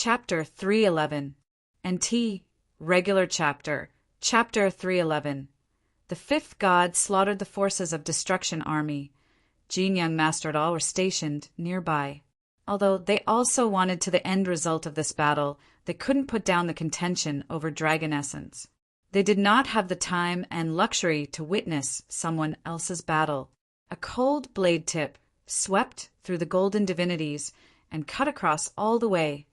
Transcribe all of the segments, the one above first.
Chapter 311. NT. Regular Chapter. Chapter 311. The fifth god slaughtered the forces of Destruction Army. Jin Young Master et al. Were stationed nearby. Although they also wanted to the end result of this battle, they couldn't put down the contention over dragon essence. They did not have the time and luxury to witness someone else's battle. A cold blade tip swept through the golden divinities and cut across all the way,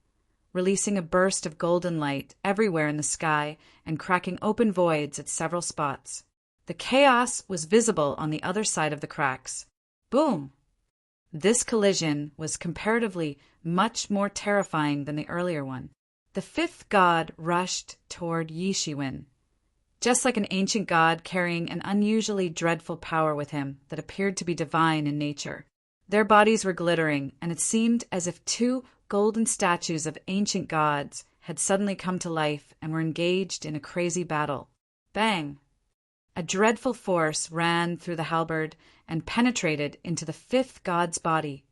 releasing a burst of golden light everywhere in the sky and cracking open voids at several spots. The chaos was visible on the other side of the cracks. Boom! This collision was comparatively much more terrifying than the earlier one. The fifth god rushed toward Yi Shiwen, just like an ancient god carrying an unusually dreadful power with him that appeared to be divine in nature. Their bodies were glittering, and it seemed as if two golden statues of ancient gods had suddenly come to life and were engaged in a crazy battle. Bang! A dreadful force ran through the halberd and penetrated into the fifth god's body,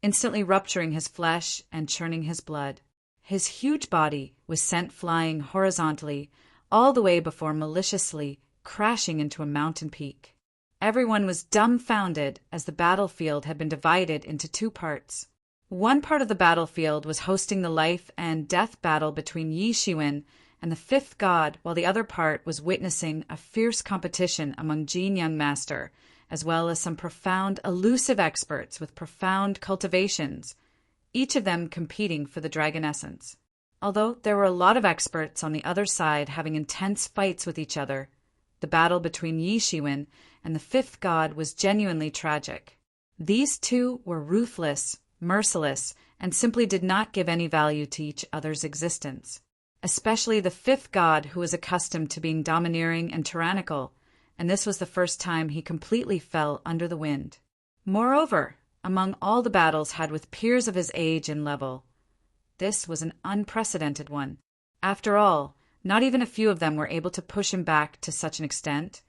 instantly rupturing his flesh and churning his blood. His huge body was sent flying horizontally all the way before maliciously crashing into a mountain peak. Everyone was dumbfounded as the battlefield had been divided into two parts. One part of the battlefield was hosting the life and death battle between Yi Shiwen and the fifth god, while the other part was witnessing a fierce competition among Jin Young Master, as well as some profound, elusive experts with profound cultivations, each of them competing for the dragon essence. Although there were a lot of experts on the other side having intense fights with each other, the battle between Yi Shiwen and the fifth god was genuinely tragic. These two were ruthless, merciless, and simply did not give any value to each other's existence. Especially the fifth god, who was accustomed to being domineering and tyrannical, and this was the first time he completely fell under the wind. Moreover, among all the battles had with peers of his age and level, this was an unprecedented one. After all, not even a few of them were able to push him back to such an extent,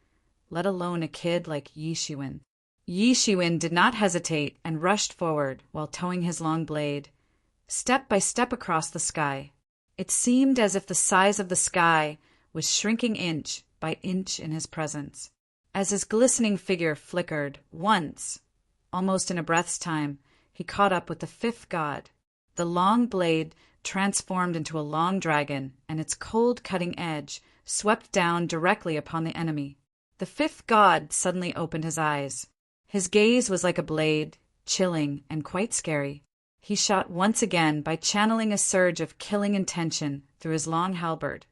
let alone a kid like Yi Shiwen. Yi Shiwen did not hesitate and rushed forward while towing his long blade, step by step across the sky. It seemed as if the size of the sky was shrinking inch by inch in his presence. As his glistening figure flickered once, almost in a breath's time, he caught up with the fifth god. The long blade transformed into a long dragon, and its cold cutting edge swept down directly upon the enemy. The fifth god suddenly opened his eyes. His gaze was like a blade, chilling and quite scary. He shot once again by channeling a surge of killing intention through his long halberd,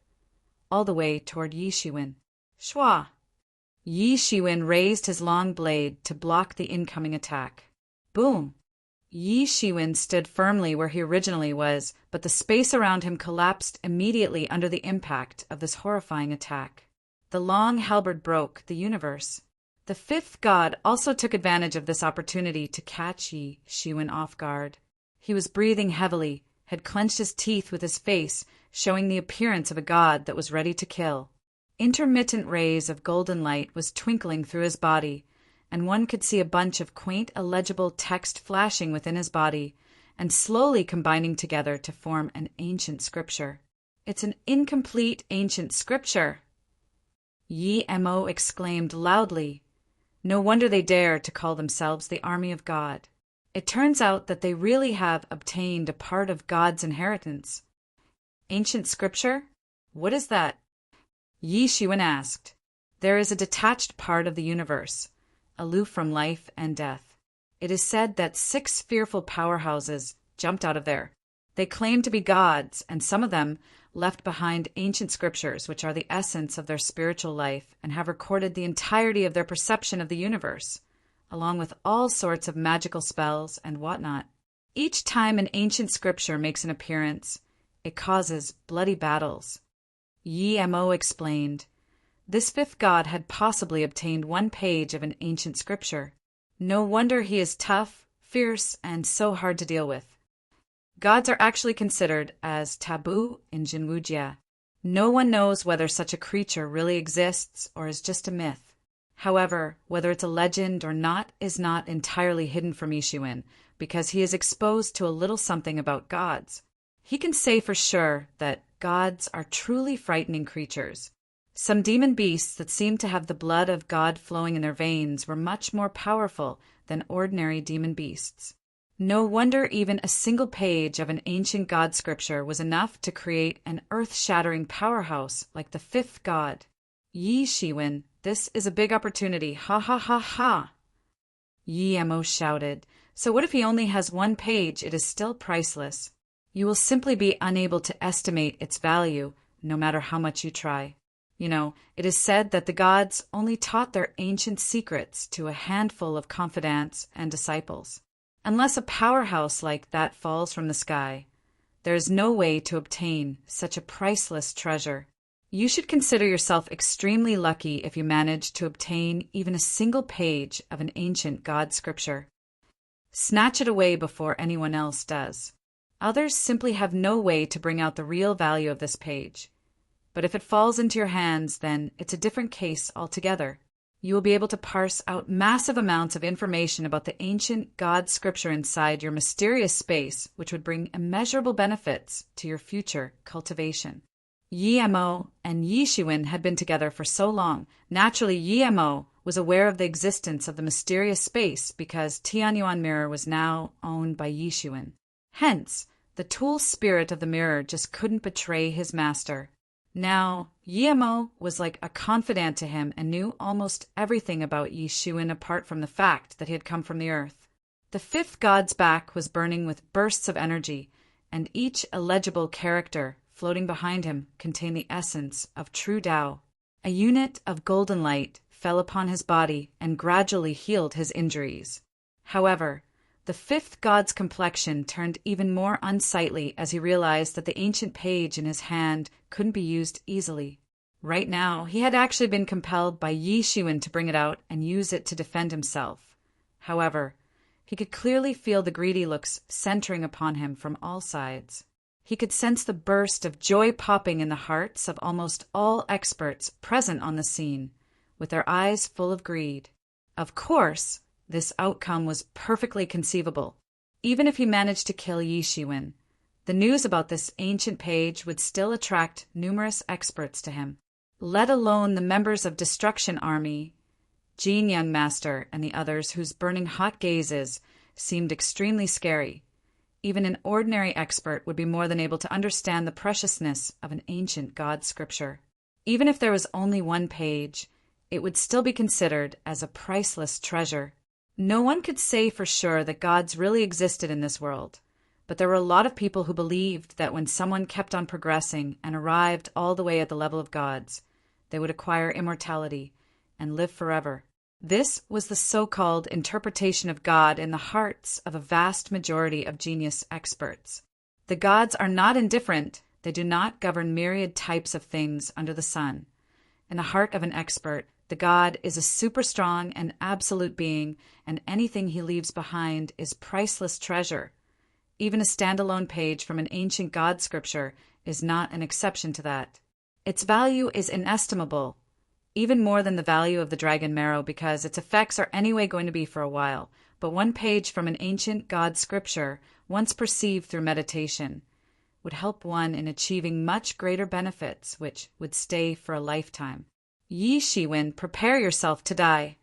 all the way toward Yi Shiwen. Shwa! Yi Shiwen raised his long blade to block the incoming attack. Boom! Yi Shiwen stood firmly where he originally was, but the space around him collapsed immediately under the impact of this horrifying attack. The long halberd broke the universe. The fifth god also took advantage of this opportunity to catch Yi Shiwen off guard. He was breathing heavily, had clenched his teeth with his face, showing the appearance of a god that was ready to kill. Intermittent rays of golden light was twinkling through his body, and one could see a bunch of quaint, illegible text flashing within his body and slowly combining together to form an ancient scripture. It's an incomplete ancient scripture! Yi Mo exclaimed loudly. No wonder they dare to call themselves the army of God. It turns out that they really have obtained a part of God's inheritance. Ancient scripture? What is that? Yi Shiwen asked. There is a detached part of the universe, aloof from life and death. It is said that 6 fearful powerhouses jumped out of there. They claim to be gods, and some of them left behind ancient scriptures, which are the essence of their spiritual life, and have recorded the entirety of their perception of the universe, along with all sorts of magical spells and whatnot. Each time an ancient scripture makes an appearance, it causes bloody battles. Yi Mo explained. This fifth god had possibly obtained 1 page of an ancient scripture. No wonder he is tough, fierce, and so hard to deal with. Gods are actually considered as taboo in Jinwujia. No one knows whether such a creature really exists or is just a myth. However, whether it's a legend or not is not entirely hidden from Yi Shiwen, because he is exposed to a little something about gods. He can say for sure that gods are truly frightening creatures. Some demon beasts that seemed to have the blood of God flowing in their veins were much more powerful than ordinary demon beasts. No wonder even a single page of an ancient god scripture was enough to create an earth-shattering powerhouse like the fifth god. Yi Shiwen, this is a big opportunity, ha ha ha ha! Yi Mo shouted. So what if he only has one page? It is still priceless. You will simply be unable to estimate its value, no matter how much you try. It is said that the gods only taught their ancient secrets to a handful of confidants and disciples. Unless a powerhouse like that falls from the sky, there is no way to obtain such a priceless treasure. You should consider yourself extremely lucky if you manage to obtain even a single page of an ancient god scripture. Snatch it away before anyone else does. Others simply have no way to bring out the real value of this page. But if it falls into your hands, then it's a different case altogether. You will be able to parse out massive amounts of information about the ancient god scripture inside your mysterious space, which would bring immeasurable benefits to your future cultivation. Yi Mo and Yi Shiwen had been together for so long. Naturally, Yi Mo was aware of the existence of the mysterious space because Tianyuan Mirror was now owned by Yi Shiwen. Hence, the tool spirit of the mirror just couldn't betray his master. Now, Yi Mo was like a confidant to him and knew almost everything about Yi Shiwen apart from the fact that he had come from the earth. The fifth god's back was burning with bursts of energy, and each illegible character floating behind him contained the essence of true Tao. A unit of golden light fell upon his body and gradually healed his injuries. However, the fifth god's complexion turned even more unsightly as he realized that the ancient page in his hand couldn't be used easily. Right now, he had actually been compelled by Yi Shiwen to bring it out and use it to defend himself. However, he could clearly feel the greedy looks centering upon him from all sides. He could sense the burst of joy popping in the hearts of almost all experts present on the scene, with their eyes full of greed. Of course, this outcome was perfectly conceivable. Even if he managed to kill Yi Shiwen, the news about this ancient page would still attract numerous experts to him, let alone the members of Destruction Army, Jin Young Master, and the others whose burning hot gazes seemed extremely scary. Even an ordinary expert would be more than able to understand the preciousness of an ancient god scripture. Even if there was only one page, it would still be considered as a priceless treasure. No one could say for sure that gods really existed in this world, but there were a lot of people who believed that when someone kept on progressing and arrived all the way at the level of gods, they would acquire immortality and live forever. This was the so-called interpretation of God in the hearts of a vast majority of genius experts. The gods are not indifferent. They do not govern myriad types of things under the sun. In the heart of an expert, the god is a super strong and absolute being, and anything he leaves behind is priceless treasure. Even a standalone page from an ancient god scripture is not an exception to that. Its value is inestimable, even more than the value of the dragon marrow, because its effects are anyway going to be for a while. But one page from an ancient god scripture, once perceived through meditation, would help one in achieving much greater benefits, which would stay for a lifetime. Yi Shiwen, prepare yourself to die,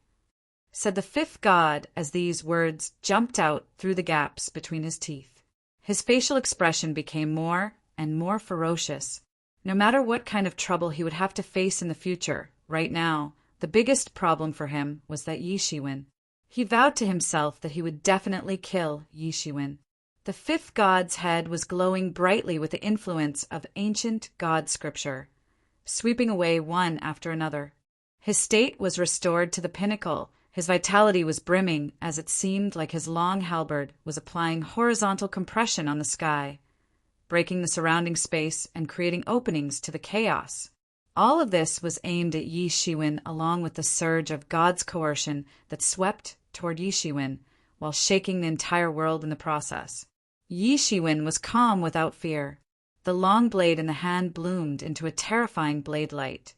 said the fifth god as these words jumped out through the gaps between his teeth. His facial expression became more and more ferocious. No matter what kind of trouble he would have to face in the future, right now, the biggest problem for him was that Yi Shiwen. He vowed to himself that he would definitely kill Yi Shiwen. The fifth god's head was glowing brightly with the influence of ancient god scripture, sweeping away one after another. His state was restored to the pinnacle. His vitality was brimming as it seemed like his long halberd was applying horizontal compression on the sky, breaking the surrounding space and creating openings to the chaos. All of this was aimed at Yi Shiwen, along with the surge of God's coercion that swept toward Yi Shiwen while shaking the entire world in the process. Yi Shiwen was calm without fear. The long blade in the hand bloomed into a terrifying blade light.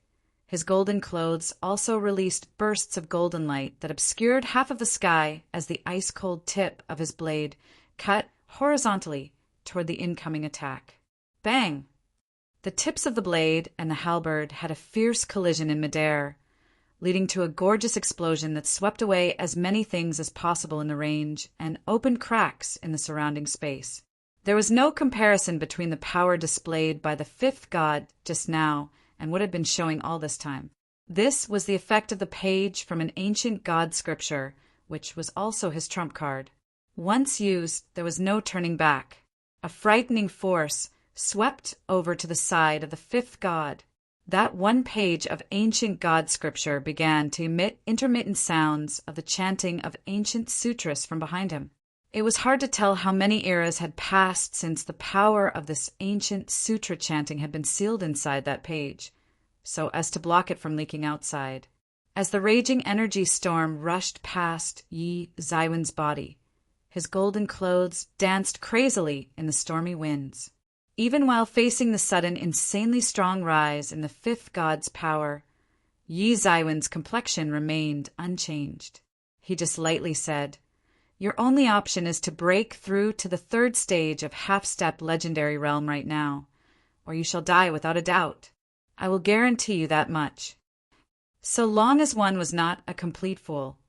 His golden clothes also released bursts of golden light that obscured half of the sky as the ice-cold tip of his blade cut horizontally toward the incoming attack. Bang! The tips of the blade and the halberd had a fierce collision in midair, leading to a gorgeous explosion that swept away as many things as possible in the range and opened cracks in the surrounding space. There was no comparison between the power displayed by the fifth god just now and what had been showing all this time. This was the effect of the page from an ancient god scripture, which was also his trump card. Once used, there was no turning back. A frightening force swept over to the side of the fifth god. That one page of ancient god scripture began to emit intermittent sounds of the chanting of ancient sutras from behind him. It was hard to tell how many eras had passed since the power of this ancient sutra chanting had been sealed inside that page, so as to block it from leaking outside. As the raging energy storm rushed past Yi Zaiwen's body, his golden clothes danced crazily in the stormy winds. Even while facing the sudden, insanely strong rise in the fifth god's power, Yi Zaiwen's complexion remained unchanged. He just lightly said, "Your only option is to break through to the third stage of half-step legendary realm right now, or you shall die without a doubt. I will guarantee you that much." So long as one was not a complete fool,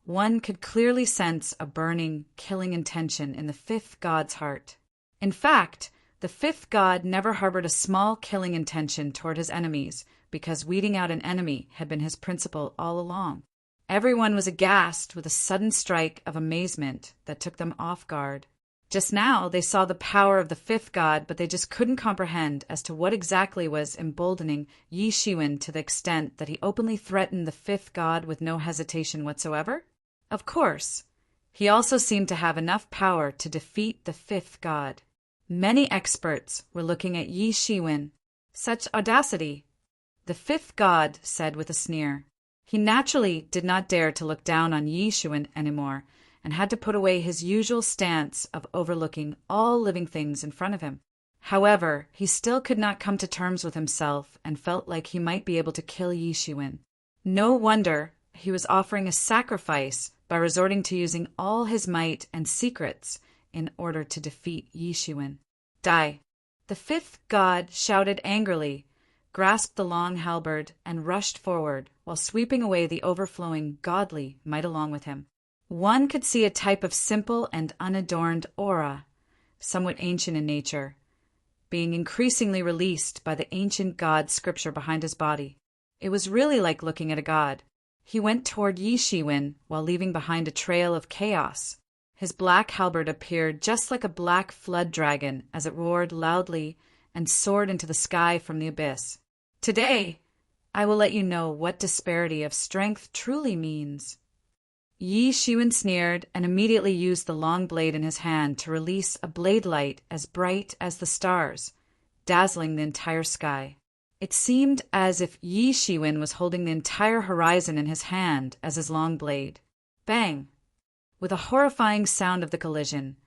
one could clearly sense a burning, killing intention in the fifth god's heart. In fact, the fifth god never harbored a small killing intention toward his enemies, because weeding out an enemy had been his principle all along. Everyone was aghast with a sudden strike of amazement that took them off guard. Just now they saw the power of the fifth god, but they just couldn't comprehend as to what exactly was emboldening Yi Shiwen to the extent that he openly threatened the fifth god with no hesitation whatsoever. Of course, he also seemed to have enough power to defeat the fifth god. Many experts were looking at Yi Shiwen. Such audacity! The fifth god said with a sneer. He naturally did not dare to look down on Yi Shiwen anymore, and had to put away his usual stance of overlooking all living things in front of him. However, he still could not come to terms with himself and felt like he might be able to kill Yi Shiwen. No wonder he was offering a sacrifice by resorting to using all his might and secrets in order to defeat Yi Shiwen. Die! The fifth god shouted angrily, grasped the long halberd, and rushed forward, while sweeping away the overflowing godly might along with him. One could see a type of simple and unadorned aura, somewhat ancient in nature, being increasingly released by the ancient god scripture behind his body. It was really like looking at a god. He went toward Yi Shiwen while leaving behind a trail of chaos. His black halberd appeared just like a black flood dragon as it roared loudly and soared into the sky from the abyss. Today, I will let you know what disparity of strength truly means. Yi Shiwen sneered and immediately used the long blade in his hand to release a blade light as bright as the stars, dazzling the entire sky. It seemed as if Yi Shiwen was holding the entire horizon in his hand as his long blade. Bang! With a horrifying sound of the collision,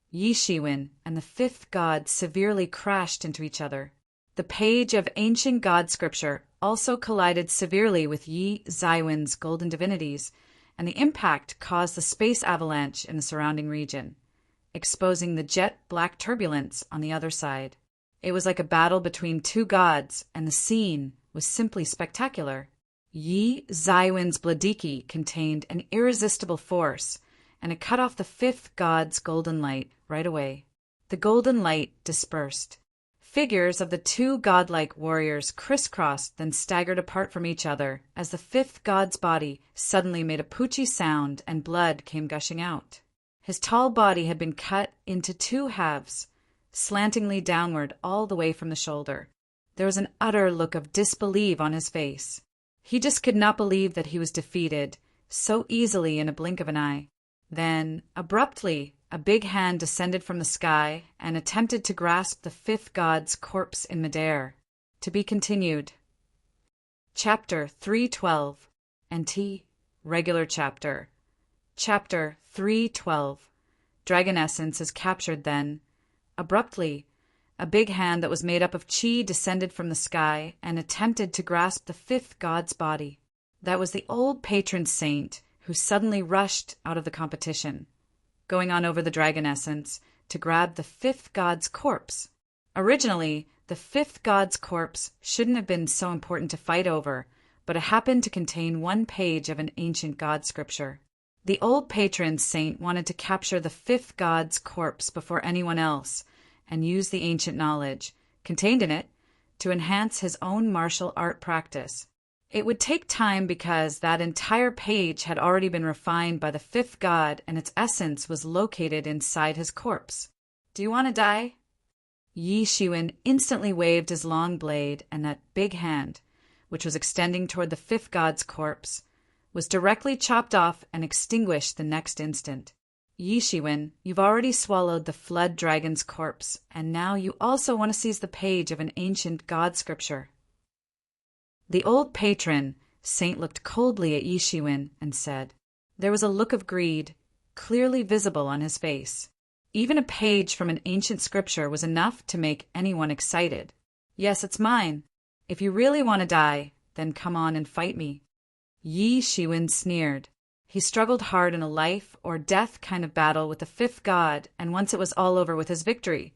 Yi Shiwen and the fifth god severely crashed into each other. The page of ancient god scripture also collided severely with Yi Zaiwen's golden divinities, and the impact caused the space avalanche in the surrounding region, exposing the jet-black turbulence on the other side. It was like a battle between two gods, and the scene was simply spectacular. Yi Zaiwen's Bladiki contained an irresistible force, and it cut off the fifth god's golden light right away. The golden light dispersed. Figures of the two godlike warriors crisscrossed, then staggered apart from each other as the fifth god's body suddenly made a poochie sound and blood came gushing out. His tall body had been cut into two halves, slantingly downward all the way from the shoulder. There was an utter look of disbelief on his face. He just could not believe that he was defeated so easily in a blink of an eye. Then, abruptly, a big hand descended from the sky and attempted to grasp the fifth god's corpse in midair. To be continued. Chapter 312. NT. Regular Chapter. Chapter 312. Dragon Essence is captured then. Abruptly, a big hand that was made up of chi descended from the sky and attempted to grasp the fifth god's body. That was the old patron saint who suddenly rushed out of the competition. Going on over the dragon essence, to grab the fifth god's corpse. Originally, the fifth god's corpse shouldn't have been so important to fight over, but it happened to contain one page of an ancient god scripture. The old patron saint wanted to capture the fifth god's corpse before anyone else and use the ancient knowledge contained in it to enhance his own martial art practice. It would take time because that entire page had already been refined by the fifth god and its essence was located inside his corpse. Do you want to die? Yi Shiwen instantly waved his long blade, and that big hand, which was extending toward the fifth god's corpse, was directly chopped off and extinguished the next instant. Yi Shiwen, you've already swallowed the flood dragon's corpse, and now you also want to seize the page of an ancient god scripture. The old patron saint looked coldly at Yi Shiwen and said, there was a look of greed clearly visible on his face. Even a page from an ancient scripture was enough to make anyone excited. Yes, it's mine. If you really want to die, then come on and fight me. Yi Shiwen sneered. He struggled hard in a life or death kind of battle with the fifth god, and once it was all over with his victory,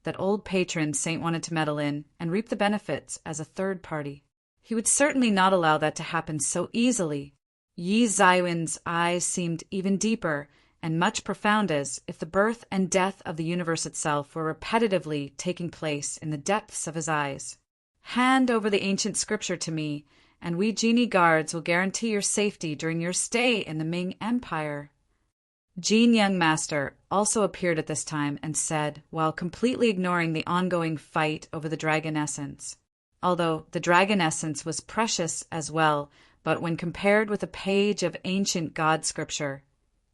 that old patron saint wanted to meddle in and reap the benefits as a third party. He would certainly not allow that to happen so easily. Yi Zaiwen's eyes seemed even deeper and much profound, as if the birth and death of the universe itself were repetitively taking place in the depths of his eyes. Hand over the ancient scripture to me, and we genie guards will guarantee your safety during your stay in the Ming Empire. Jin Young Master also appeared at this time and said, while completely ignoring the ongoing fight over the dragon essence. Although the dragon essence was precious as well, but when compared with a page of ancient god scripture,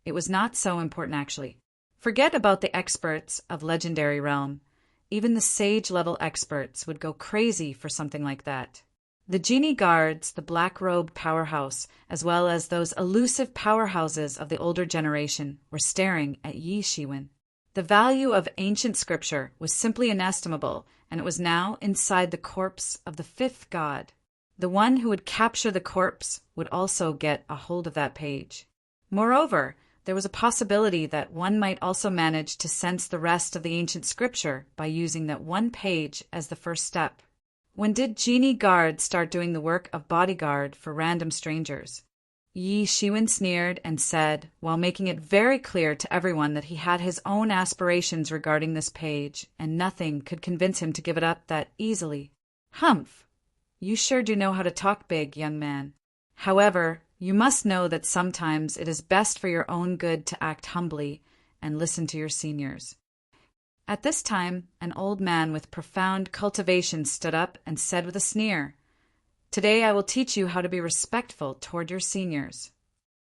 it was not so important actually. Forget about the experts of Legendary Realm. Even the sage-level experts would go crazy for something like that. The genie guards, the black-robed powerhouse, as well as those elusive powerhouses of the older generation, were staring at Yi Shiwen. The value of ancient scripture was simply inestimable, and it was now inside the corpse of the fifth god. The one who would capture the corpse would also get a hold of that page. Moreover, there was a possibility that one might also manage to sense the rest of the ancient scripture by using that one page as the first step. When did genie guard start doing the work of bodyguard for random strangers? Yi Shiwen sneered and said, while making it very clear to everyone that he had his own aspirations regarding this page, and nothing could convince him to give it up that easily. Humph! You sure do know how to talk big, young man. However, you must know that sometimes it is best for your own good to act humbly and listen to your seniors. At this time, an old man with profound cultivation stood up and said with a sneer, "Today I will teach you how to be respectful toward your seniors."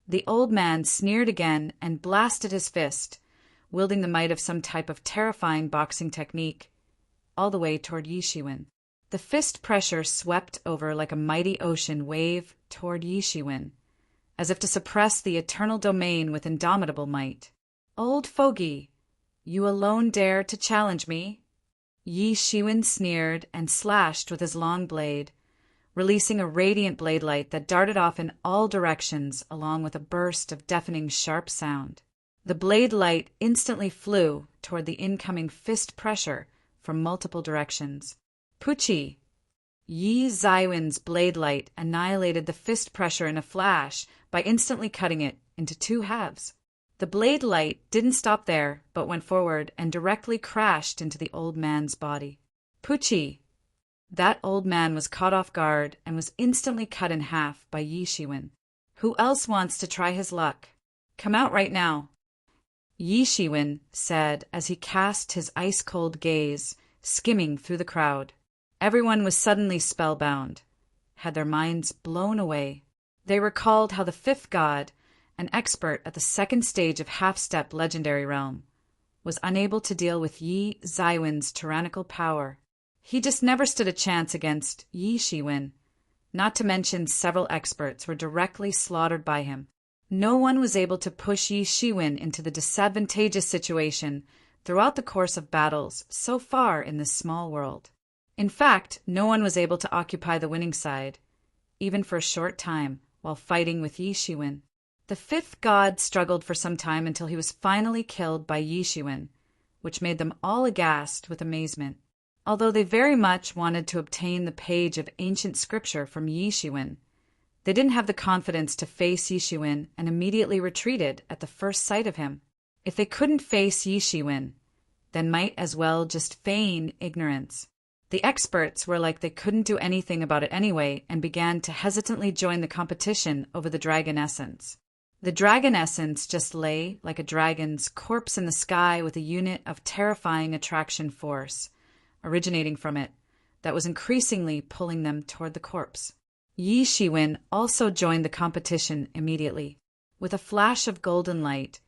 The old man sneered again and blasted his fist, wielding the might of some type of terrifying boxing technique, all the way toward Yi Shiwen. The fist pressure swept over like a mighty ocean wave toward Yi Shiwen, as if to suppress the eternal domain with indomitable might. "Old fogey, you alone dare to challenge me?" Yi Shiwen sneered and slashed with his long blade, releasing a radiant blade light that darted off in all directions along with a burst of deafening sharp sound. The blade light instantly flew toward the incoming fist pressure from multiple directions. Pucci! Yi Zaiwen's blade light annihilated the fist pressure in a flash by instantly cutting it into two halves. The blade light didn't stop there, but went forward and directly crashed into the old man's body. Pucci! That old man was caught off guard and was instantly cut in half by Yi Shiwen. Who else wants to try his luck? Come out right now. Yi Shiwen said as he cast his ice-cold gaze, skimming through the crowd. Everyone was suddenly spellbound, had their minds blown away. They recalled how the fifth god, an expert at the second stage of half-step legendary realm, was unable to deal with Yi Zaiwen's tyrannical power. He just never stood a chance against Yi Shiwen. Not to mention several experts were directly slaughtered by him. No one was able to push Yi Shiwen into the disadvantageous situation throughout the course of battles so far in this small world. In fact, no one was able to occupy the winning side, even for a short time, while fighting with Yi Shiwen. The fifth god struggled for some time until he was finally killed by Yi Shiwen, which made them all aghast with amazement. Although they very much wanted to obtain the page of ancient scripture from Yi Shiwen, they didn't have the confidence to face Yi Shiwen and immediately retreated at the first sight of him. If they couldn't face Yi Shiwen, then might as well just feign ignorance. The experts were like they couldn't do anything about it anyway and began to hesitantly join the competition over the dragon essence. The dragon essence just lay like a dragon's corpse in the sky with a unit of terrifying attraction force originating from it that was increasingly pulling them toward the corpse. Yi Shiwen also joined the competition immediately. With a flash of golden light,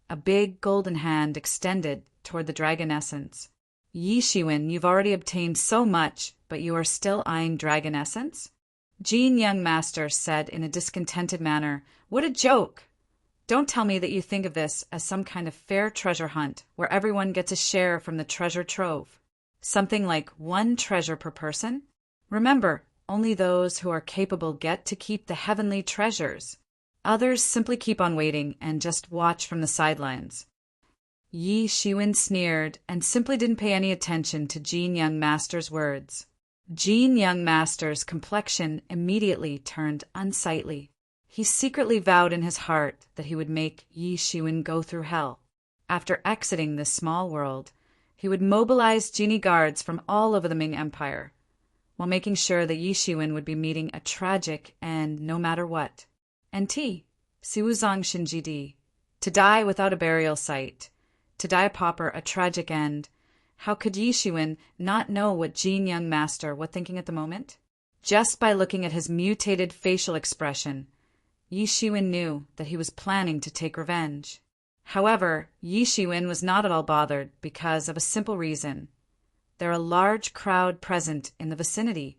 a big golden hand extended toward the dragon essence. Yi Shiwen, you've already obtained so much, but you are still eyeing dragon essence? Jin Young Master said in a discontented manner, "What a joke! Don't tell me that you think of this as some kind of fair treasure hunt where everyone gets a share from the treasure trove. Something like 1 treasure per person? Remember, only those who are capable get to keep the heavenly treasures. Others simply keep on waiting and just watch from the sidelines." Yi Shiwen sneered and simply didn't pay any attention to Jin Young Master's words. Jin Young Master's complexion immediately turned unsightly. He secretly vowed in his heart that he would make Yi Shiwen go through hell. After exiting this small world, he would mobilize genie guards from all over the Ming Empire, while making sure that Yi Shiwen would be meeting a tragic end no matter what. NT, Siwuzong Shinjidi, to die without a burial site. To die a pauper, a tragic end. How could Yi Shiwen not know what Jin Young Master was thinking at the moment? Just by looking at his mutated facial expression, Yi Shiwen knew that he was planning to take revenge. However, Yi Shiwen was not at all bothered because of a simple reason. There are a large crowd present in the vicinity,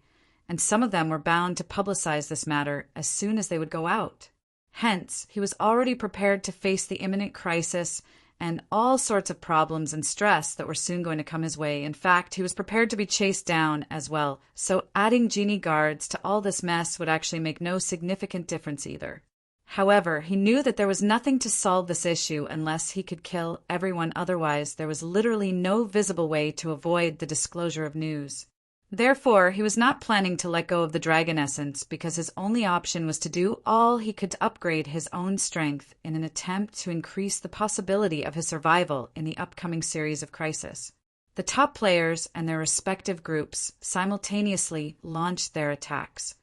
and some of them were bound to publicize this matter as soon as they would go out. Hence, he was already prepared to face the imminent crisis and all sorts of problems and stress that were soon going to come his way. In fact, he was prepared to be chased down as well, so adding genie guards to all this mess would actually make no significant difference either. However, he knew that there was nothing to solve this issue unless he could kill everyone, otherwise there was literally no visible way to avoid the disclosure of news. Therefore, he was not planning to let go of the dragon essence because his only option was to do all he could to upgrade his own strength in an attempt to increase the possibility of his survival in the upcoming series of crisis. The top players and their respective groups simultaneously launched their attacks,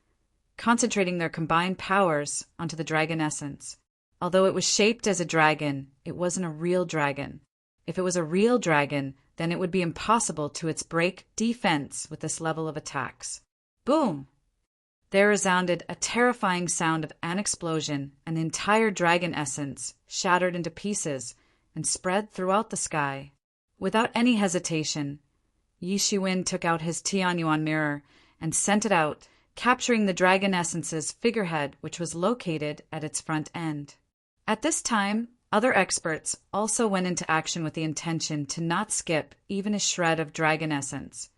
concentrating their combined powers onto the dragon essence. Although it was shaped as a dragon, it wasn't a real dragon. If it was a real dragon, then it would be impossible to break defense with this level of attacks. Boom! There resounded a terrifying sound of an explosion, and the entire dragon essence shattered into pieces and spread throughout the sky. Without any hesitation, Yi Shiwen took out his Tianyuan mirror and sent it out, capturing the dragon essence's figurehead, which was located at its front end. At this time, other experts also went into action with the intention to not skip even a shred of dragon essence,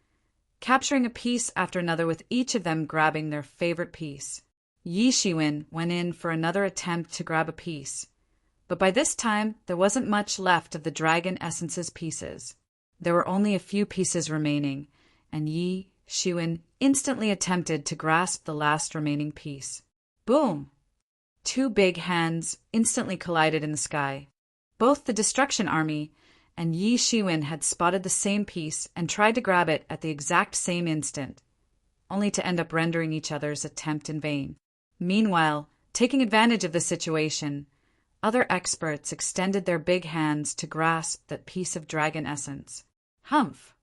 capturing a piece after another with each of them grabbing their favorite piece. Yi Shiwen went in for another attempt to grab a piece, but by this time there wasn't much left of the dragon essence's pieces. There were only a few pieces remaining, and Yi Shiwen instantly attempted to grasp the last remaining piece. Boom! 2 big hands instantly collided in the sky. Both the Destruction Army and Yi Shiwen had spotted the same piece and tried to grab it at the exact same instant, only to end up rendering each other's attempt in vain. Meanwhile, taking advantage of the situation, other experts extended their big hands to grasp that piece of dragon essence. Humph!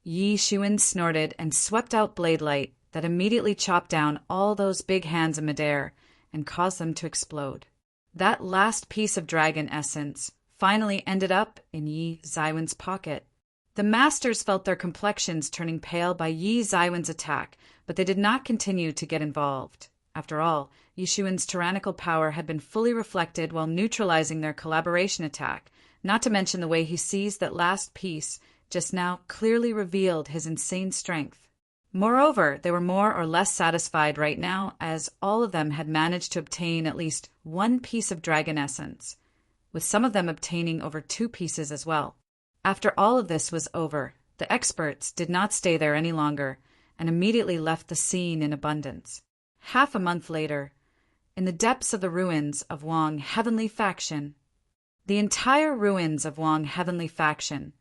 Yi Shiwen snorted and swept out blade light that immediately chopped down all those big hands in midair and caused them to explode. That last piece of dragon essence finally ended up in Yi Zaiwen's pocket. The masters felt their complexions turning pale by Yi Zaiwen's attack, but they did not continue to get involved. After all, Yi Shiwen's tyrannical power had been fully reflected while neutralizing their collaboration attack, not to mention the way he seized that last piece just now clearly revealed his insane strength. Moreover, they were more or less satisfied right now, as all of them had managed to obtain at least 1 piece of dragon essence, with some of them obtaining over 2 pieces as well. After all of this was over, the experts did not stay there any longer and immediately left the scene in abundance. Half a month later, in the depths of the ruins of Wang Heavenly Faction, the entire ruins of Wang Heavenly Faction,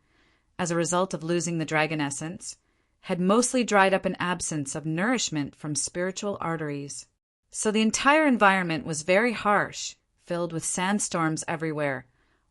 as a result of losing the dragon essence, had mostly dried up in absence of nourishment from spiritual arteries. So the entire environment was very harsh, filled with sandstorms everywhere,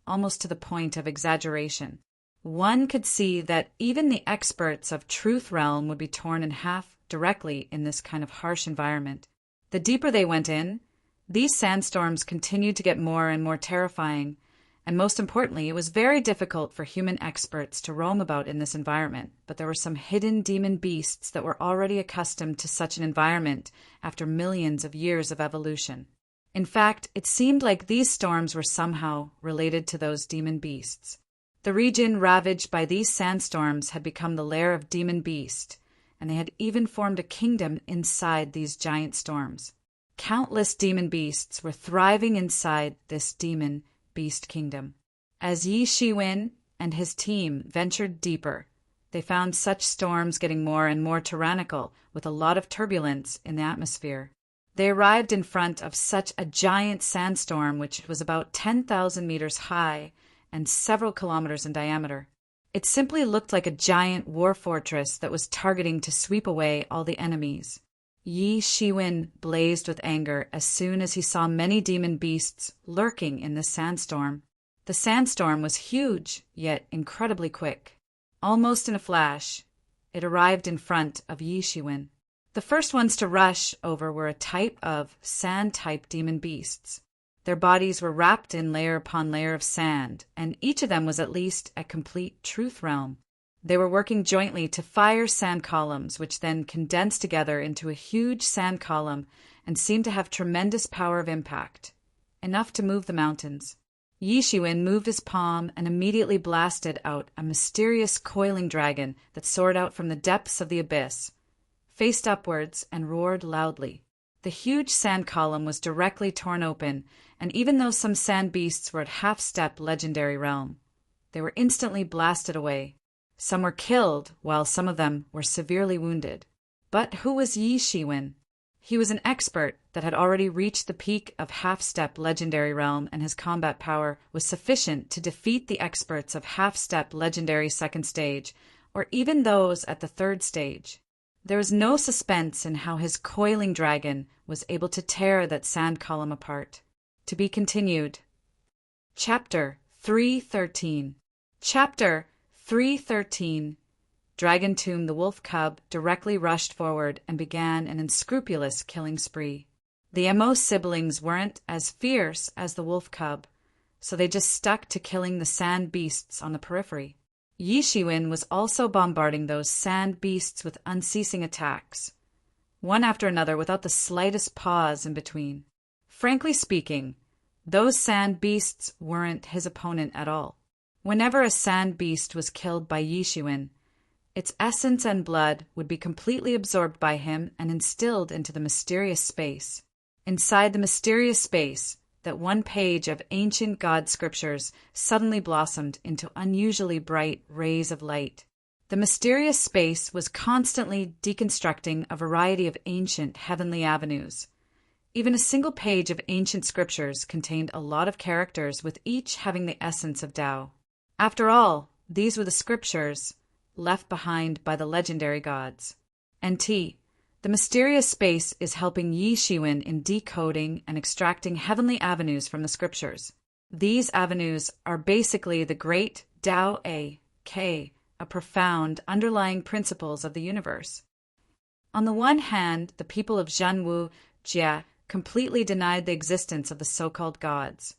almost to the point of exaggeration. One could see that even the experts of Truth Realm would be torn in half directly in this kind of harsh environment. The deeper they went in, these sandstorms continued to get more and more terrifying, and most importantly, it was very difficult for human experts to roam about in this environment, but there were some hidden demon beasts that were already accustomed to such an environment after millions of years of evolution. In fact, it seemed like these storms were somehow related to those demon beasts. The region ravaged by these sandstorms had become the lair of demon beast, and they had even formed a kingdom inside these giant storms. Countless demon beasts were thriving inside this demon beast kingdom. As Yi Shiwen and his team ventured deeper, they found such storms getting more and more tyrannical, with a lot of turbulence in the atmosphere. They arrived in front of such a giant sandstorm which was about 10,000 meters high and several kilometers in diameter. It simply looked like a giant war fortress that was targeting to sweep away all the enemies. Yi Shiwen blazed with anger as soon as he saw many demon beasts lurking in this sandstorm. The sandstorm was huge, yet incredibly quick. Almost in a flash, it arrived in front of Yi Shiwen. The first ones to rush over were a type of sand-type demon beasts. Their bodies were wrapped in layer upon layer of sand, and each of them was at least a complete truth realm. They were working jointly to fire sand columns, which then condensed together into a huge sand column and seemed to have tremendous power of impact, enough to move the mountains. Yi Shiwen moved his palm and immediately blasted out a mysterious coiling dragon that soared out from the depths of the abyss, faced upwards, and roared loudly. The huge sand column was directly torn open, and even though some sand beasts were at half-step legendary realm, they were instantly blasted away. Some were killed, while some of them were severely wounded. But who was Yi Shiwen? He was an expert that had already reached the peak of half-step legendary realm, and his combat power was sufficient to defeat the experts of half-step legendary second stage, or even those at the third stage. There was no suspense in how his coiling dragon was able to tear that sand column apart. To be continued. Chapter 313. Chapter 313. Dragon Tomb the wolf cub directly rushed forward and began an unscrupulous killing spree. The MO siblings weren't as fierce as the wolf cub, so they just stuck to killing the sand beasts on the periphery. Yi Shiwen was also bombarding those sand beasts with unceasing attacks, one after another without the slightest pause in between. Frankly speaking, those sand beasts weren't his opponent at all. Whenever a sand beast was killed by Yi Shiwen, its essence and blood would be completely absorbed by him and instilled into the mysterious space. Inside the mysterious space, that one page of ancient god scriptures suddenly blossomed into unusually bright rays of light. The mysterious space was constantly deconstructing a variety of ancient heavenly avenues. Even a single page of ancient scriptures contained a lot of characters, with each having the essence of Tao. After all, these were the scriptures left behind by the legendary gods. NT. The mysterious space is helping Yi Shiwen in decoding and extracting heavenly avenues from the scriptures. These avenues are basically the great Tao A, K, a profound underlying principles of the universe. On the one hand, the people of Zhanwu Jia completely denied the existence of the so-called gods.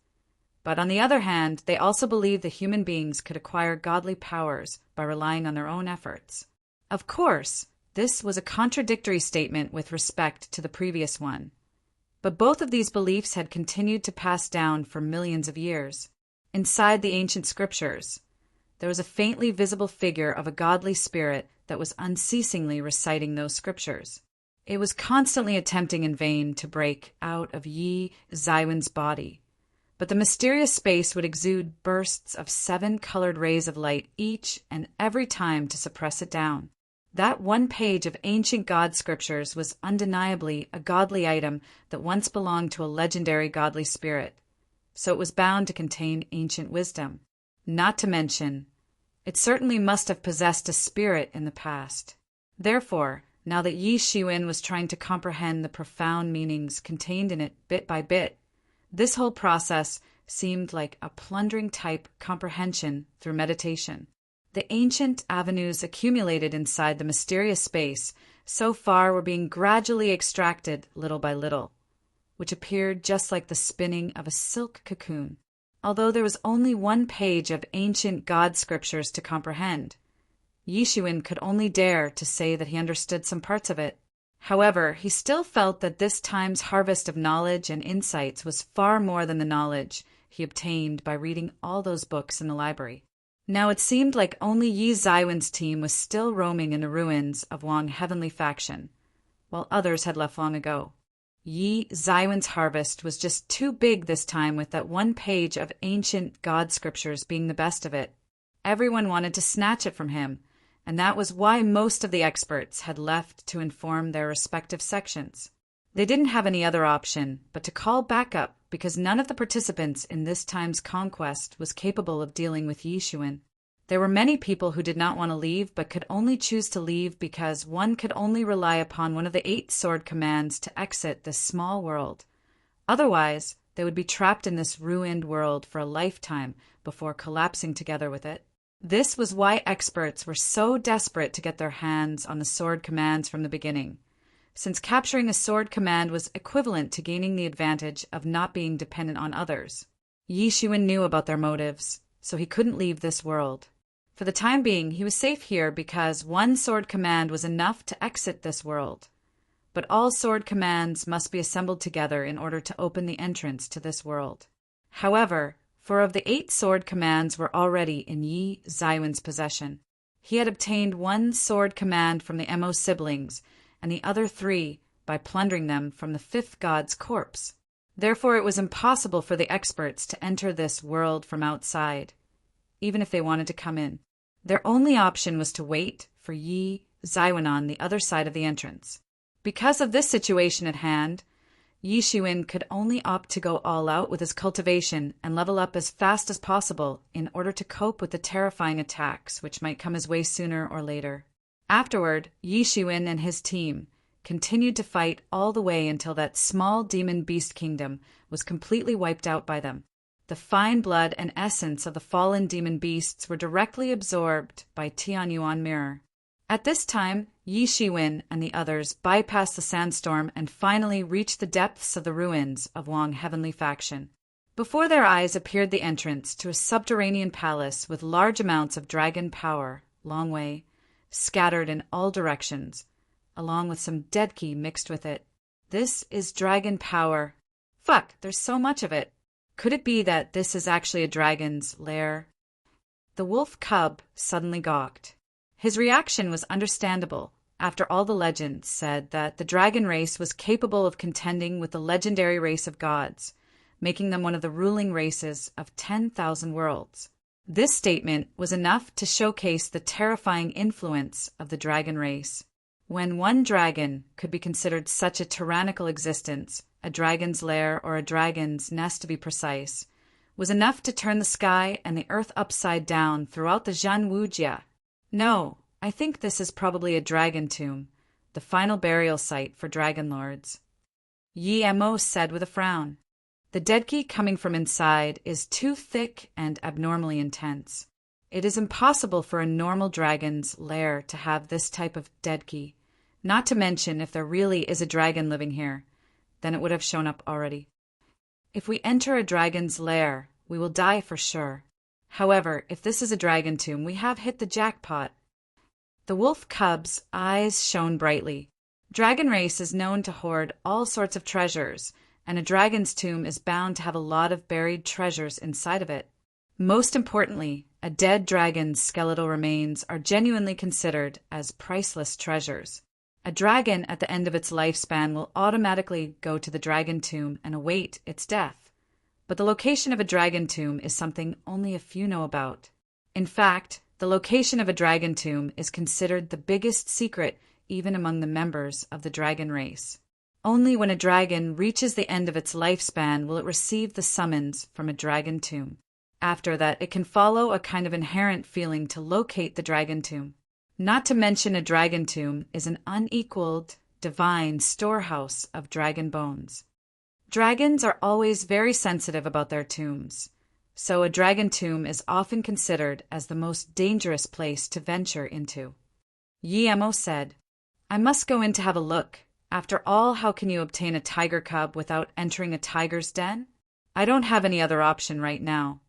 But on the other hand, they also believed that human beings could acquire godly powers by relying on their own efforts. Of course, this was a contradictory statement with respect to the previous one. But both of these beliefs had continued to pass down for millions of years. Inside the ancient scriptures, there was a faintly visible figure of a godly spirit that was unceasingly reciting those scriptures. It was constantly attempting in vain to break out of Yi Shiwen's body, but the mysterious space would exude bursts of 7 colored rays of light each and every time to suppress it down. That one page of ancient god scriptures was undeniably a godly item that once belonged to a legendary godly spirit, so it was bound to contain ancient wisdom. Not to mention, it certainly must have possessed a spirit in the past. Therefore, now that Yi Shiwen was trying to comprehend the profound meanings contained in it bit by bit, this whole process seemed like a plundering type comprehension through meditation. The ancient avenues accumulated inside the mysterious space so far were being gradually extracted little by little, which appeared just like the spinning of a silk cocoon. Although there was only one page of ancient god scriptures to comprehend, Yishuin could only dare to say that he understood some parts of it. However, he still felt that this time's harvest of knowledge and insights was far more than the knowledge he obtained by reading all those books in the library. Now it seemed like only Yi Zaiwen's team was still roaming in the ruins of Wang Heavenly Faction, while others had left long ago. Yi Zaiwen's harvest was just too big this time, with that one page of ancient god scriptures being the best of it. Everyone wanted to snatch it from him, and that was why most of the experts had left to inform their respective sections. They didn't have any other option but to call backup, because none of the participants in this time's conquest was capable of dealing with Yishuin. There were many people who did not want to leave but could only choose to leave because one could only rely upon one of the 8 sword commands to exit this small world. Otherwise, they would be trapped in this ruined world for a lifetime before collapsing together with it. This was why experts were so desperate to get their hands on the sword commands from the beginning, since capturing a sword command was equivalent to gaining the advantage of not being dependent on others. Yishuin knew about their motives, so he couldn't leave this world. For the time being, he was safe here because one sword command was enough to exit this world. But all sword commands must be assembled together in order to open the entrance to this world. However, 4 of the 8 sword commands were already in Yi Zaiwen's possession. He had obtained 1 sword command from the Mo siblings, and the other 3 by plundering them from the 5th god's corpse. Therefore, it was impossible for the experts to enter this world from outside, even if they wanted to come in. Their only option was to wait for Yi Zaiwen on the other side of the entrance. Because of this situation at hand, Yishuin could only opt to go all out with his cultivation and level up as fast as possible in order to cope with the terrifying attacks which might come his way sooner or later. Afterward, Yishuin and his team continued to fight all the way until that small demon beast kingdom was completely wiped out by them. The fine blood and essence of the fallen demon beasts were directly absorbed by Tianyuan Mirror. At this time, Yi Shiwen and the others bypassed the sandstorm and finally reached the depths of the ruins of Wang Heavenly Faction. Before their eyes appeared the entrance to a subterranean palace with large amounts of dragon power, Long Wei, scattered in all directions, along with some deadki mixed with it. This is dragon power. Fuck, there's so much of it. Could it be that this is actually a dragon's lair? The wolf cub suddenly gawked. His reaction was understandable, after all the legends said that the dragon race was capable of contending with the legendary race of gods, making them one of the ruling races of 10,000 worlds. This statement was enough to showcase the terrifying influence of the dragon race. When one dragon could be considered such a tyrannical existence, a dragon's lair, or a dragon's nest to be precise, was enough to turn the sky and the earth upside down throughout the Zhanwujia. No, I think this is probably a dragon tomb, the final burial site for dragon lords. Yi Mo said with a frown. The deadki coming from inside is too thick and abnormally intense. It is impossible for a normal dragon's lair to have this type of deadki, not to mention if there really is a dragon living here, then it would have shown up already. If we enter a dragon's lair, we will die for sure. However, if this is a dragon tomb, we have hit the jackpot. The wolf cub's eyes shone brightly. Dragon race is known to hoard all sorts of treasures, and a dragon's tomb is bound to have a lot of buried treasures inside of it. Most importantly, a dead dragon's skeletal remains are genuinely considered as priceless treasures. A dragon at the end of its lifespan will automatically go to the dragon tomb and await its death, But the location of a dragon tomb is something only a few know about. In fact, the location of a dragon tomb is considered the biggest secret even among the members of the dragon race. Only when a dragon reaches the end of its lifespan will it receive the summons from a dragon tomb. After that, it can follow a kind of inherent feeling to locate the dragon tomb. Not to mention a dragon tomb is an unequaled, divine storehouse of dragon bones. Dragons are always very sensitive about their tombs, so a dragon tomb is often considered as the most dangerous place to venture into. Yi-Mo said, "I must go in to have a look. After all, how can you obtain a tiger cub without entering a tiger's den? I don't have any other option right now."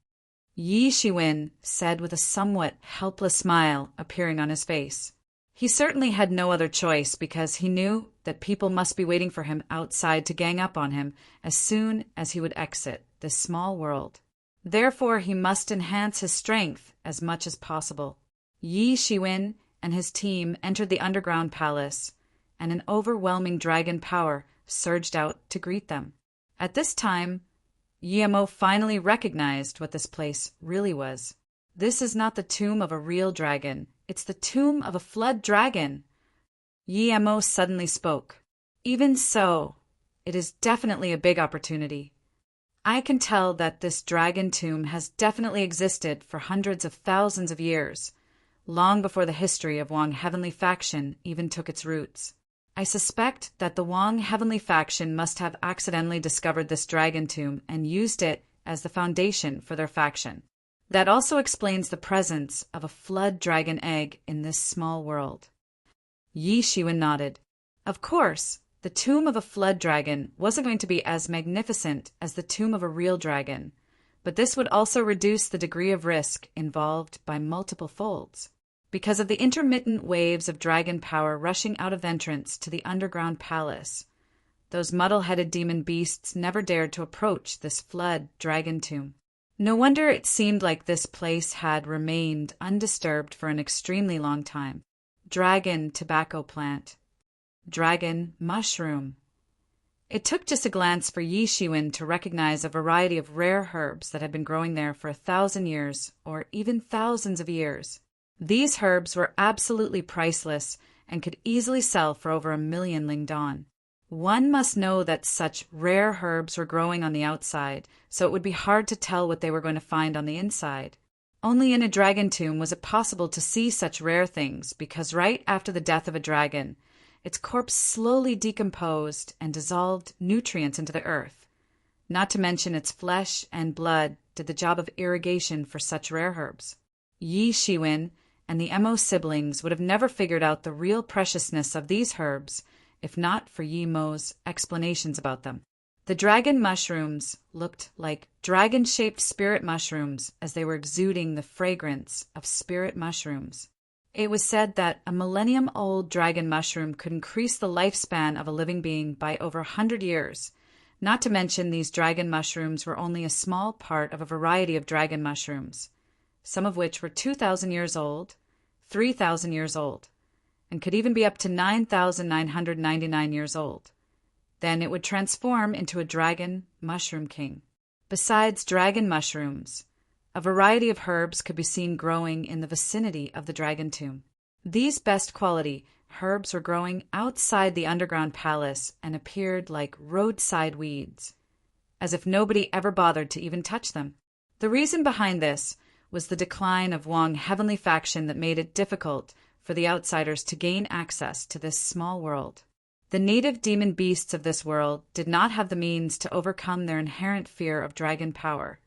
Yi Shiwen said with a somewhat helpless smile appearing on his face. He certainly had no other choice because he knew that people must be waiting for him outside to gang up on him as soon as he would exit this small world. Therefore, he must enhance his strength as much as possible. Yi Shiwen and his team entered the underground palace, and an overwhelming dragon power surged out to greet them. At this time, Yi-Mo finally recognized what this place really was. This is not the tomb of a real dragon. It's the tomb of a flood dragon. Yi-Mo suddenly spoke. Even so, it is definitely a big opportunity. I can tell that this dragon tomb has definitely existed for hundreds of thousands of years, long before the history of Wang Heavenly Faction even took its roots. I suspect that the Wang Heavenly Faction must have accidentally discovered this dragon tomb and used it as the foundation for their faction. That also explains the presence of a flood dragon egg in this small world. Yi Shiwen nodded. Of course, the tomb of a flood dragon wasn't going to be as magnificent as the tomb of a real dragon, but this would also reduce the degree of risk involved by multiple folds. Because of the intermittent waves of dragon power rushing out of entrance to the underground palace, those muddle-headed demon beasts never dared to approach this flood dragon tomb. No wonder it seemed like this place had remained undisturbed for an extremely long time. Dragon tobacco plant. Dragon mushroom. It took just a glance for Yi Shiwen to recognize a variety of rare herbs that had been growing there for 1,000 years, or even thousands of years. These herbs were absolutely priceless and could easily sell for over 1,000,000 lingdon. One must know that such rare herbs were growing on the outside, so it would be hard to tell what they were going to find on the inside. Only in a dragon tomb was it possible to see such rare things, because right after the death of a dragon, its corpse slowly decomposed and dissolved nutrients into the earth. Not to mention its flesh and blood did the job of irrigation for such rare herbs. Yi Shiwen and the Mo siblings would have never figured out the real preciousness of these herbs if not for Yi-Mo's explanations about them. The dragon mushrooms looked like dragon-shaped spirit mushrooms as they were exuding the fragrance of spirit mushrooms. It was said that a millennium-old dragon mushroom could increase the lifespan of a living being by over 100 years. Not to mention these dragon mushrooms were only a small part of a variety of dragon mushrooms, some of which were 2,000 years old, 3,000 years old, and could even be up to 9,999 years old. Then it would transform into a dragon mushroom king. Besides dragon mushrooms, a variety of herbs could be seen growing in the vicinity of the dragon tomb. These best quality herbs were growing outside the underground palace and appeared like roadside weeds, as if nobody ever bothered to even touch them. The reason behind this was the decline of Wang Heavenly Faction that made it difficult for the outsiders to gain access to this small world. The native demon beasts of this world did not have the means to overcome their inherent fear of dragon power,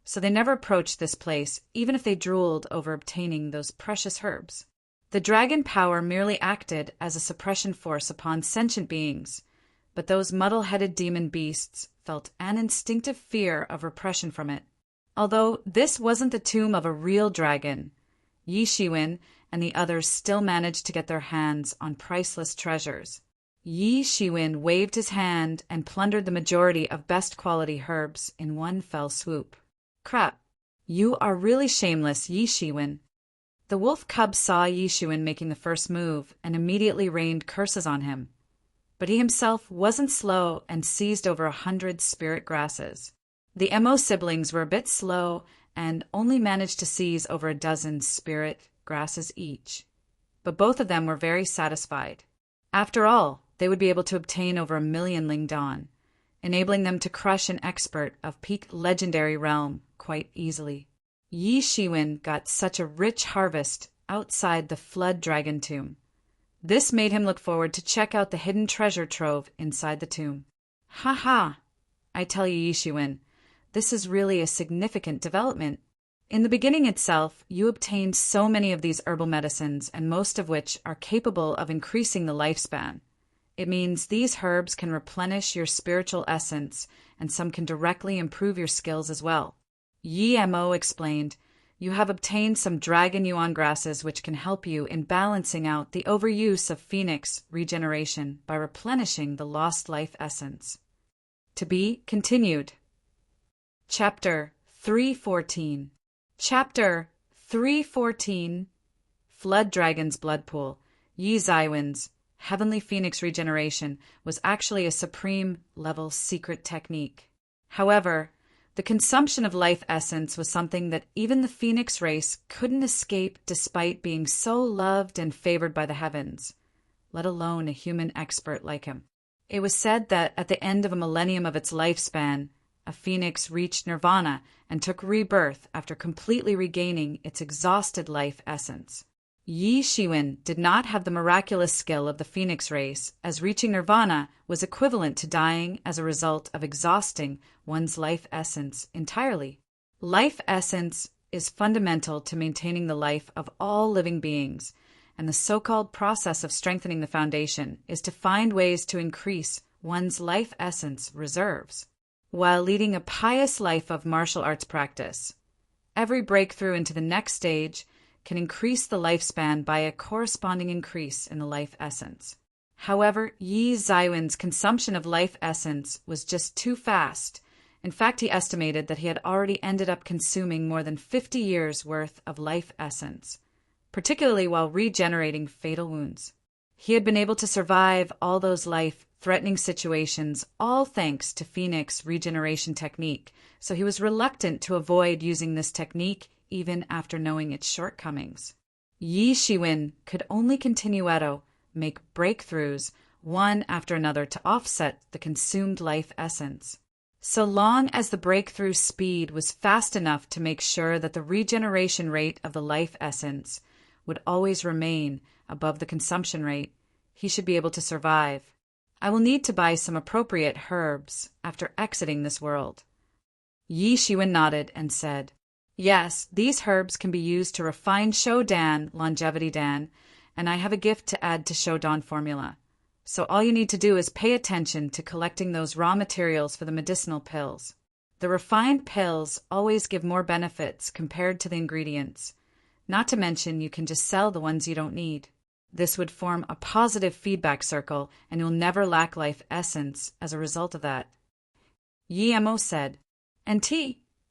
so they never approached this place, even if they drooled over obtaining those precious herbs. The dragon power merely acted as a suppression force upon sentient beings, but those muddle-headed demon beasts felt an instinctive fear of repression from it. Although this wasn't the tomb of a real dragon, Yi Shiwen and the others still managed to get their hands on priceless treasures. Yi Shiwen waved his hand and plundered the majority of best quality herbs in one fell swoop. Crap, you are really shameless, Yi Shiwen. The wolf cub saw Yi Shiwen making the first move and immediately rained curses on him. But he himself wasn't slow and seized over 100 spirit grasses. The Mo siblings were a bit slow and only managed to seize over a dozen spirit grasses each. But both of them were very satisfied. After all, they would be able to obtain over 1,000,000 Lingdan, enabling them to crush an expert of peak legendary realm quite easily. Yi Shiwen got such a rich harvest outside the Flood Dragon Tomb. This made him look forward to check out the hidden treasure trove inside the tomb. Ha ha! I tell you, Yi Shiwen, this is really a significant development. In the beginning itself, you obtained so many of these herbal medicines, and most of which are capable of increasing the lifespan. It means these herbs can replenish your spiritual essence, and some can directly improve your skills as well. Yi Mo explained, you have obtained some dragon yuan grasses which can help you in balancing out the overuse of phoenix regeneration by replenishing the lost life essence. To be continued. Chapter 314. Chapter 314. Flood Dragon's Blood Pool. Yi Zaiwen's Heavenly Phoenix Regeneration was actually a supreme level secret technique. However, the consumption of life essence was something that even the Phoenix race couldn't escape despite being so loved and favored by the heavens, let alone a human expert like him. It was said that at the end of a millennium of its lifespan, a phoenix reached nirvana and took rebirth after completely regaining its exhausted life essence. Yi Shiwen did not have the miraculous skill of the phoenix race, as reaching nirvana was equivalent to dying as a result of exhausting one's life essence entirely. Life essence is fundamental to maintaining the life of all living beings, and the so-called process of strengthening the foundation is to find ways to increase one's life essence reserves. While leading a pious life of martial arts practice, every breakthrough into the next stage can increase the lifespan by a corresponding increase in the life essence. However, Yi Zaiwen's consumption of life essence was just too fast. In fact, he estimated that he had already ended up consuming more than 50 years' worth of life essence, particularly while regenerating fatal wounds. He had been able to survive all those life-threatening situations, all thanks to Phoenix regeneration technique, so he was reluctant to avoid using this technique even after knowing its shortcomings. Yi Shiwen could only continueto make breakthroughs one after another to offset the consumed life essence. So long as the breakthrough speed was fast enough to make sure that the regeneration rate of the life essence would always remain above the consumption rate, he should be able to survive. I will need to buy some appropriate herbs after exiting this world. Yi Shiwen nodded and said, yes, these herbs can be used to refine Shodan Longevity Dan, and I have a gift to add to Shodan formula. So all you need to do is pay attention to collecting those raw materials for the medicinal pills. The refined pills always give more benefits compared to the ingredients. Not to mention you can just sell the ones you don't need. This would form a positive feedback circle, and you'll never lack life essence as a result of that. Yi Mo said, and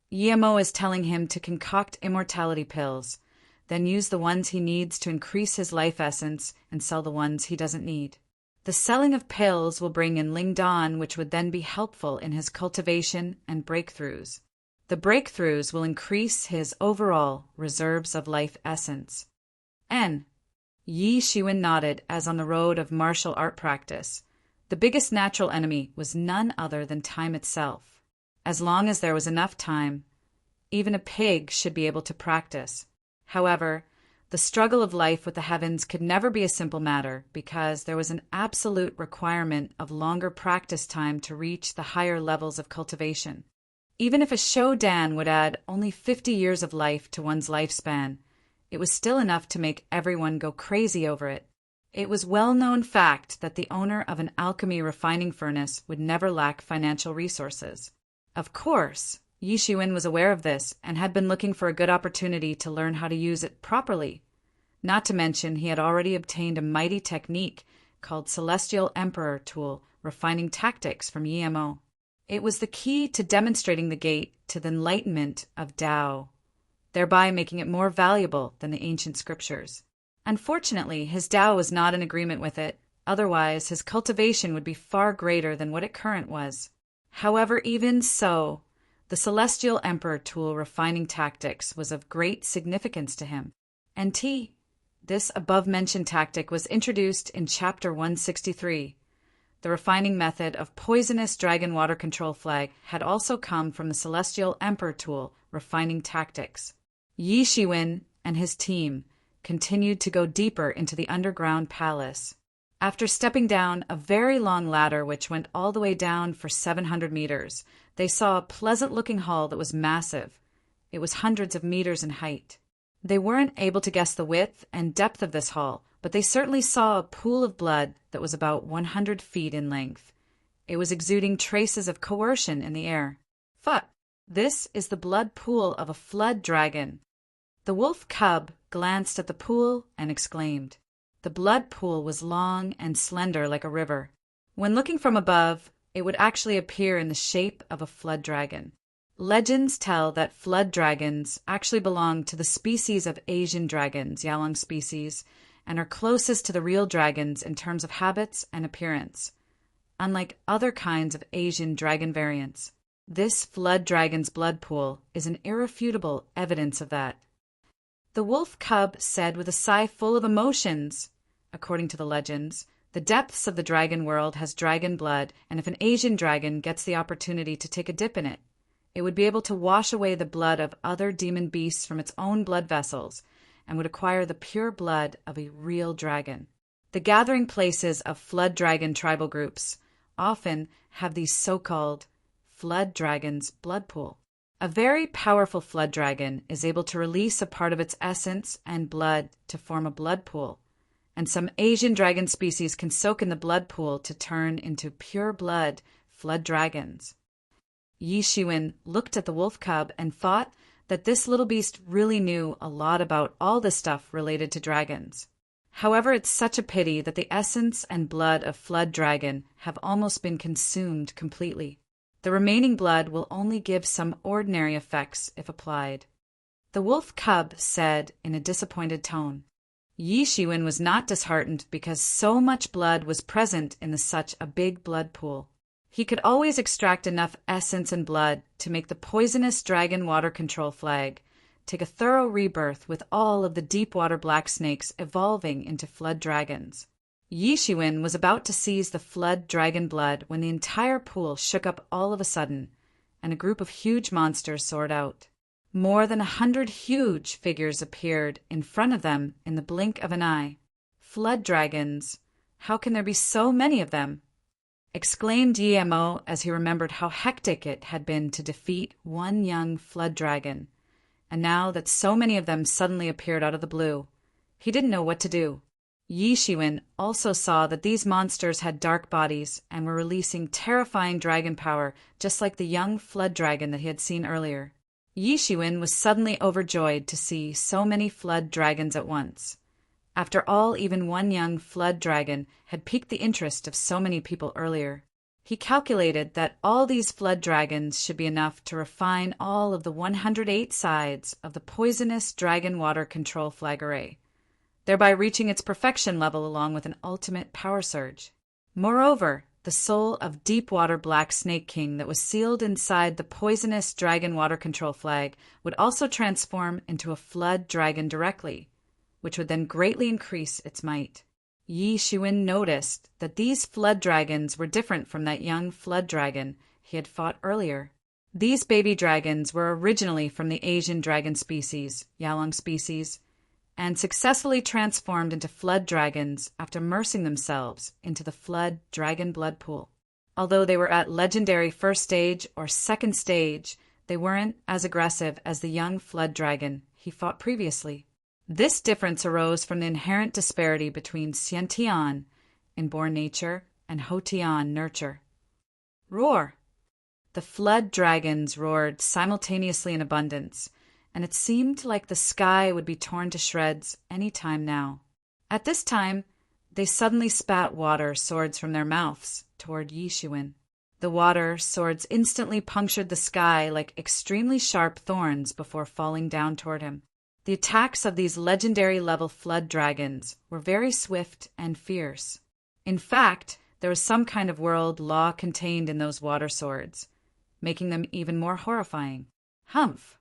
Yi Mo is telling him to concoct immortality pills, then use the ones he needs to increase his life essence and sell the ones he doesn't need. The selling of pills will bring in Lingdan, which would then be helpful in his cultivation and breakthroughs. The breakthroughs will increase his overall reserves of life essence. Yi Shiwen nodded as on the road of martial art practice. The biggest natural enemy was none other than time itself. As long as there was enough time, even a pig should be able to practice. However, the struggle of life with the heavens could never be a simple matter because there was an absolute requirement of longer practice time to reach the higher levels of cultivation. Even if a Shodan would add only 50 years of life to one's lifespan, it was still enough to make everyone go crazy over it. It was well-known fact that the owner of an alchemy refining furnace would never lack financial resources. Of course, Yi Shiwen was aware of this and had been looking for a good opportunity to learn how to use it properly. Not to mention he had already obtained a mighty technique called Celestial Emperor Tool Refining Tactics from Yi Mo. It was the key to demonstrating the gate to the enlightenment of Tao, thereby making it more valuable than the ancient scriptures. Unfortunately, his Tao was not in agreement with it, otherwise his cultivation would be far greater than what it current was. However, even so, The Celestial Emperor tool refining tactics was of great significance to him. And this above-mentioned tactic was introduced in Chapter 163. The refining method of poisonous dragon water control flag had also come from the Celestial Emperor tool refining tactics. Yi Shiwen and his team continued to go deeper into the underground palace. After stepping down a very long ladder which went all the way down for 700 meters, they saw a pleasant-looking hall that was massive. It was hundreds of meters in height. They weren't able to guess the width and depth of this hall, but they certainly saw a pool of blood that was about 100 feet in length. It was exuding traces of coercion in the air. Fuck! This is the blood pool of a flood dragon. The wolf cub glanced at the pool and exclaimed. The blood pool was long and slender like a river. When looking from above, it would actually appear in the shape of a flood dragon. Legends tell that flood dragons actually belong to the species of Asian dragons, Yaolong species, and are closest to the real dragons in terms of habits and appearance. Unlike other kinds of Asian dragon variants, this flood dragon's blood pool is an irrefutable evidence of that. The wolf cub said with a sigh full of emotions, according to the legends, the depths of the dragon world has dragon blood, and if an Asian dragon gets the opportunity to take a dip in it, it would be able to wash away the blood of other demon beasts from its own blood vessels and would acquire the pure blood of a real dragon. The gathering places of flood dragon tribal groups often have these so-called flood dragons' blood pool. A very powerful flood dragon is able to release a part of its essence and blood to form a blood pool, and some Asian dragon species can soak in the blood pool to turn into pure blood flood dragons. Yi Shiwen looked at the wolf cub and thought that this little beast really knew a lot about all the stuff related to dragons. However, it's such a pity that the essence and blood of flood dragon have almost been consumed completely. The remaining blood will only give some ordinary effects if applied. The wolf cub said in a disappointed tone. Yi Shiwen was not disheartened because so much blood was present in such a big blood pool. He could always extract enough essence and blood to make the poisonous dragon water control flag take a thorough rebirth with all of the deep water black snakes evolving into flood dragons. Yi Shiwen was about to seize the flood dragon blood when the entire pool shook up all of a sudden, and a group of huge monsters soared out. More than 100 huge figures appeared in front of them in the blink of an eye. Flood dragons! How can there be so many of them? Exclaimed Yi Mo as he remembered how hectic it had been to defeat one young flood dragon, and now that so many of them suddenly appeared out of the blue, he didn't know what to do. Yi Shiwen also saw that these monsters had dark bodies and were releasing terrifying dragon power just like the young flood dragon that he had seen earlier. Yi Shiwen was suddenly overjoyed to see so many flood dragons at once. After all, even one young flood dragon had piqued the interest of so many people earlier. He calculated that all these flood dragons should be enough to refine all of the 108 sides of the poisonous dragon water control flag array, thereby reaching its perfection level along with an ultimate power surge. Moreover, the soul of Deepwater Black Snake King that was sealed inside the poisonous dragon water control flag would also transform into a flood dragon directly, which would then greatly increase its might. Yi Shiwen noticed that these flood dragons were different from that young flood dragon he had fought earlier. These baby dragons were originally from the Asian dragon species, Yaolong species, and successfully transformed into flood dragons after immersing themselves into the flood dragon blood pool. Although they were at legendary first stage or second stage, they weren't as aggressive as the young flood dragon he fought previously. This difference arose from the inherent disparity between Xiantian, inborn nature, and Hotian, nurture. Roar! The flood dragons roared simultaneously in abundance, and it seemed like the sky would be torn to shreds any time now. At this time, they suddenly spat water swords from their mouths toward Yi Shiwen. The water swords instantly punctured the sky like extremely sharp thorns before falling down toward him. The attacks of these legendary-level flood dragons were very swift and fierce. In fact, there was some kind of world law contained in those water swords. making them even more horrifying. Humph!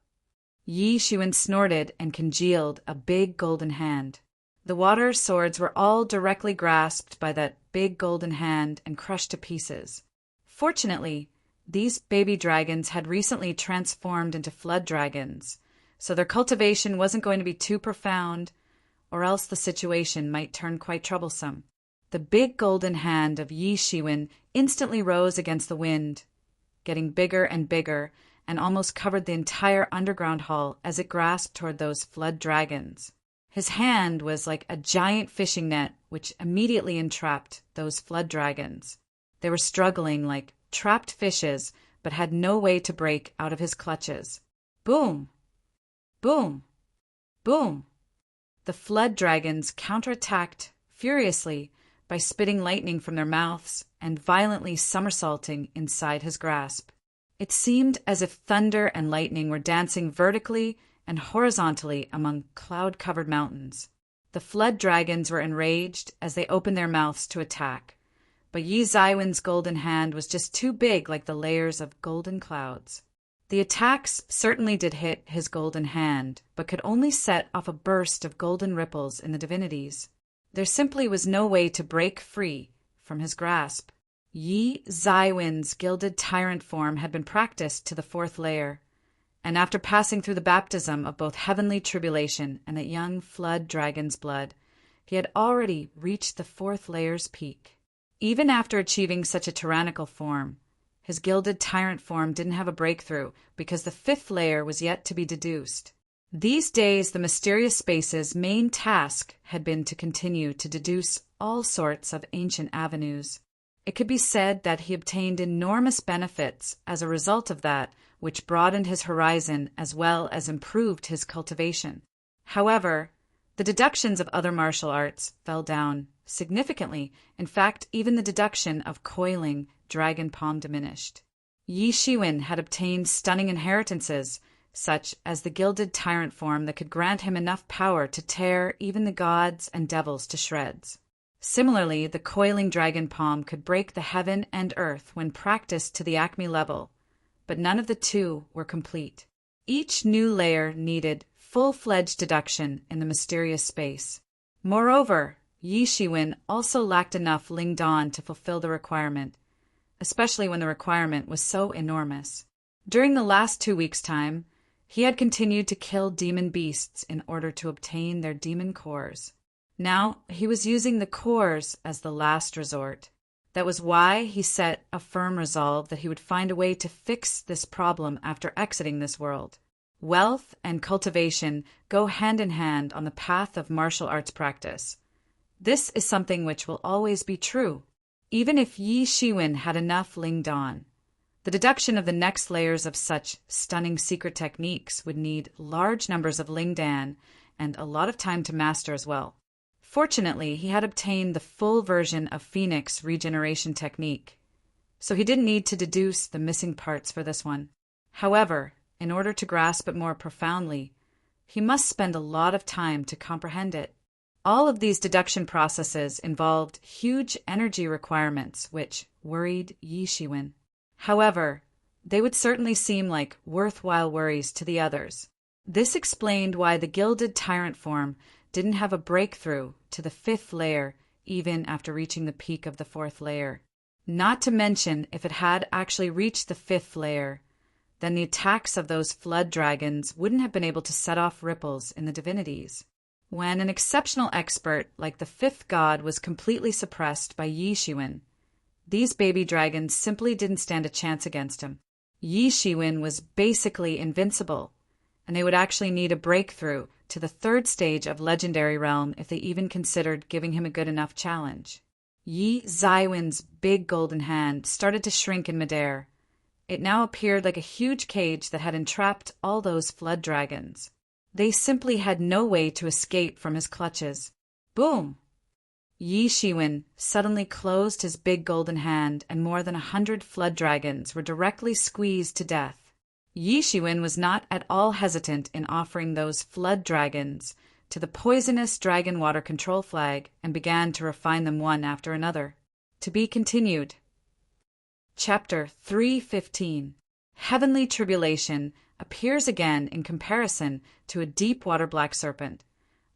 Yi Shiwen snorted and congealed a big golden hand. The water swords were all directly grasped by that big golden hand and crushed to pieces. Fortunately, these baby dragons had recently transformed into flood dragons, so their cultivation wasn't going to be too profound, or else the situation might turn quite troublesome. The big golden hand of Yi Shiwen instantly rose against the wind, getting bigger and bigger, and almost covered the entire underground hall as it grasped toward those flood dragons. His hand was like a giant fishing net, which immediately entrapped those flood dragons. They were struggling like trapped fishes, but had no way to break out of his clutches. Boom! Boom! Boom! The flood dragons counterattacked furiously by spitting lightning from their mouths and violently somersaulting inside his grasp. It seemed as if thunder and lightning were dancing vertically and horizontally among cloud-covered mountains. The flood dragons were enraged as they opened their mouths to attack, but Yi Zaiwen's golden hand was just too big, like the layers of golden clouds. The attacks certainly did hit his golden hand, but could only set off a burst of golden ripples in the divinities. There simply was no way to break free from his grasp. Yi Zaiwen's gilded tyrant form had been practiced to the 4th layer, and after passing through the baptism of both heavenly tribulation and that young flood dragon's blood, he had already reached the 4th layer's peak. Even after achieving such a tyrannical form, his gilded tyrant form didn't have a breakthrough because the 5th layer was yet to be deduced. These days, the mysterious space's main task had been to continue to deduce all sorts of ancient avenues. It could be said that he obtained enormous benefits as a result of that, which broadened his horizon as well as improved his cultivation. However, the deductions of other martial arts fell down significantly. In fact, even the deduction of coiling dragon palm diminished. Yi Shiwen had obtained stunning inheritances, such as the gilded tyrant form that could grant him enough power to tear even the gods and devils to shreds. Similarly, the coiling dragon palm could break the heaven and earth when practiced to the acme level, but none of the two were complete. Each new layer needed full-fledged deduction in the mysterious space. Moreover, Yi Shiwen also lacked enough Ling Dan to fulfill the requirement, especially when the requirement was so enormous. During the last 2 weeks' time, he had continued to kill demon beasts in order to obtain their demon cores. Now he was using the cores as the last resort. That was why he set a firm resolve that he would find a way to fix this problem after exiting this world. Wealth and cultivation go hand in hand on the path of martial arts practice. This is something which will always be true. Even if Yi Shiwen had enough Ling Dan, the deduction of the next layers of such stunning secret techniques would need large numbers of Ling Dan and a lot of time to master as well. Fortunately, he had obtained the full version of Phoenix regeneration technique, so he didn't need to deduce the missing parts for this one. However, in order to grasp it more profoundly, he must spend a lot of time to comprehend it. All of these deduction processes involved huge energy requirements, which worried Yi Shiwen. However, they would certainly seem like worthwhile worries to the others. This explained why the gilded tyrant form didn't have a breakthrough to the 5th layer even after reaching the peak of the 4th layer. Not to mention, if it had actually reached the 5th layer, then the attacks of those flood dragons wouldn't have been able to set off ripples in the divinities. When an exceptional expert like the 5th god was completely suppressed by Yi Shiwen, these baby dragons simply didn't stand a chance against him. Yi Shiwen was basically invincible, and they would actually need a breakthrough to the 3rd stage of Legendary Realm if they even considered giving him a good enough challenge. Yi Zaiwen's big golden hand started to shrink in midair. It now appeared like a huge cage that had entrapped all those flood dragons. They simply had no way to escape from his clutches. Boom! Yi Shiwen suddenly closed his big golden hand, and more than 100 flood dragons were directly squeezed to death. Yi Shiwen was not at all hesitant in offering those flood dragons to the poisonous dragon water control flag and began to refine them one after another. To be continued. Chapter 315. Heavenly tribulation appears again in comparison to a deep-water black serpent.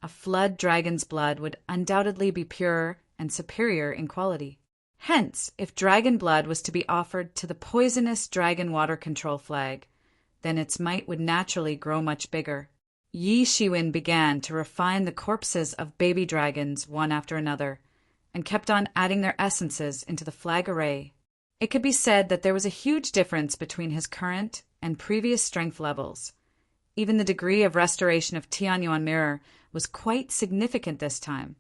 A flood dragon's blood would undoubtedly be purer and superior in quality. Hence, if dragon blood was to be offered to the poisonous dragon water control flag, then its might would naturally grow much bigger. Yi Shiwen began to refine the corpses of baby dragons one after another, and kept on adding their essences into the flag array. It could be said that there was a huge difference between his current and previous strength levels. Even the degree of restoration of Tianyuan Mirror was quite significant this time,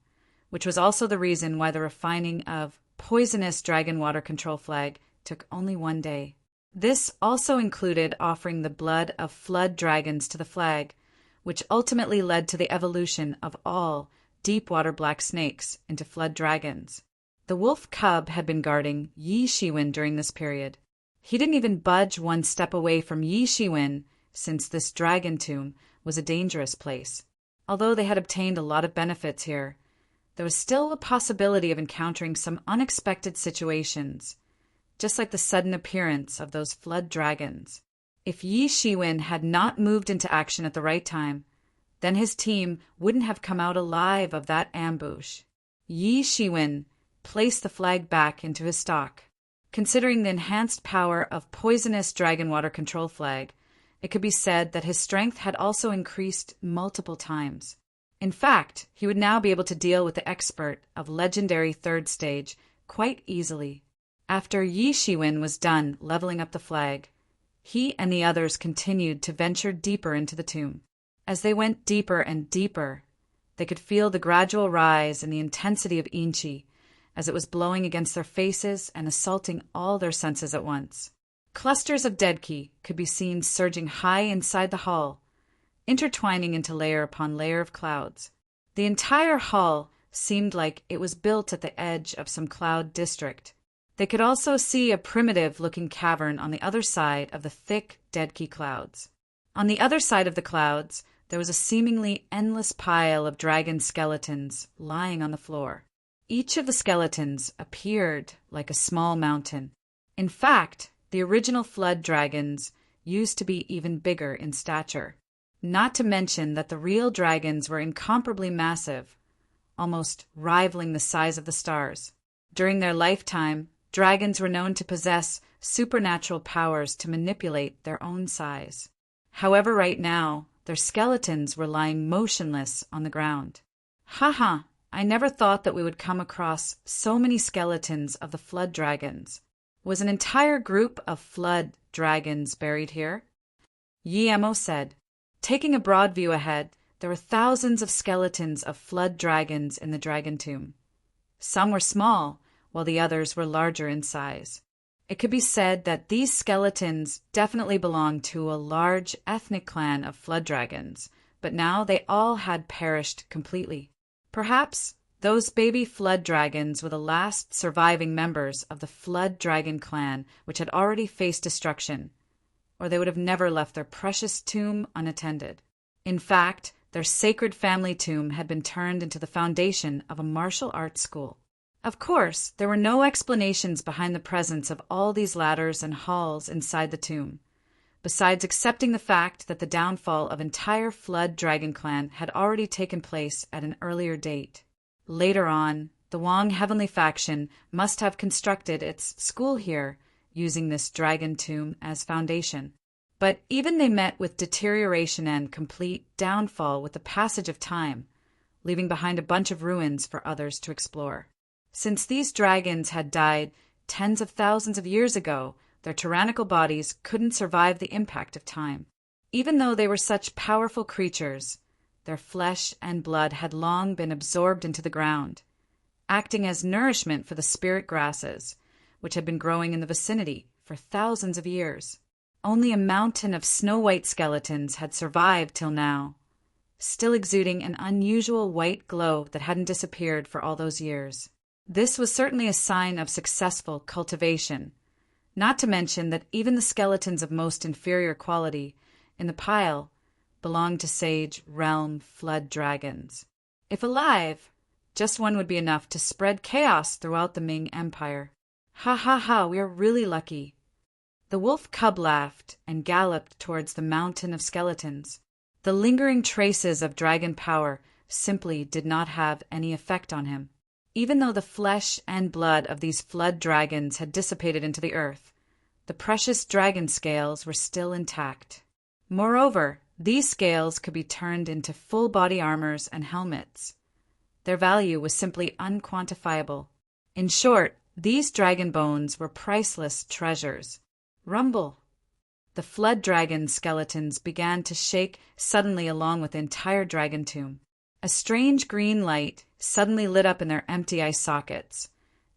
which was also the reason why the refining of poisonous dragon water control flag took only 1 day. This also included offering the blood of flood dragons to the flag, which ultimately led to the evolution of all deep-water black snakes into flood dragons. The wolf cub had been guarding Yi Shiwen during this period. He didn't even budge 1 step away from Yi Shiwen, since this dragon tomb was a dangerous place. Although they had obtained a lot of benefits here, there was still a possibility of encountering some unexpected situations, just like the sudden appearance of those flood dragons. If Yi Shiwen had not moved into action at the right time, then his team wouldn't have come out alive of that ambush. Yi Shiwen placed the flag back into his stock. Considering the enhanced power of poisonous dragon water control flag, it could be said that his strength had also increased multiple times. In fact, he would now be able to deal with the expert of legendary 3rd stage quite easily. After Yi Shiwen was done leveling up the flag, he and the others continued to venture deeper into the tomb. As they went deeper and deeper, they could feel the gradual rise in the intensity of Inchi, as it was blowing against their faces and assaulting all their senses at once. Clusters of deadki could be seen surging high inside the hall, intertwining into layer upon layer of clouds. The entire hall seemed like it was built at the edge of some cloud district. They could also see a primitive-looking cavern on the other side of the thick deadki clouds. On the other side of the clouds, there was a seemingly endless pile of dragon skeletons lying on the floor. Each of the skeletons appeared like a small mountain. In fact, the original flood dragons used to be even bigger in stature. Not to mention that the real dragons were incomparably massive, almost rivaling the size of the stars. During their lifetime, dragons were known to possess supernatural powers to manipulate their own size. However, right now, their skeletons were lying motionless on the ground. Haha, I never thought that we would come across so many skeletons of the flood dragons. Was an entire group of flood dragons buried here? Yi Emo said. Taking a broad view ahead, there were thousands of skeletons of flood dragons in the dragon tomb. Some were small, while the others were larger in size. It could be said that these skeletons definitely belonged to a large ethnic clan of flood dragons, but now they all had perished completely. Perhaps those baby flood dragons were the last surviving members of the flood dragon clan, which had already faced destruction, or they would have never left their precious tomb unattended. In fact, their sacred family tomb had been turned into the foundation of a martial arts school. Of course, there were no explanations behind the presence of all these ladders and halls inside the tomb, besides accepting the fact that the downfall of entire flood dragon clan had already taken place at an earlier date. Later on, the Wang heavenly faction must have constructed its school here, using this dragon tomb as foundation. But even they met with deterioration and complete downfall with the passage of time, leaving behind a bunch of ruins for others to explore. Since these dragons had died tens of thousands of years ago, their tyrannical bodies couldn't survive the impact of time. Even though they were such powerful creatures, their flesh and blood had long been absorbed into the ground, acting as nourishment for the spirit grasses, which had been growing in the vicinity for thousands of years. Only a mountain of snow-white skeletons had survived till now, still exuding an unusual white glow that hadn't disappeared for all those years. This was certainly a sign of successful cultivation, not to mention that even the skeletons of most inferior quality in the pile belonged to Sage Realm flood dragons. If alive, just one would be enough to spread chaos throughout the Ming Empire. Ha ha ha, we are really lucky. The wolf cub laughed and galloped towards the mountain of skeletons. The lingering traces of dragon power simply did not have any effect on him. Even though the flesh and blood of these flood dragons had dissipated into the earth, the precious dragon scales were still intact. Moreover, these scales could be turned into full body armors and helmets. Their value was simply unquantifiable. In short, these dragon bones were priceless treasures. Rumble! The flood dragon skeletons began to shake suddenly along with the entire dragon tomb. A strange green light suddenly lit up in their empty eye sockets,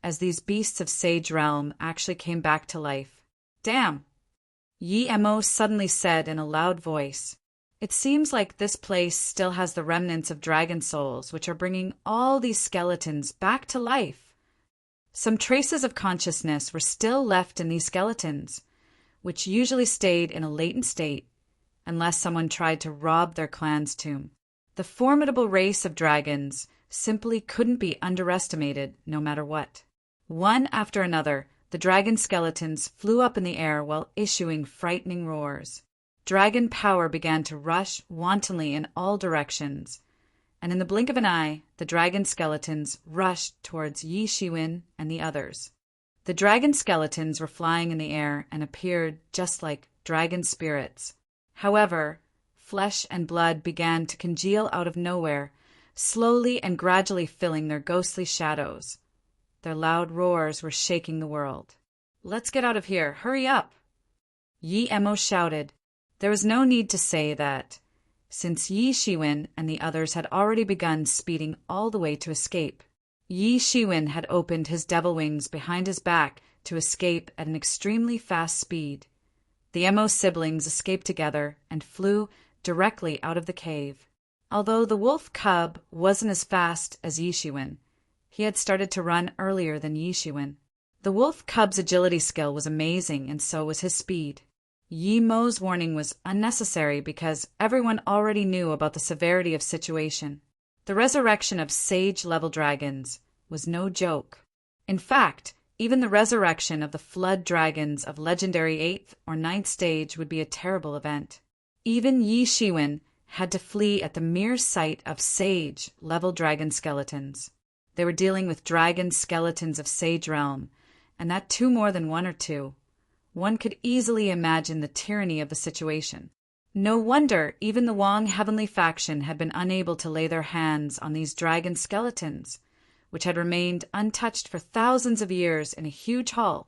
as these beasts of Sage Realm actually came back to life. Damn! Yi Emo suddenly said in a loud voice. It seems like this place still has the remnants of dragon souls, which are bringing all these skeletons back to life. Some traces of consciousness were still left in these skeletons, which usually stayed in a latent state unless someone tried to rob their clan's tomb. The formidable race of dragons simply couldn't be underestimated no matter what. One after another, the dragon skeletons flew up in the air while issuing frightening roars. Dragon power began to rush wantonly in all directions, and in the blink of an eye, the dragon skeletons rushed towards Yi Shiwen and the others. The dragon skeletons were flying in the air and appeared just like dragon spirits. However, flesh and blood began to congeal out of nowhere, slowly and gradually filling their ghostly shadows. Their loud roars were shaking the world. "Let's get out of here! Hurry up!" Yi Emo shouted. There was no need to say that, since Yi Shiwen and the others had already begun speeding all the way to escape. Yi Shiwen had opened his devil wings behind his back to escape at an extremely fast speed. The Emo siblings escaped together and flew directly out of the cave. Although the wolf cub wasn't as fast as Yi Shiwen, he had started to run earlier than Yi Shiwen. The wolf cub's agility skill was amazing, and so was his speed. Yi Mo's warning was unnecessary because everyone already knew about the severity of the situation. The resurrection of sage-level dragons was no joke. In fact, even the resurrection of the flood dragons of legendary 8th or 9th stage would be a terrible event. Even Yi Shiwen had to flee at the mere sight of sage-level dragon skeletons. They were dealing with dragon skeletons of Sage Realm, and that too more than one or two. One could easily imagine the tyranny of the situation. No wonder even the Wong Heavenly faction had been unable to lay their hands on these dragon skeletons, which had remained untouched for thousands of years in a huge hall,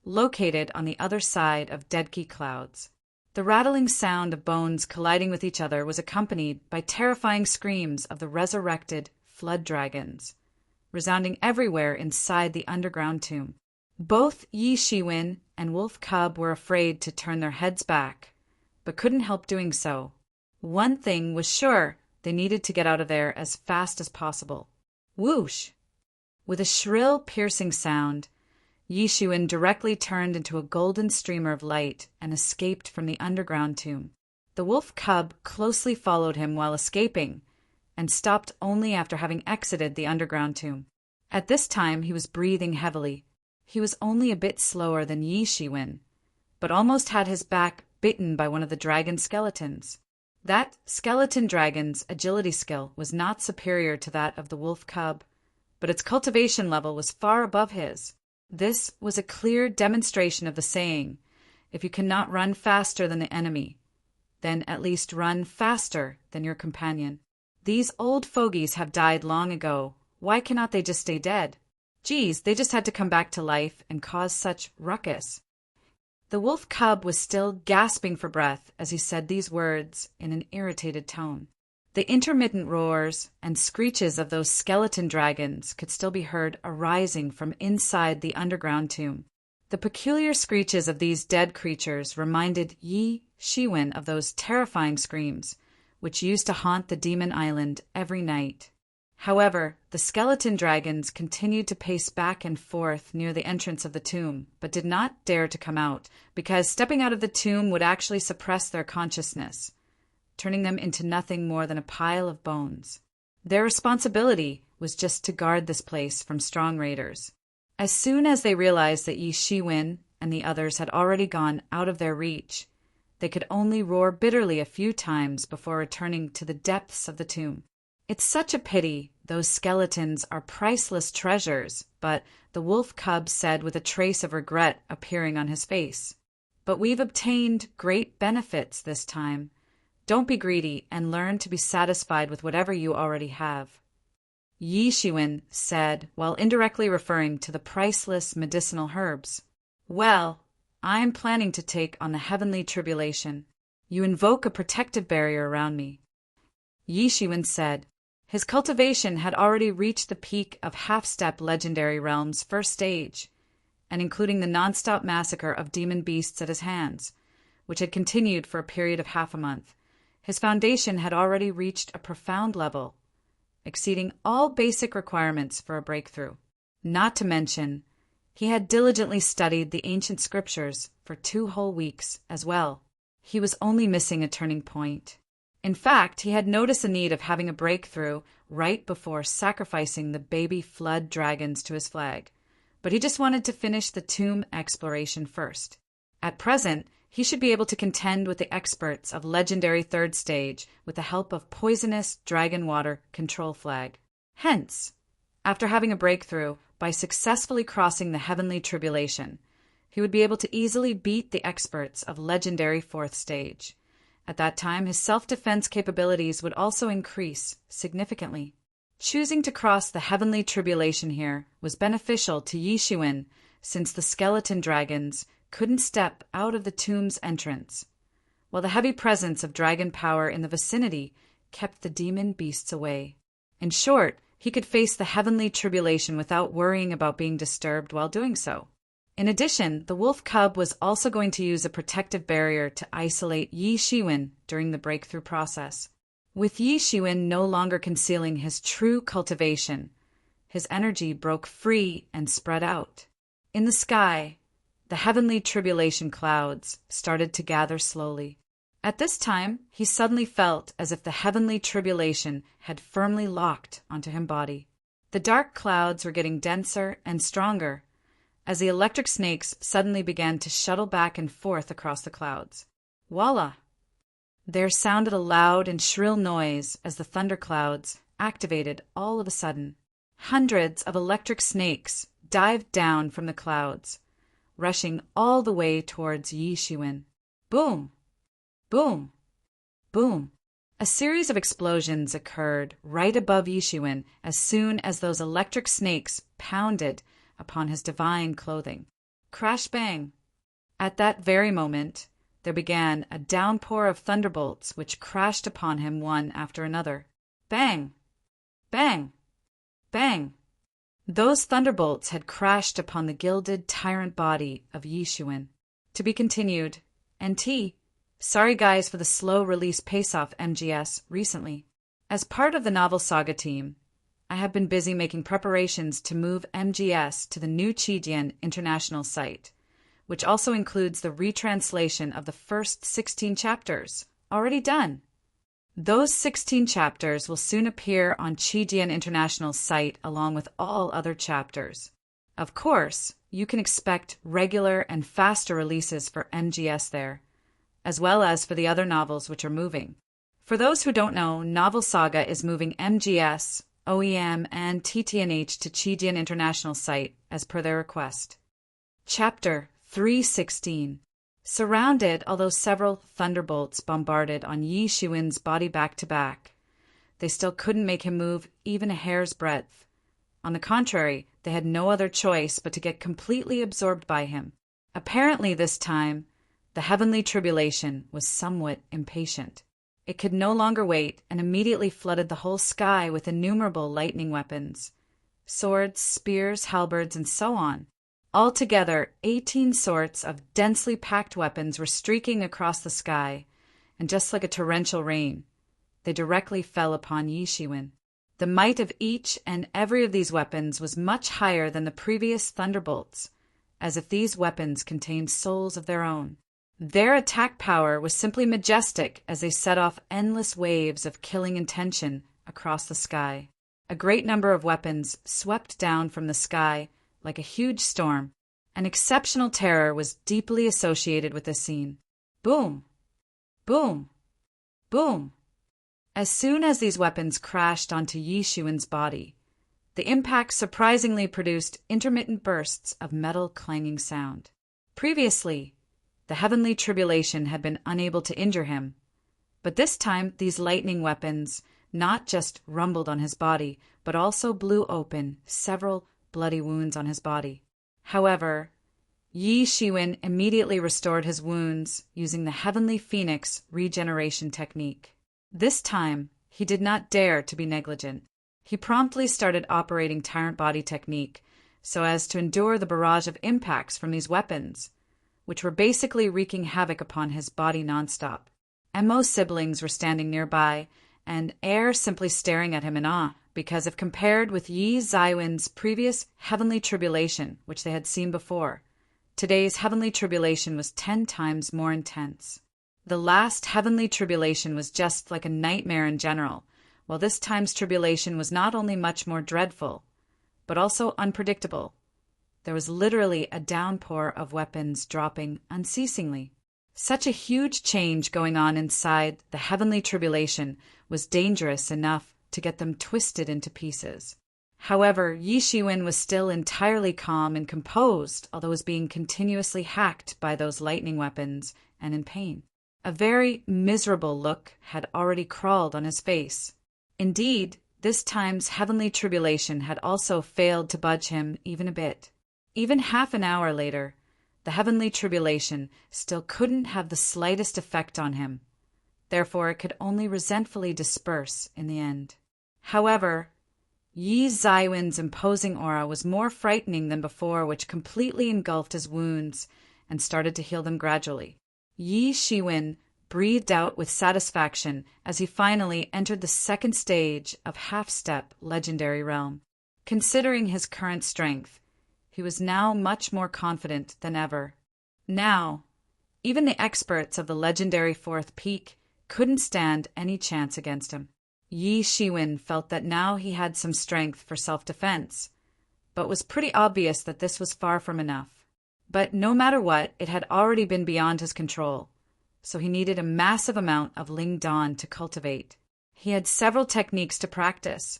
located on the other side of Deadkey Clouds. The rattling sound of bones colliding with each other was accompanied by terrifying screams of the resurrected flood dragons, resounding everywhere inside the underground tomb. Both Yi Shiwen and Wolf Cub were afraid to turn their heads back, but couldn't help doing so. One thing was sure, they needed to get out of there as fast as possible. Whoosh! With a shrill, piercing sound, Yi Shiwen directly turned into a golden streamer of light and escaped from the underground tomb. The wolf cub closely followed him while escaping, and stopped only after having exited the underground tomb. At this time he was breathing heavily. He was only a bit slower than Yi Shiwen, but almost had his back bitten by one of the dragon skeletons. That skeleton dragon's agility skill was not superior to that of the wolf cub, but its cultivation level was far above his. This was a clear demonstration of the saying, if you cannot run faster than the enemy, then at least run faster than your companion. These old fogies have died long ago. Why cannot they just stay dead? Geez, they just had to come back to life and cause such ruckus. The wolf cub was still gasping for breath as he said these words in an irritated tone. The intermittent roars and screeches of those skeleton dragons could still be heard arising from inside the underground tomb. The peculiar screeches of these dead creatures reminded Yi Shiwen of those terrifying screams which used to haunt the demon island every night. However, the skeleton dragons continued to pace back and forth near the entrance of the tomb, but did not dare to come out, because stepping out of the tomb would actually suppress their consciousness, turning them into nothing more than a pile of bones. Their responsibility was just to guard this place from strong raiders. As soon as they realized that Yi Shiwen and the others had already gone out of their reach. They could only roar bitterly a few times before returning to the depths of the tomb. It's such a pity. Those skeletons are priceless treasures, but the wolf cub said with a trace of regret appearing on his face. But we've obtained great benefits this time. Don't be greedy and learn to be satisfied with whatever you already have. Yi Shiwen said, while indirectly referring to the priceless medicinal herbs. Well, I'm planning to take on the heavenly tribulation. You invoke a protective barrier around me. Yi Shiwen said. His cultivation had already reached the peak of half-step legendary realm's first stage, and including the non-stop massacre of demon beasts at his hands, which had continued for a period of half a month. His foundation had already reached a profound level, exceeding all basic requirements for a breakthrough. Not to mention, he had diligently studied the ancient scriptures for 2 whole weeks as well. He was only missing a turning point. In fact, he had noticed the need of having a breakthrough right before sacrificing the baby flood dragons to his flag, but he just wanted to finish the tomb exploration first. At present, he should be able to contend with the experts of legendary 3rd stage with the help of poisonous dragon water control flag. Hence, after having a breakthrough by successfully crossing the heavenly tribulation, he would be able to easily beat the experts of legendary 4th stage. At that time, his self-defense capabilities would also increase significantly. Choosing to cross the heavenly tribulation here was beneficial to Yi Shiwen, since the skeleton dragons couldn't step out of the tomb's entrance, while the heavy presence of dragon power in the vicinity kept the demon beasts away. In short, he could face the heavenly tribulation without worrying about being disturbed while doing so. In addition, the wolf cub was also going to use a protective barrier to isolate Yi Shiwen during the breakthrough process. With Yi Shiwen no longer concealing his true cultivation, his energy broke free and spread out. In the sky, the heavenly tribulation clouds started to gather slowly. At this time, he suddenly felt as if the heavenly tribulation had firmly locked onto his body. The dark clouds were getting denser and stronger, as the electric snakes suddenly began to shuttle back and forth across the clouds. Voila! There sounded a loud and shrill noise as the thunderclouds activated all of a sudden. Hundreds of electric snakes dived down from the clouds, rushing all the way towards Yi Shiwen. Boom! Boom! Boom! A series of explosions occurred right above Yi Shiwen as soon as those electric snakes pounded upon his divine clothing. Crash bang! At that very moment, there began a downpour of thunderbolts which crashed upon him one after another. Bang! Bang! Bang! Those thunderbolts had crashed upon the gilded tyrant body of Yi Shiwen. To be continued. NT. Sorry guys for the slow release pace-off MGS recently. As part of the novel saga team, I have been busy making preparations to move MGS to the new Qijian International site, which also includes the retranslation of the first 16 chapters, already done. Those 16 chapters will soon appear on Qijian International's site along with all other chapters. Of course, you can expect regular and faster releases for MGS there, as well as for the other novels which are moving. For those who don't know, Novel Saga is moving MGS, OEM, and TTNH to Qijian International site as per their request. Chapter 316. Surrounded, although several thunderbolts bombarded on Yi Shiwen's body back to back, they still couldn't make him move even a hair's breadth. On the contrary, they had no other choice but to get completely absorbed by him. Apparently this time, the heavenly tribulation was somewhat impatient. It could no longer wait and immediately flooded the whole sky with innumerable lightning weapons. Swords, spears, halberds, and so on. Altogether, 18 sorts of densely packed weapons were streaking across the sky, and just like a torrential rain, they directly fell upon Yi Shiwen. The might of each and every of these weapons was much higher than the previous thunderbolts, as if these weapons contained souls of their own. Their attack power was simply majestic as they set off endless waves of killing intention across the sky. A great number of weapons swept down from the sky like a huge storm, An exceptional terror was deeply associated with this scene. Boom! Boom! Boom! As soon as these weapons crashed onto Yi Shiwen's body, the impact surprisingly produced intermittent bursts of metal clanging sound. Previously, the heavenly tribulation had been unable to injure him, but this time these lightning weapons not just rumbled on his body, but also blew open several bloody wounds on his body. However, Yi Shiwen immediately restored his wounds using the Heavenly Phoenix regeneration technique. This time, he did not dare to be negligent. He promptly started operating Tyrant Body technique so as to endure the barrage of impacts from these weapons, which were basically wreaking havoc upon his body nonstop. Mo's siblings were standing nearby, and Air simply staring at him in awe, because if compared with Yi Zaiwen's previous heavenly tribulation, which they had seen before, today's heavenly tribulation was 10 times more intense. The last heavenly tribulation was just like a nightmare in general, while this time's tribulation was not only much more dreadful, but also unpredictable. There was literally a downpour of weapons dropping unceasingly. Such a huge change going on inside the heavenly tribulation was dangerous enough to get them twisted into pieces. However, Yi Shiwen was still entirely calm and composed, although was being continuously hacked by those lightning weapons and in pain. A very miserable look had already crawled on his face. Indeed, this time's heavenly tribulation had also failed to budge him even a bit. Even half an hour later, the heavenly tribulation still couldn't have the slightest effect on him. Therefore, it could only resentfully disperse in the end. However, Yi Zaiwen's imposing aura was more frightening than before, which completely engulfed his wounds and started to heal them gradually. Yi Shiwen breathed out with satisfaction as he finally entered the second stage of half-step legendary realm. Considering his current strength, he was now much more confident than ever. Now, even the experts of the legendary fourth peak couldn't stand any chance against him. Yi Shiwen felt that now he had some strength for self-defense, but it was pretty obvious that this was far from enough. But no matter what, it had already been beyond his control, so he needed a massive amount of Ling Dan to cultivate. He had several techniques to practice,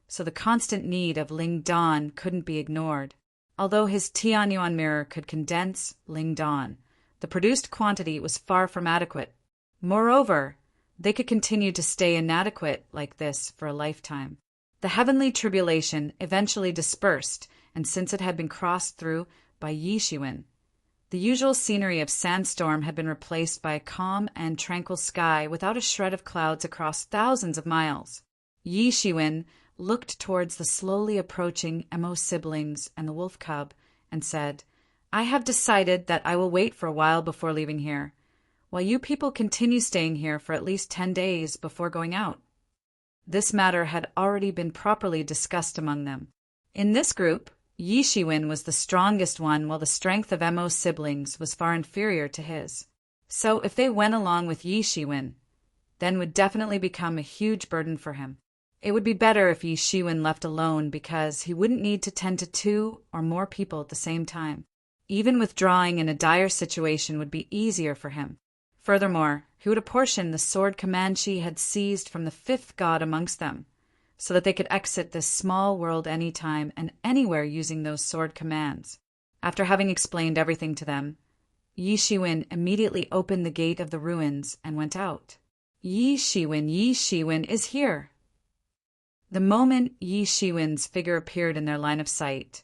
so the constant need of Ling Dan couldn't be ignored. Although his Tianyuan mirror could condense Ling Dan, the produced quantity was far from adequate. Moreover, they could continue to stay inadequate like this for a lifetime. The heavenly tribulation eventually dispersed, and since it had been crossed through by Yi Shiwen, the usual scenery of sandstorm had been replaced by a calm and tranquil sky without a shred of clouds across thousands of miles. Yi Shiwen looked towards the slowly approaching Mo siblings and the wolf cub and said, "I have decided that I will wait for a while before leaving here, while you people continue staying here for at least 10 days before going out." This matter had already been properly discussed among them. In this group, Yi Shiwen was the strongest one, while the strength of Mo's siblings was far inferior to his. So if they went along with Yi Shiwen, then would definitely become a huge burden for him. It would be better if Yi Shiwen left alone, because he wouldn't need to tend to 2 or more people at the same time. Even withdrawing in a dire situation would be easier for him. Furthermore, he would apportion the sword command she had seized from the 5th god amongst them, so that they could exit this small world anytime and anywhere using those sword commands. After having explained everything to them, Yi Shiwen immediately opened the gate of the ruins and went out. Yi Shiwen is here! The moment Yi Shiwen's figure appeared in their line of sight,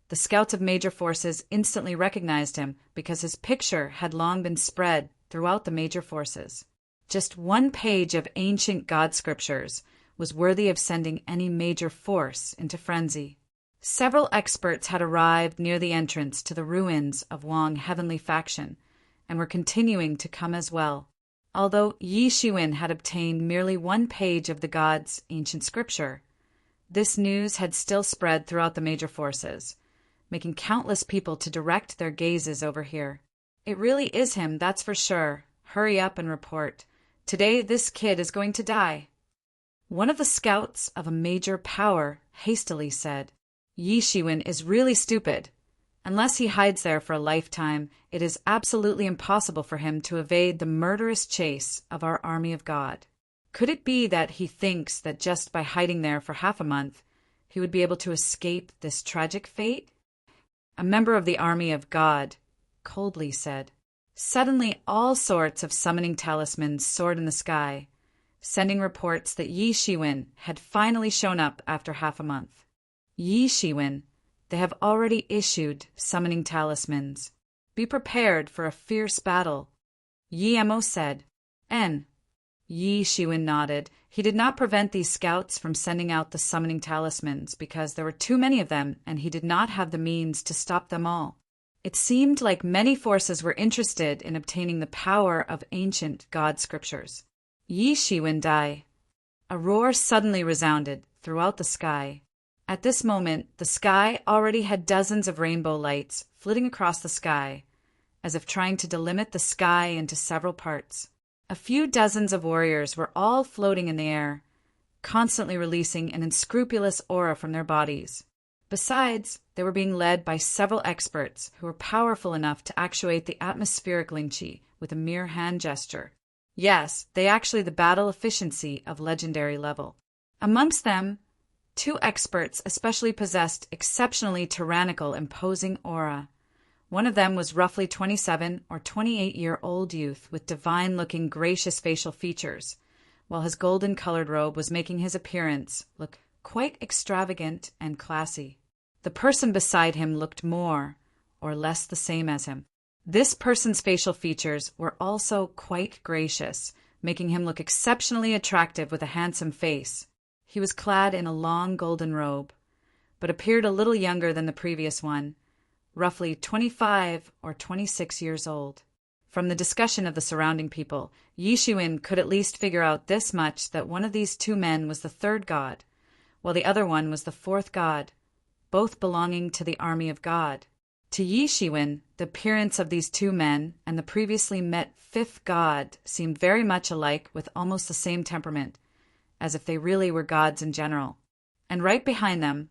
the scouts of major forces instantly recognized him because his picture had long been spread throughout the major forces. Just one page of ancient god scriptures was worthy of sending any major force into frenzy. Several experts had arrived near the entrance to the ruins of Wang Heavenly Faction and were continuing to come as well. Although Yi Shiwen had obtained merely one page of the gods' ancient scripture, this news had still spread throughout the major forces, making countless people to direct their gazes over here. "It really is him, that's for sure. Hurry up and report. Today this kid is going to die." One of the scouts of a major power hastily said, "Yi Shiwen is really stupid, Unless he hides there for a lifetime, it is absolutely impossible for him to evade the murderous chase of our army of God. Could it be that he thinks that just by hiding there for half a month, he would be able to escape this tragic fate? A member of the army of God coldly said. Suddenly all sorts of summoning talismans soared in the sky, sending reports that Yi Shiwen had finally shown up after half a month. Yi Shiwen, they have already issued summoning talismans. Be prepared for a fierce battle, Yi Mo said. Yi Shiwen nodded. He did not prevent these scouts from sending out the summoning talismans because there were too many of them and he did not have the means to stop them all. It seemed like many forces were interested in obtaining the power of ancient God scriptures. Yi Shiwen Dai. A roar suddenly resounded throughout the sky. At this moment, the sky already had dozens of rainbow lights flitting across the sky, as if trying to delimit the sky into several parts. A few dozens of warriors were all floating in the air, constantly releasing an unscrupulous aura from their bodies. Besides, they were being led by several experts who were powerful enough to actuate the atmospheric Lingqi with a mere hand gesture. Yes, they actually the battle efficiency of legendary level. Amongst them, 2 experts especially possessed exceptionally tyrannical, imposing aura. One of them was roughly 27 or 28-year-old youth with divine-looking, gracious facial features, while his golden-colored robe was making his appearance look quite extravagant and classy. The person beside him looked more or less the same as him. This person's facial features were also quite gracious, making him look exceptionally attractive with a handsome face. He was clad in a long golden robe, but appeared a little younger than the previous one, roughly 25 or 26 years old. From the discussion of the surrounding people, Yi Shiwen could at least figure out this much, that one of these 2 men was the 3rd god, while the other one was the 4th god, both belonging to the army of God. To Yi Shiwen, the appearance of these 2 men and the previously met 5th god seemed very much alike, with almost the same temperament, as if they really were gods in general. And right behind them,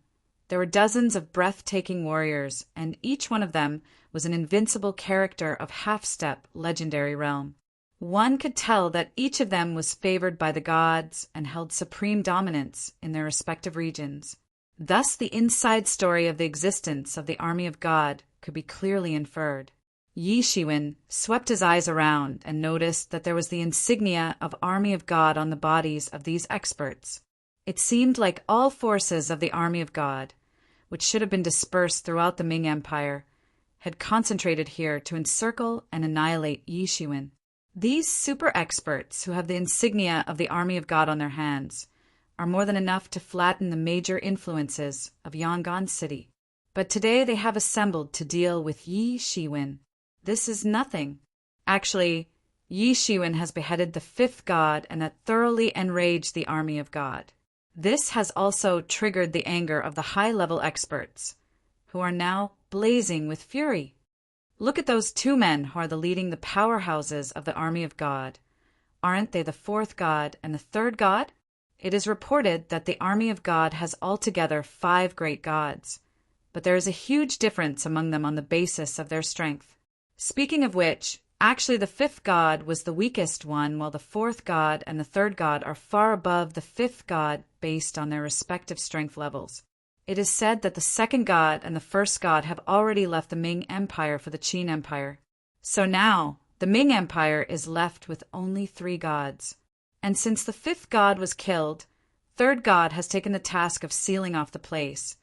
there were dozens of breathtaking warriors, and each one of them was an invincible character of half-step legendary realm. One could tell that each of them was favored by the gods and held supreme dominance in their respective regions. Thus the inside story of the existence of the army of God could be clearly inferred. Yi Shiwen swept his eyes around and noticed that there was the insignia of army of God on the bodies of these experts. It seemed like all forces of the army of God, which should have been dispersed throughout the Ming Empire, had concentrated here to encircle and annihilate Yi Shiwen. These super experts, who have the insignia of the army of God on their hands, are more than enough to flatten the major influences of Yangon City. But today they have assembled to deal with Yi Shiwen. This is nothing. Actually, Yi Shiwen has beheaded the 5th god, and that thoroughly enraged the army of God. This has also triggered the anger of the high-level experts, who are now blazing with fury. Look at those 2 men who are leading the powerhouses of the army of God. Aren't they the 4th god and the 3rd god? It is reported that the army of God has altogether 5 great gods, but there is a huge difference among them on the basis of their strength. Speaking of which, actually the 5th god was the weakest one, while the 4th god and the 3rd god are far above the 5th god based on their respective strength levels. It is said that the 2nd god and the 1st god have already left the Ming Empire for the Qin Empire. So now, the Ming Empire is left with only 3 gods. And since the 5th god was killed, 3rd god has taken the task of sealing off the place,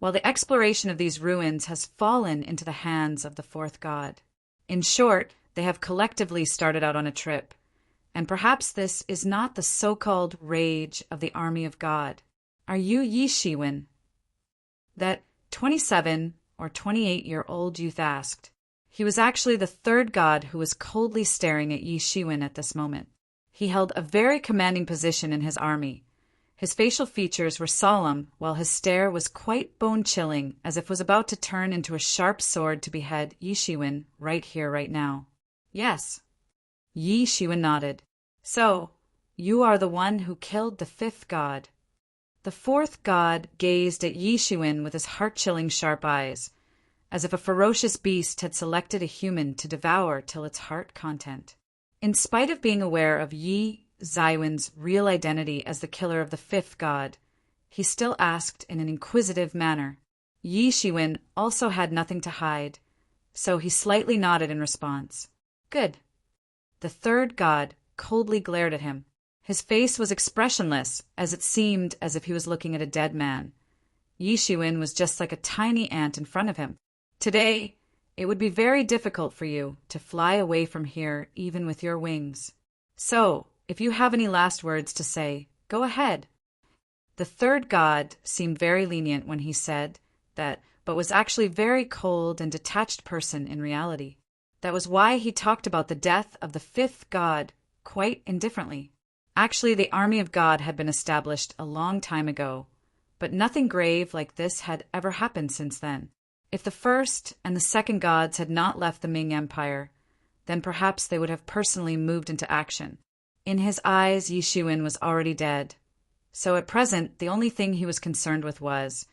while the exploration of these ruins has fallen into the hands of the 4th god. In short, they have collectively started out on a trip, and perhaps this is not the so-called rage of the army of God. Are you Yi Shiwen? That 27 or 28-year-old youth asked. He was actually the 3rd god who was coldly staring at Yi Shiwen at this moment. He held a very commanding position in his army. His facial features were solemn, while his stare was quite bone-chilling, as if it was about to turn into a sharp sword to behead Yi Shiwen right here, right now. Yes. Yi Shiwen nodded. So, you are the one who killed the 5th god. The 4th god gazed at Yi Shiwen with his heart-chilling sharp eyes, as if a ferocious beast had selected a human to devour till its heart content. In spite of being aware of Yi Zaiwen's real identity as the killer of the fifth god, he still asked in an inquisitive manner. Yi Shiwen also had nothing to hide, so he slightly nodded in response. Good. The third god coldly glared at him. His face was expressionless, as it seemed as if he was looking at a dead man. Yi Shiwen was just like a tiny ant in front of him. Today, it would be very difficult for you to fly away from here even with your wings. So, if you have any last words to say, go ahead. The third god seemed very lenient when he said that, but was actually very cold and detached person in reality. That was why he talked about the death of the fifth god quite indifferently. Actually, the army of God had been established a long time ago, but nothing grave like this had ever happened since then. If the first and the second gods had not left the Ming Empire, then perhaps they would have personally moved into action. In his eyes, Yi Shiwen was already dead. So at present, the only thing he was concerned with was,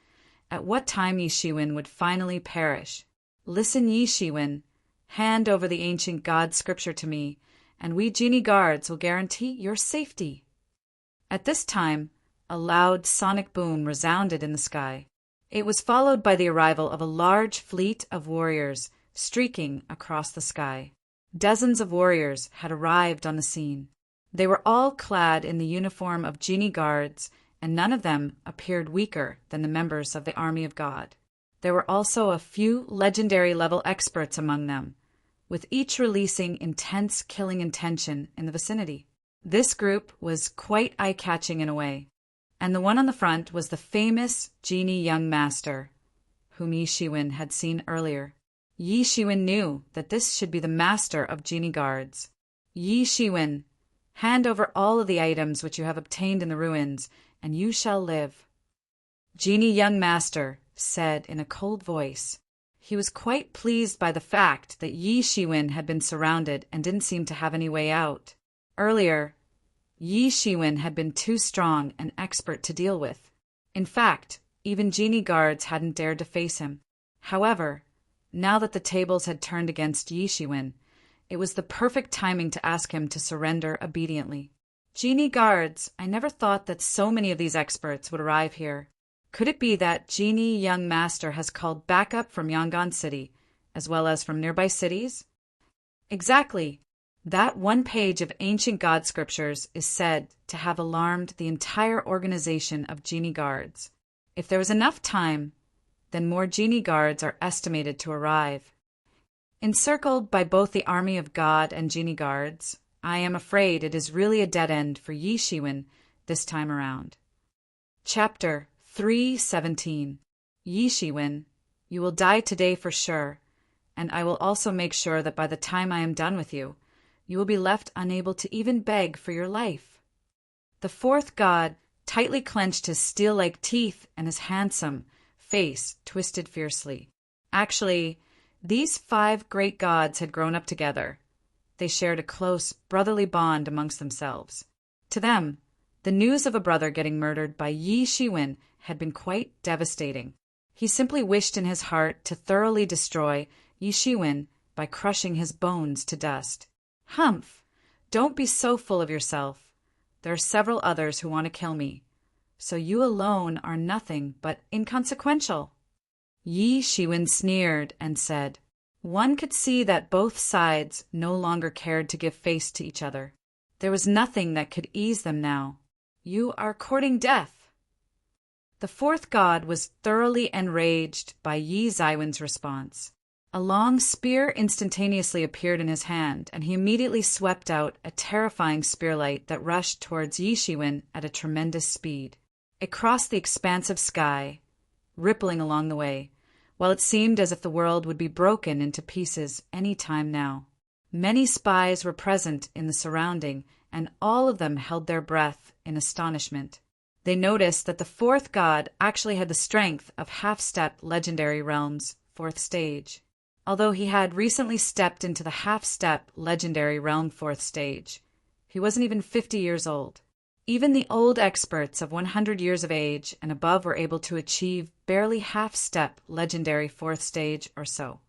at what time Yi Shiwen would finally perish. Listen, Yi Shiwen, hand over the ancient god scripture to me, and we genie guards will guarantee your safety. At this time, a loud sonic boom resounded in the sky. It was followed by the arrival of a large fleet of warriors streaking across the sky. Dozens of warriors had arrived on the scene. They were all clad in the uniform of genie guards, and none of them appeared weaker than the members of the army of God. There were also a few legendary-level experts among them, with each releasing intense killing intention in the vicinity. This group was quite eye-catching in a way, and the one on the front was the famous genie young master, whom Yi Shiwen had seen earlier. Yi Shiwen knew that this should be the master of genie guards. Yi Shiwen, hand over all of the items which you have obtained in the ruins, and you shall live. Genie young master said in a cold voice. He was quite pleased by the fact that Yi Shiwen had been surrounded and didn't seem to have any way out. Earlier, Yi Shiwen had been too strong and expert to deal with. In fact, even genie guards hadn't dared to face him. However, now that the tables had turned against Yi Shiwen, it was the perfect timing to ask him to surrender obediently. Genie guards, I never thought that so many of these experts would arrive here. Could it be that Genie Young Master has called backup from Yangon City, as well as from nearby cities? Exactly. That one page of ancient god scriptures is said to have alarmed the entire organization of genie guards. If there was enough time, then more genie guards are estimated to arrive. Encircled by both the army of God and genie guards, I am afraid it is really a dead end for Yi Shiwen this time around. Chapter 3:17. Yi Shiwen, you will die today for sure, and I will also make sure that by the time I am done with you, you will be left unable to even beg for your life. The fourth god tightly clenched his steel-like teeth and his handsome face twisted fiercely. Actually, these 5 great gods had grown up together. They shared a close brotherly bond amongst themselves. To them, the news of a brother getting murdered by Yi Shiwen had been quite devastating. He simply wished in his heart to thoroughly destroy Yi Shiwen by crushing his bones to dust. Humph! Don't be so full of yourself. There are several others who want to kill me, so you alone are nothing but inconsequential. Yi Shiwen sneered and said, one could see that both sides no longer cared to give face to each other. There was nothing that could ease them now. You are courting death. The fourth god was thoroughly enraged by Yi Zaiwen's response. A long spear instantaneously appeared in his hand, and he immediately swept out a terrifying spearlight that rushed towards Yi Shiwen at a tremendous speed. It crossed the expansive sky, rippling along the way, while it seemed as if the world would be broken into pieces any time now. Many spies were present in the surrounding, and all of them held their breath in astonishment. They noticed that the fourth god actually had the strength of half-step legendary realm's 4th stage. Although he had recently stepped into the half-step legendary realm 4th stage, he wasn't even 50 years old. Even the old experts of 100 years of age and above were able to achieve barely half-step legendary fourth stage or so.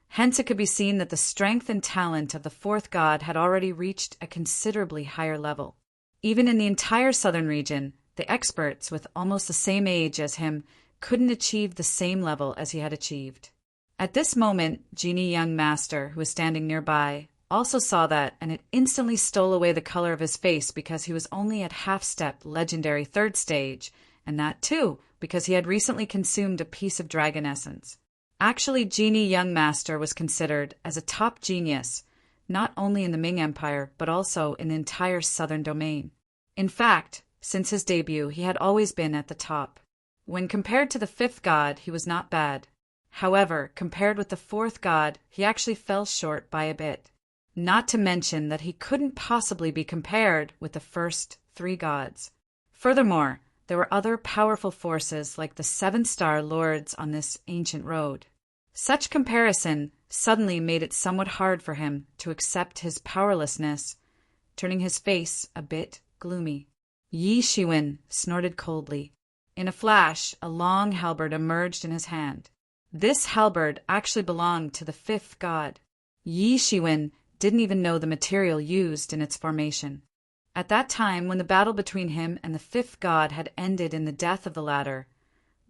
Hence it could be seen that the strength and talent of the fourth god had already reached a considerably higher level. Even in the entire southern region, the experts with almost the same age as him couldn't achieve the same level as he had achieved. At this moment, Genie Young Master, who was standing nearby, also saw that, and it instantly stole away the color of his face because he was only at half-step legendary third stage, and that too because he had recently consumed a piece of dragon essence. Actually, Genie Young Master was considered as a top genius, not only in the Ming Empire, but also in the entire southern domain. In fact, since his debut, he had always been at the top. When compared to the fifth god, he was not bad. However, compared with the fourth god, he actually fell short by a bit. Not to mention that he couldn't possibly be compared with the first three gods. Furthermore, there were other powerful forces like the seven-star lords on this ancient road. Such comparison suddenly made it somewhat hard for him to accept his powerlessness, turning his face a bit gloomy. Yi Shiwen snorted coldly. In a flash, a long halberd emerged in his hand. This halberd actually belonged to the fifth god. Yi Shiwen didn't even know the material used in its formation. At that time, when the battle between him and the fifth god had ended in the death of the latter,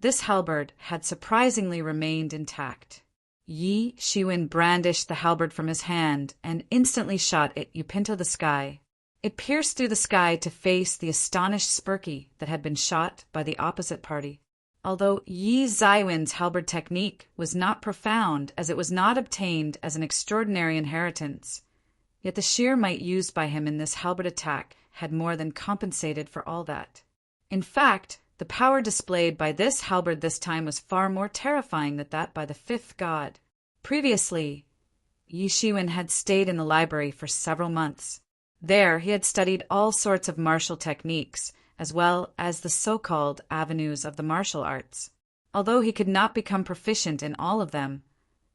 this halberd had surprisingly remained intact. Yi Shiwen brandished the halberd from his hand and instantly shot it up into the sky. It pierced through the sky to face the astonished Spurky that had been shot by the opposite party. Although Yi Zaiwen's halberd technique was not profound as it was not obtained as an extraordinary inheritance, yet the sheer might used by him in this halberd attack had more than compensated for all that. In fact, the power displayed by this halberd this time was far more terrifying than that by the fifth god. Previously, Yi Shiwen had stayed in the library for several months. There he had studied all sorts of martial techniques, as well as the so-called avenues of the martial arts. Although he could not become proficient in all of them,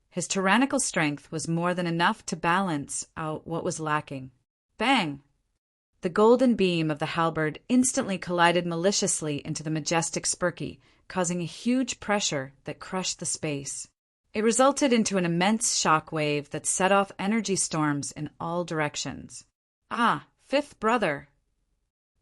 his tyrannical strength was more than enough to balance out what was lacking. Bang! The golden beam of the halberd instantly collided maliciously into the majestic Spurky, causing a huge pressure that crushed the space. It resulted into an immense shock wave that set off energy storms in all directions. Ah, fifth brother!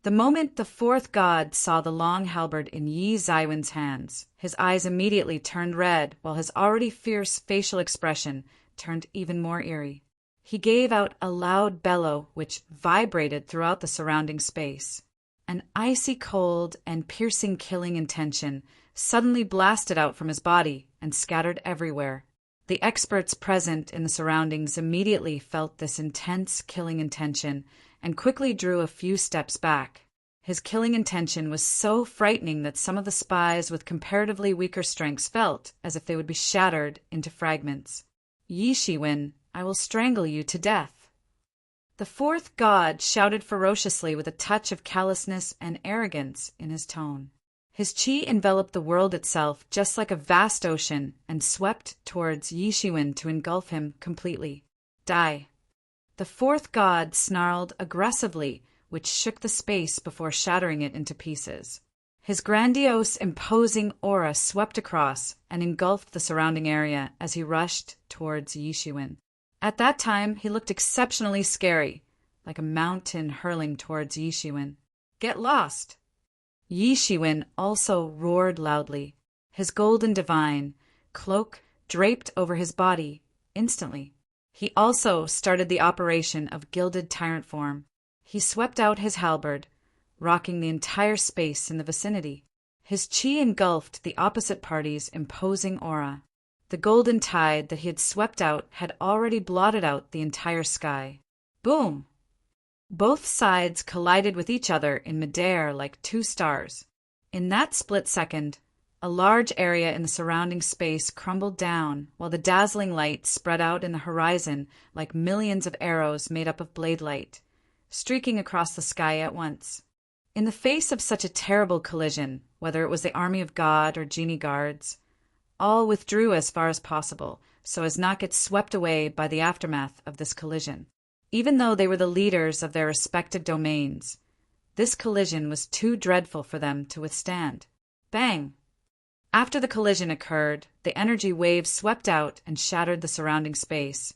The moment the fourth god saw the long halberd in Yi Zaiwen's hands, his eyes immediately turned red, while his already fierce facial expression turned even more eerie. He gave out a loud bellow which vibrated throughout the surrounding space. An icy cold and piercing killing intention suddenly blasted out from his body and scattered everywhere. The experts present in the surroundings immediately felt this intense killing intention and quickly drew a few steps back. His killing intention was so frightening that some of the spies with comparatively weaker strengths felt as if they would be shattered into fragments. Yi Shiwen, I will strangle you to death. The fourth god shouted ferociously with a touch of callousness and arrogance in his tone. His chi enveloped the world itself just like a vast ocean and swept towards Yi Shiwen to engulf him completely. Die. The fourth god snarled aggressively, which shook the space before shattering it into pieces. His grandiose, imposing aura swept across and engulfed the surrounding area as he rushed towards Yi Shiwen. At that time, he looked exceptionally scary, like a mountain hurling towards Yi Shiwen. Get lost! Yi Shiwen also roared loudly, his golden divine cloak draped over his body instantly. He also started the operation of gilded tyrant form. He swept out his halberd, rocking the entire space in the vicinity. His chi engulfed the opposite party's imposing aura. The golden tide that he had swept out had already blotted out the entire sky. Boom! Both sides collided with each other in midair like two stars. In that split second, a large area in the surrounding space crumbled down, while the dazzling light spread out in the horizon like millions of arrows made up of blade light, streaking across the sky at once. In the face of such a terrible collision, whether it was the army of God or genie guards, all withdrew as far as possible, so as not get swept away by the aftermath of this collision. Even though they were the leaders of their respective domains, This collision was too dreadful for them to withstand. Bang! After the collision occurred, the energy waves swept out and shattered the surrounding space,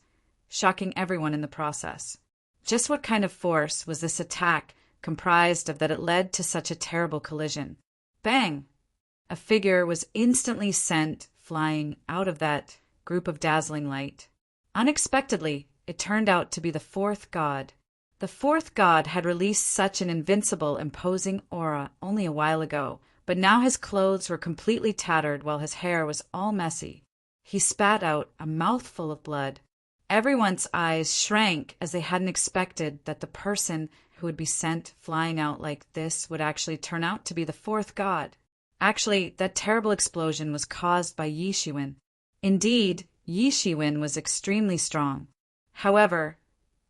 shocking everyone in the process. Just what kind of force was this attack comprised of that it led to such a terrible collision? Bang! A figure was instantly sent flying out of that group of dazzling light. Unexpectedly, it turned out to be the fourth god. The fourth god had released such an invincible, imposing aura only a while ago, but now his clothes were completely tattered while his hair was all messy. He spat out a mouthful of blood. Everyone's eyes shrank as they hadn't expected that the person who would be sent flying out like this would actually turn out to be the fourth god. Actually, that terrible explosion was caused by Yi Shiwen. Indeed, Yi Shiwen was extremely strong. However,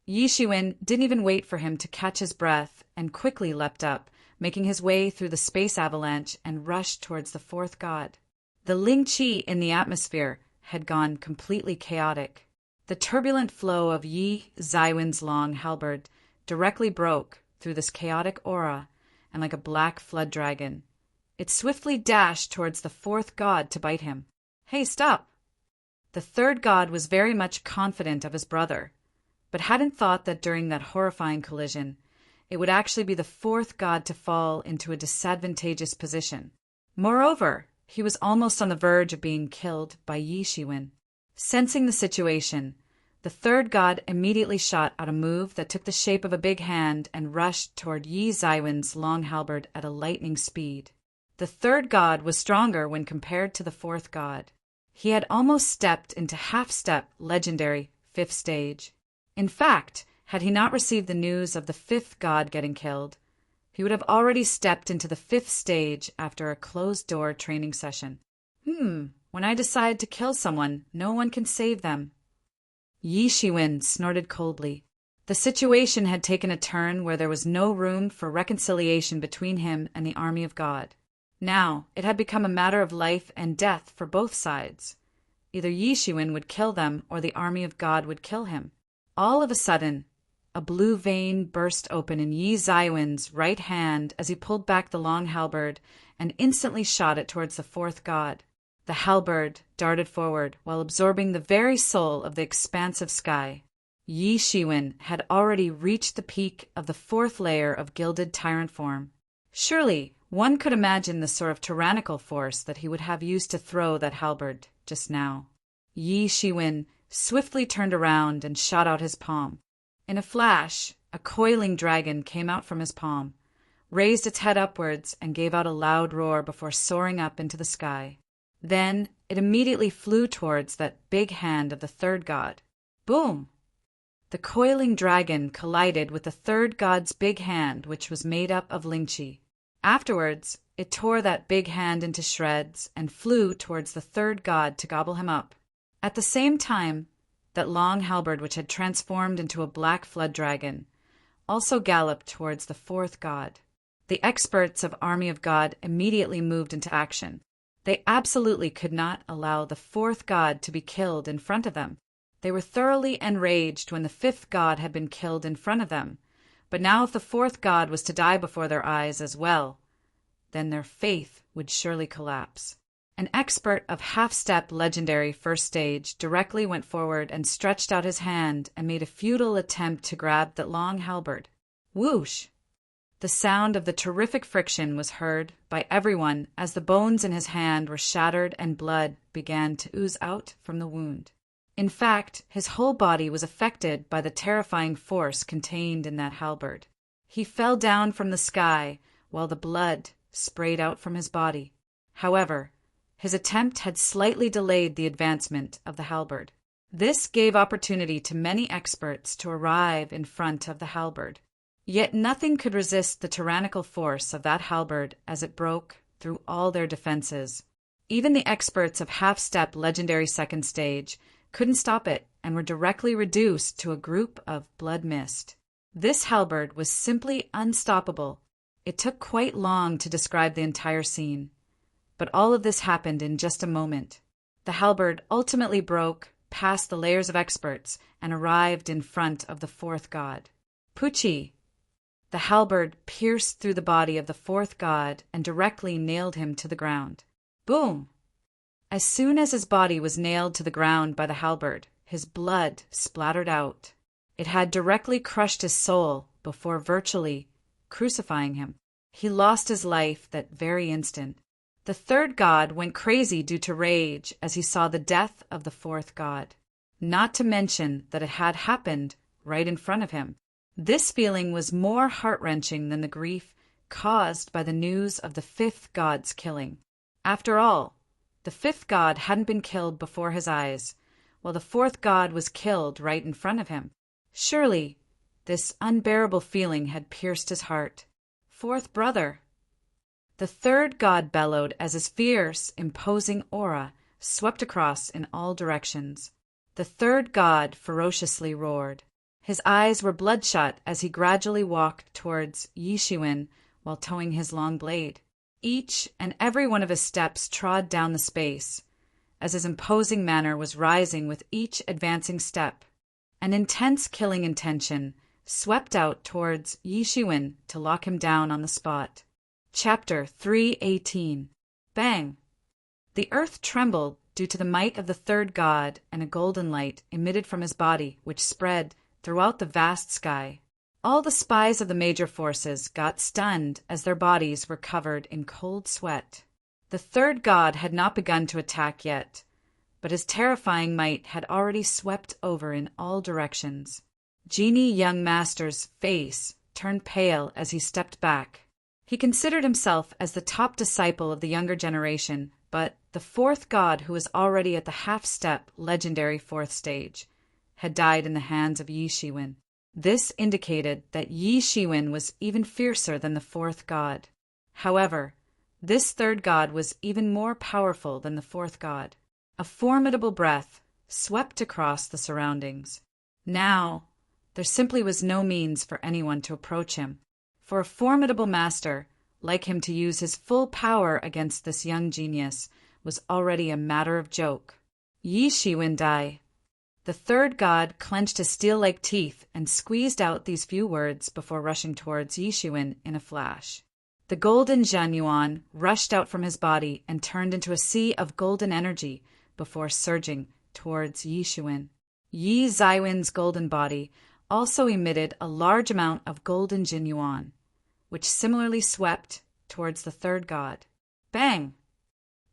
Yi Shiwen didn't even wait for him to catch his breath and quickly leapt up, making his way through the space avalanche and rushed towards the fourth god. The Ling Qi in the atmosphere had gone completely chaotic. The turbulent flow of Yi Zaiwen's long halberd directly broke through this chaotic aura, and like a black flood dragon, it swiftly dashed towards the fourth god to bite him. Hey, stop! The third god was very much confident of his brother, but hadn't thought that during that horrifying collision, it would actually be the fourth god to fall into a disadvantageous position. Moreover, he was almost on the verge of being killed by Yi Shiwen. Sensing the situation, the third god immediately shot out a move that took the shape of a big hand and rushed toward Yi Zaiwen's long halberd at a lightning speed. The third god was stronger when compared to the fourth god. He had almost stepped into half-step legendary fifth stage. In fact, had he not received the news of the fifth god getting killed, he would have already stepped into the fifth stage after a closed-door training session. When I decide to kill someone, no one can save them. Yi Shiwen snorted coldly. The situation had taken a turn where there was no room for reconciliation between him and the army of God. Now, it had become a matter of life and death for both sides. Either Yi Shiwen would kill them or the army of God would kill him. All of a sudden, a blue vein burst open in Yi Zaiwen's right hand as he pulled back the long halberd and instantly shot it towards the fourth god. The halberd darted forward while absorbing the very soul of the expansive sky. Yi Shiwen had already reached the peak of the fourth layer of gilded tyrant form. Surely, one could imagine the sort of tyrannical force that he would have used to throw that halberd just now. Yi Shiwen swiftly turned around and shot out his palm. In a flash, a coiling dragon came out from his palm, raised its head upwards, and gave out a loud roar before soaring up into the sky. Then it immediately flew towards that big hand of the third god. Boom! The coiling dragon collided with the third god's big hand, which was made up of Lingqi. Afterwards, it tore that big hand into shreds and flew towards the third god to gobble him up. At the same time, that long halberd, which had transformed into a black flood dragon, also galloped towards the fourth god. The experts of Army of God immediately moved into action. They absolutely could not allow the fourth god to be killed in front of them. They were thoroughly enraged when the fifth god had been killed in front of them. But now if the fourth god was to die before their eyes as well, then their faith would surely collapse. An expert of half-step legendary first stage directly went forward and stretched out his hand and made a futile attempt to grab that long halberd. Whoosh! The sound of the terrific friction was heard by everyone as the bones in his hand were shattered and blood began to ooze out from the wound. In fact, his whole body was affected by the terrifying force contained in that halberd. He fell down from the sky while the blood sprayed out from his body. However, his attempt had slightly delayed the advancement of the halberd. This gave opportunity to many experts to arrive in front of the halberd. Yet nothing could resist the tyrannical force of that halberd as it broke through all their defenses. Even the experts of half-step legendary second stage couldn't stop it and were directly reduced to a group of blood mist. This halberd was simply unstoppable. It took quite long to describe the entire scene, but all of this happened in just a moment. The halberd ultimately broke past the layers of experts and arrived in front of the fourth god. Pucci! The halberd pierced through the body of the fourth god and directly nailed him to the ground. Boom! As soon as his body was nailed to the ground by the halberd, his blood splattered out. It had directly crushed his soul before virtually crucifying him. He lost his life that very instant. The third god went crazy due to rage as he saw the death of the fourth god. Not to mention that it had happened right in front of him. This feeling was more heart-wrenching than the grief caused by the news of the fifth god's killing. After all, the fifth god hadn't been killed before his eyes, while the fourth god was killed right in front of him. Surely, this unbearable feeling had pierced his heart. Fourth brother. The third god bellowed as his fierce, imposing aura swept across in all directions. The third god ferociously roared. His eyes were bloodshot as he gradually walked towards Yishuin while towing his long blade. Each and every one of his steps trod down the space, as his imposing manner was rising with each advancing step. An intense killing intention swept out towards Yishuin to lock him down on the spot. Chapter 3:18. Bang! The earth trembled due to the might of the third god, and a golden light emitted from his body which spread throughout the vast sky. All the spies of the major forces got stunned as their bodies were covered in cold sweat. The third god had not begun to attack yet, but his terrifying might had already swept over in all directions. Genie Young Master's face turned pale as he stepped back. He considered himself as the top disciple of the younger generation, but the fourth god, who was already at the half-step legendary fourth stage, had died in the hands of Yishuin. This indicated that Yishuin was even fiercer than the fourth god. However, this third god was even more powerful than the fourth god. A formidable breath swept across the surroundings. Now, there simply was no means for anyone to approach him. For a formidable master like him to use his full power against this young genius was already a matter of joke. Yishuin Dai. The third god clenched his steel-like teeth and squeezed out these few words before rushing towards Yishuin in a flash. The golden Zhanyuan rushed out from his body and turned into a sea of golden energy before surging towards Yishuin. Yi Zaiwin's golden body also emitted a large amount of golden Jinyuan, which similarly swept towards the third god. Bang!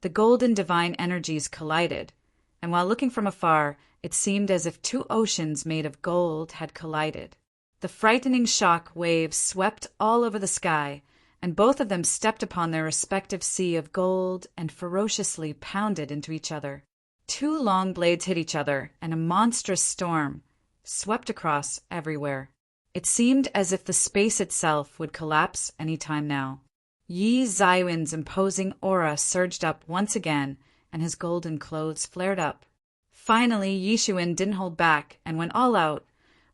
The golden divine energies collided, and while looking from afar, it seemed as if two oceans made of gold had collided. The frightening shock waves swept all over the sky, and both of them stepped upon their respective sea of gold and ferociously pounded into each other. Two long blades hit each other, and a monstrous storm swept across everywhere. It seemed as if the space itself would collapse any time now. Yi Zaiwin's imposing aura surged up once again, and his golden clothes flared up. Finally, Yishuin didn't hold back and went all out,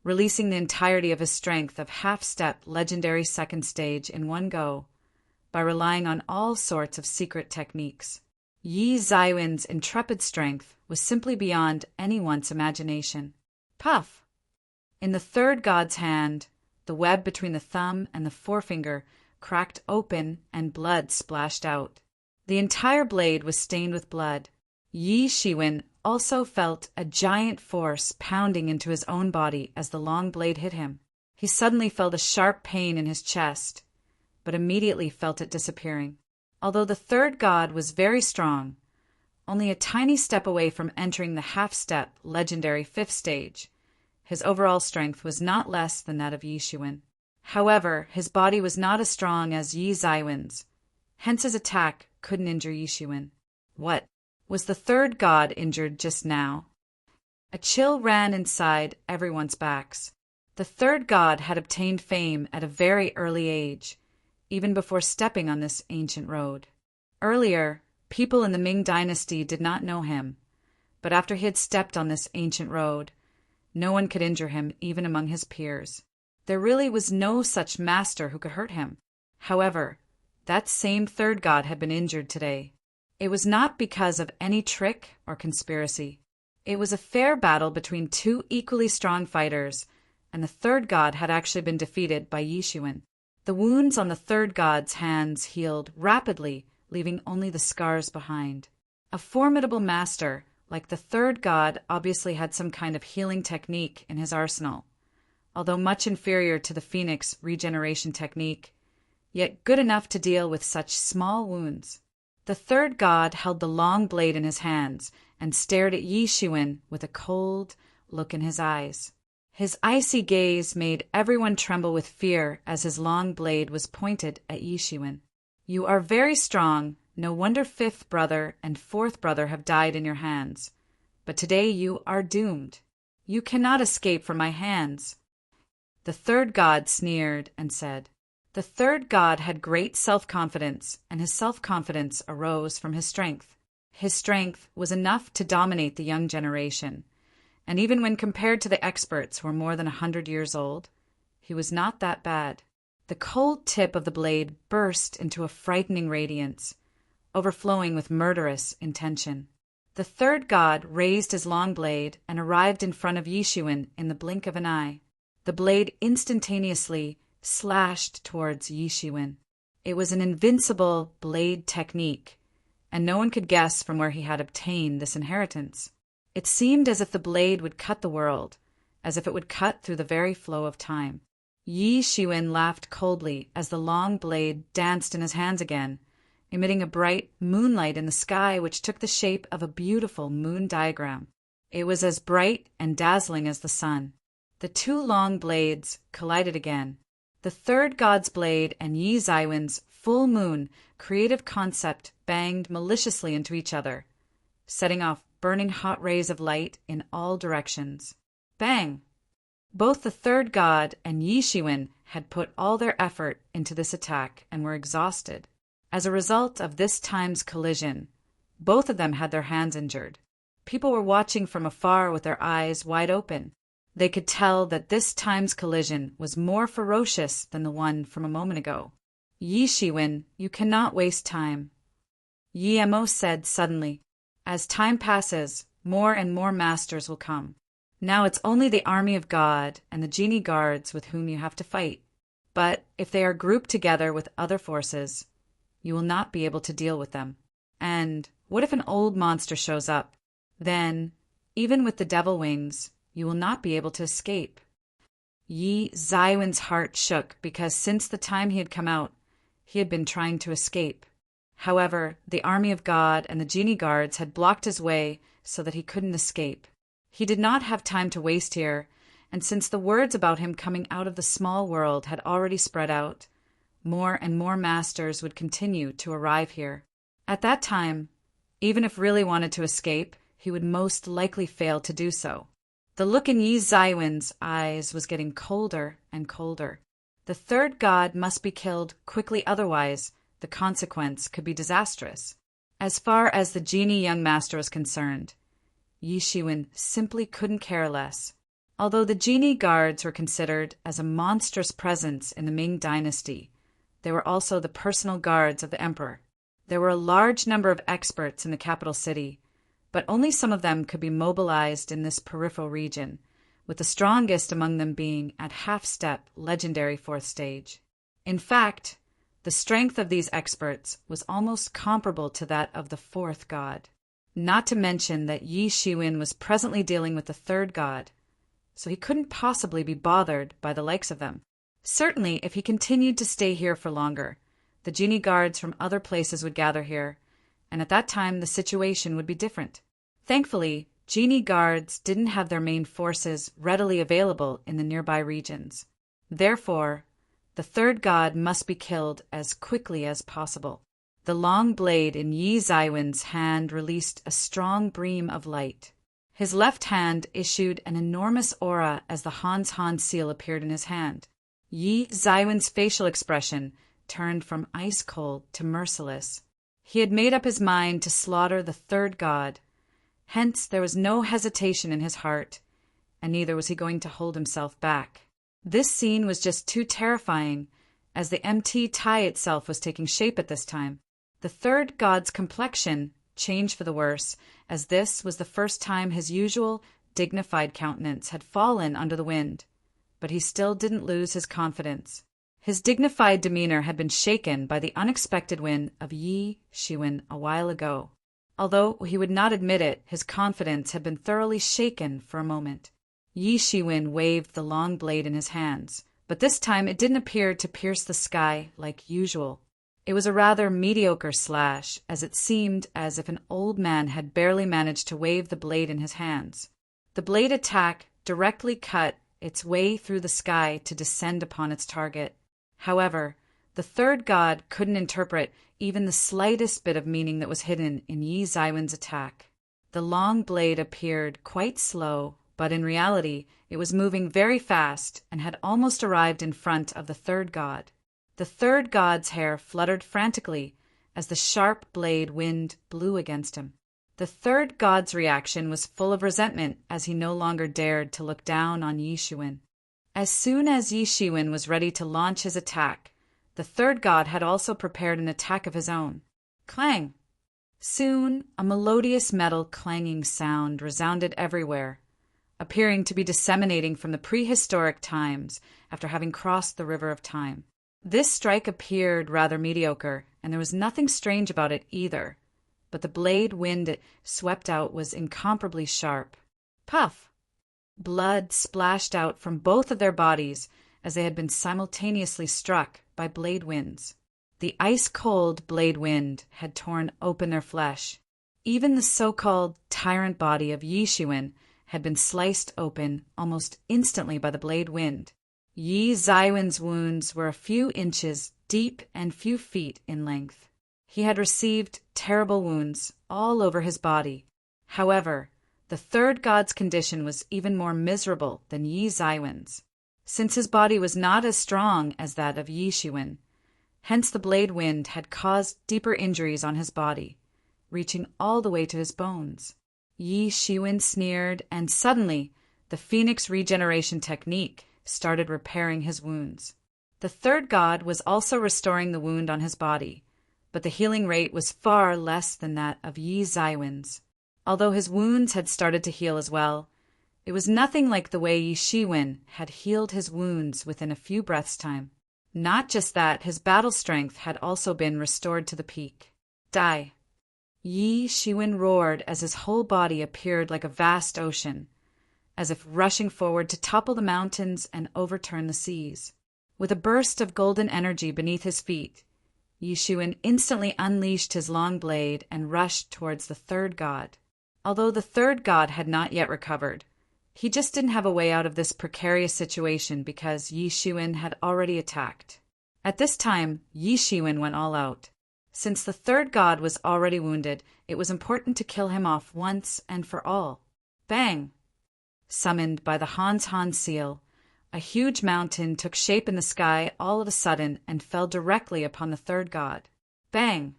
releasing the entirety of his strength of half-step legendary second stage in one go, by relying on all sorts of secret techniques. Yi Zaiwin's intrepid strength was simply beyond anyone's imagination. Puff! In the third god's hand, the web between the thumb and the forefinger cracked open and blood splashed out. The entire blade was stained with blood. Yishuin also felt a giant force pounding into his own body as the long blade hit him. He suddenly felt a sharp pain in his chest, but immediately felt it disappearing. Although the third god was very strong, only a tiny step away from entering the half-step legendary fifth stage, his overall strength was not less than that of Yishuin. However, his body was not as strong as Yi Zaiwin's, hence his attack couldn't injure Yishuin. What? Was the third god injured just now? A chill ran inside everyone's backs. The third god had obtained fame at a very early age, even before stepping on this ancient road. Earlier, people in the Ming dynasty did not know him, but after he had stepped on this ancient road, no one could injure him even among his peers. There really was no such master who could hurt him. However, that same third god had been injured today. It was not because of any trick or conspiracy. It was a fair battle between two equally strong fighters, and the third god had actually been defeated by Yishuin. The wounds on the third god's hands healed rapidly, leaving only the scars behind. A formidable master, like the third god, obviously had some kind of healing technique in his arsenal. Although much inferior to the phoenix regeneration technique, yet good enough to deal with such small wounds. The third god held the long blade in his hands and stared at Yi Xuan with a cold look in his eyes. His icy gaze made everyone tremble with fear as his long blade was pointed at Yi Xuan. You are very strong. No wonder fifth brother and fourth brother have died in your hands. But today you are doomed. You cannot escape from my hands. The third god sneered and said. The third god had great self-confidence, and his self-confidence arose from his strength. His strength was enough to dominate the young generation, and even when compared to the experts who were more than 100 years old, he was not that bad. The cold tip of the blade burst into a frightening radiance, overflowing with murderous intention. The third god raised his long blade and arrived in front of Yi Xuan in the blink of an eye. The blade instantaneously slashed towards Yi Xuan. It was an invincible blade technique, and no one could guess from where he had obtained this inheritance. It seemed as if the blade would cut the world, as if it would cut through the very flow of time. Yi Xuan laughed coldly as the long blade danced in his hands again, emitting a bright moonlight in the sky which took the shape of a beautiful moon diagram. It was as bright and dazzling as the sun. The two long blades collided again. The third god's blade and Yi Zaiwen's full moon creative concept banged maliciously into each other, setting off burning hot rays of light in all directions. Bang! Both the third god and Yi Xuan had put all their effort into this attack and were exhausted. As a result of this time's collision, both of them had their hands injured. People were watching from afar with their eyes wide open. They could tell that this time's collision was more ferocious than the one from a moment ago. Yi Xuan, you cannot waste time. Yi Mo said suddenly. As time passes, more and more masters will come. Now it's only the army of God and the genie guards with whom you have to fight. But if they are grouped together with other forces, you will not be able to deal with them. And what if an old monster shows up? Then, even with the devil wings, you will not be able to escape. Yi Zaiwen's heart shook because since the time he had come out, he had been trying to escape. However, the army of God and the genie guards had blocked his way so that he couldn't escape. He did not have time to waste here, and since the words about him coming out of the small world had already spread out, more and more masters would continue to arrive here. At that time, even if really wanted to escape, he would most likely fail to do so. The look in Yi Zaiwen's eyes was getting colder and colder. The third god must be killed quickly, otherwise the consequence could be disastrous. As far as the genie young master was concerned, Yi Xuan simply couldn't care less. Although the genie guards were considered as a monstrous presence in the Ming dynasty, they were also the personal guards of the emperor. There were a large number of experts in the capital city, but only some of them could be mobilized in this peripheral region, with the strongest among them being at half-step legendary fourth stage. In fact, the strength of these experts was almost comparable to that of the fourth god. Not to mention that Yi Xuan was presently dealing with the third god, so he couldn't possibly be bothered by the likes of them. Certainly, if he continued to stay here for longer, the genie guards from other places would gather here, and at that time the situation would be different. Thankfully, genie guards didn't have their main forces readily available in the nearby regions. Therefore, the third god must be killed as quickly as possible. The long blade in Yi Zaiwen's hand released a strong beam of light. His left hand issued an enormous aura as the Hans seal appeared in his hand. Yi Zaiwen's facial expression turned from ice-cold to merciless. He had made up his mind to slaughter the third god. Hence there was no hesitation in his heart, and neither was he going to hold himself back. This scene was just too terrifying, as the MT tie itself was taking shape at this time. The third god's complexion changed for the worse, as this was the first time his usual dignified countenance had fallen under the wind, but he still didn't lose his confidence. His dignified demeanor had been shaken by the unexpected win of Yi Shiwen a while ago. Although he would not admit it, his confidence had been thoroughly shaken for a moment. Yi Shiwen waved the long blade in his hands, but this time it didn't appear to pierce the sky like usual. It was a rather mediocre slash, as it seemed as if an old man had barely managed to wave the blade in his hands. The blade attack directly cut its way through the sky to descend upon its target. However, the third god couldn't interpret even the slightest bit of meaning that was hidden in Yi Zaiwen's attack. The long blade appeared quite slow, but in reality it was moving very fast and had almost arrived in front of the third god. The third god's hair fluttered frantically as the sharp blade wind blew against him. The third god's reaction was full of resentment as he no longer dared to look down on Yi Shiwen. As soon as Yi Shiwen was ready to launch his attack, the third god had also prepared an attack of his own. Clang! Soon, a melodious metal clanging sound resounded everywhere, appearing to be disseminating from the prehistoric times after having crossed the river of time. This strike appeared rather mediocre, and there was nothing strange about it either, but the blade wind it swept out was incomparably sharp. Puff! Blood splashed out from both of their bodies as they had been simultaneously struck by blade winds. The ice-cold blade wind had torn open their flesh. Even the so-called tyrant body of Yi Shiwen had been sliced open almost instantly by the blade wind. Yi Zaiwen's wounds were a few inches deep and few feet in length. He had received terrible wounds all over his body. However, the third god's condition was even more miserable than Yi Zaiwen's, since his body was not as strong as that of Yi Shiwen. Hence the blade wind had caused deeper injuries on his body, reaching all the way to his bones. Yi Shiwen sneered, and suddenly the Phoenix regeneration technique started repairing his wounds. The third god was also restoring the wound on his body, but the healing rate was far less than that of Yi Zaiwen's. Although his wounds had started to heal as well, it was nothing like the way Yi Shiwen had healed his wounds within a few breaths' time. Not just that, his battle strength had also been restored to the peak. Die! Yi Shiwen roared as his whole body appeared like a vast ocean, as if rushing forward to topple the mountains and overturn the seas. With a burst of golden energy beneath his feet, Yi Shiwen instantly unleashed his long blade and rushed towards the third god. Although the third god had not yet recovered, he just didn't have a way out of this precarious situation because Yi Shiwen had already attacked. At this time, Yi Shiwen went all out. Since the third god was already wounded, it was important to kill him off once and for all. Bang! Summoned by the Han seal, a huge mountain took shape in the sky all of a sudden and fell directly upon the third god. Bang!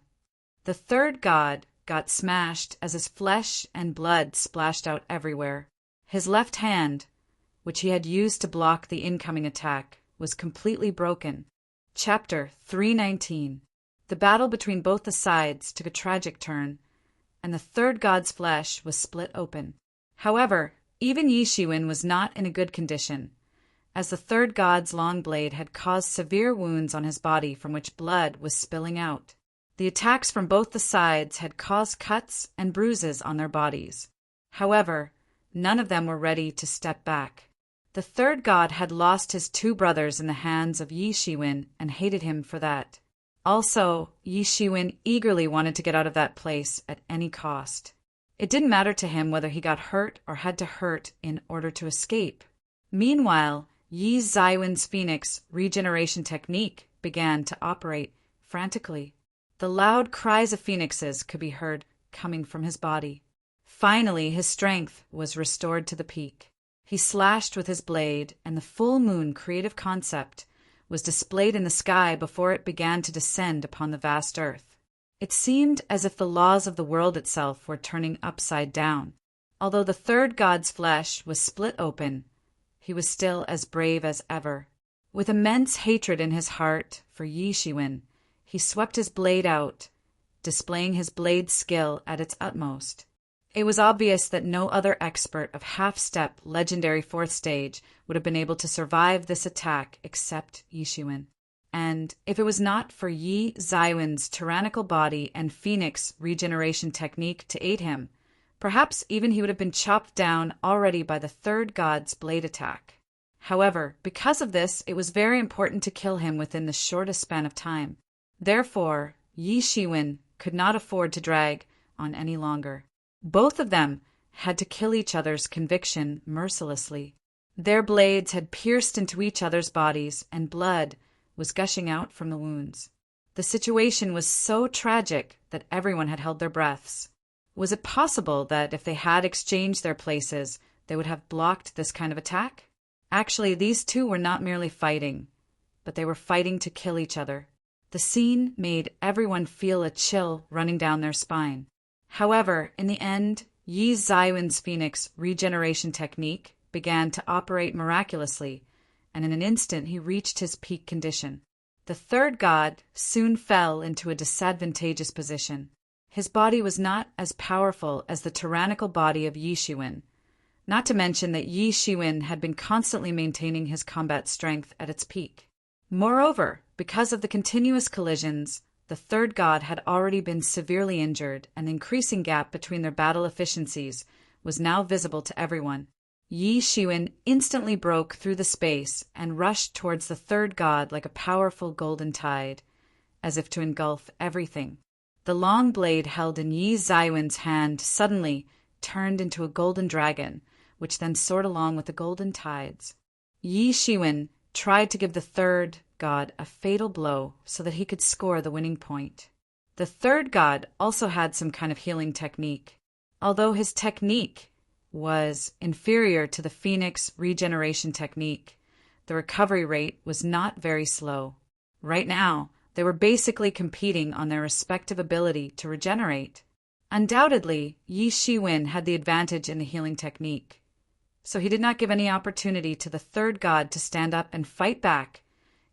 The third god got smashed as his flesh and blood splashed out everywhere. His left hand, which he had used to block the incoming attack, was completely broken. Chapter 319. The battle between both the sides took a tragic turn, and the third god's flesh was split open. However, even Yi Shiwen was not in a good condition, as the third god's long blade had caused severe wounds on his body from which blood was spilling out. The attacks from both the sides had caused cuts and bruises on their bodies. However, none of them were ready to step back. The third god had lost his two brothers in the hands of Yi Shiwen and hated him for that. Also, Yi Shiwen eagerly wanted to get out of that place at any cost. It didn't matter to him whether he got hurt or had to hurt in order to escape. Meanwhile, Yi Zaiwen's Phoenix regeneration technique began to operate frantically. The loud cries of phoenixes could be heard coming from his body. Finally, his strength was restored to the peak. He slashed with his blade, and the full moon creative concept was displayed in the sky before it began to descend upon the vast earth. It seemed as if the laws of the world itself were turning upside down. Although the third god's flesh was split open, he was still as brave as ever. With immense hatred in his heart for Yi Shiwen, he swept his blade out, displaying his blade skill at its utmost. It was obvious that no other expert of half-step legendary fourth stage would have been able to survive this attack except Yi Shiwen. And if it was not for Yi Zaiwen's tyrannical body and phoenix regeneration technique to aid him, perhaps even he would have been chopped down already by the third god's blade attack. However, because of this, it was very important to kill him within the shortest span of time. Therefore, Yi Shiwen could not afford to drag on any longer. Both of them had to kill each other's conviction mercilessly. Their blades had pierced into each other's bodies, and blood was gushing out from the wounds. The situation was so tragic that everyone had held their breaths. Was it possible that if they had exchanged their places, they would have blocked this kind of attack? Actually, these two were not merely fighting, but they were fighting to kill each other. The scene made everyone feel a chill running down their spine. However, in the end, Yi Zaiwen's phoenix regeneration technique began to operate miraculously, and in an instant he reached his peak condition. The third god soon fell into a disadvantageous position. His body was not as powerful as the tyrannical body of Yi Shiwen, not to mention that Yi Shiwen had been constantly maintaining his combat strength at its peak. Moreover, because of the continuous collisions, the third god had already been severely injured, and the increasing gap between their battle efficiencies was now visible to everyone. Yi Shiwen instantly broke through the space and rushed towards the third god like a powerful golden tide, as if to engulf everything. The long blade held in Yi Zaiwen's hand suddenly turned into a golden dragon, which then soared along with the golden tides. Yi Shiwen tried to give the third god a fatal blow so that he could score the winning point. The third god also had some kind of healing technique. Although his technique was inferior to the phoenix regeneration technique, the recovery rate was not very slow. Right now, they were basically competing on their respective ability to regenerate. Undoubtedly, Yi Shiwen had the advantage in the healing technique, so he did not give any opportunity to the third god to stand up and fight back,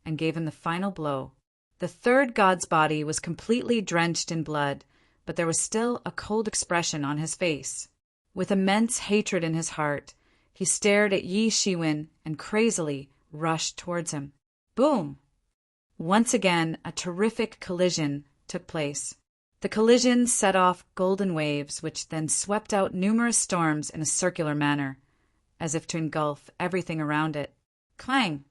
and gave him the final blow. The third god's body was completely drenched in blood, but there was still a cold expression on his face. With immense hatred in his heart, he stared at Yi Shiwen and crazily rushed towards him. Boom! Once again, a terrific collision took place. The collision set off golden waves, which then swept out numerous storms in a circular manner, as if to engulf everything around it. Clang!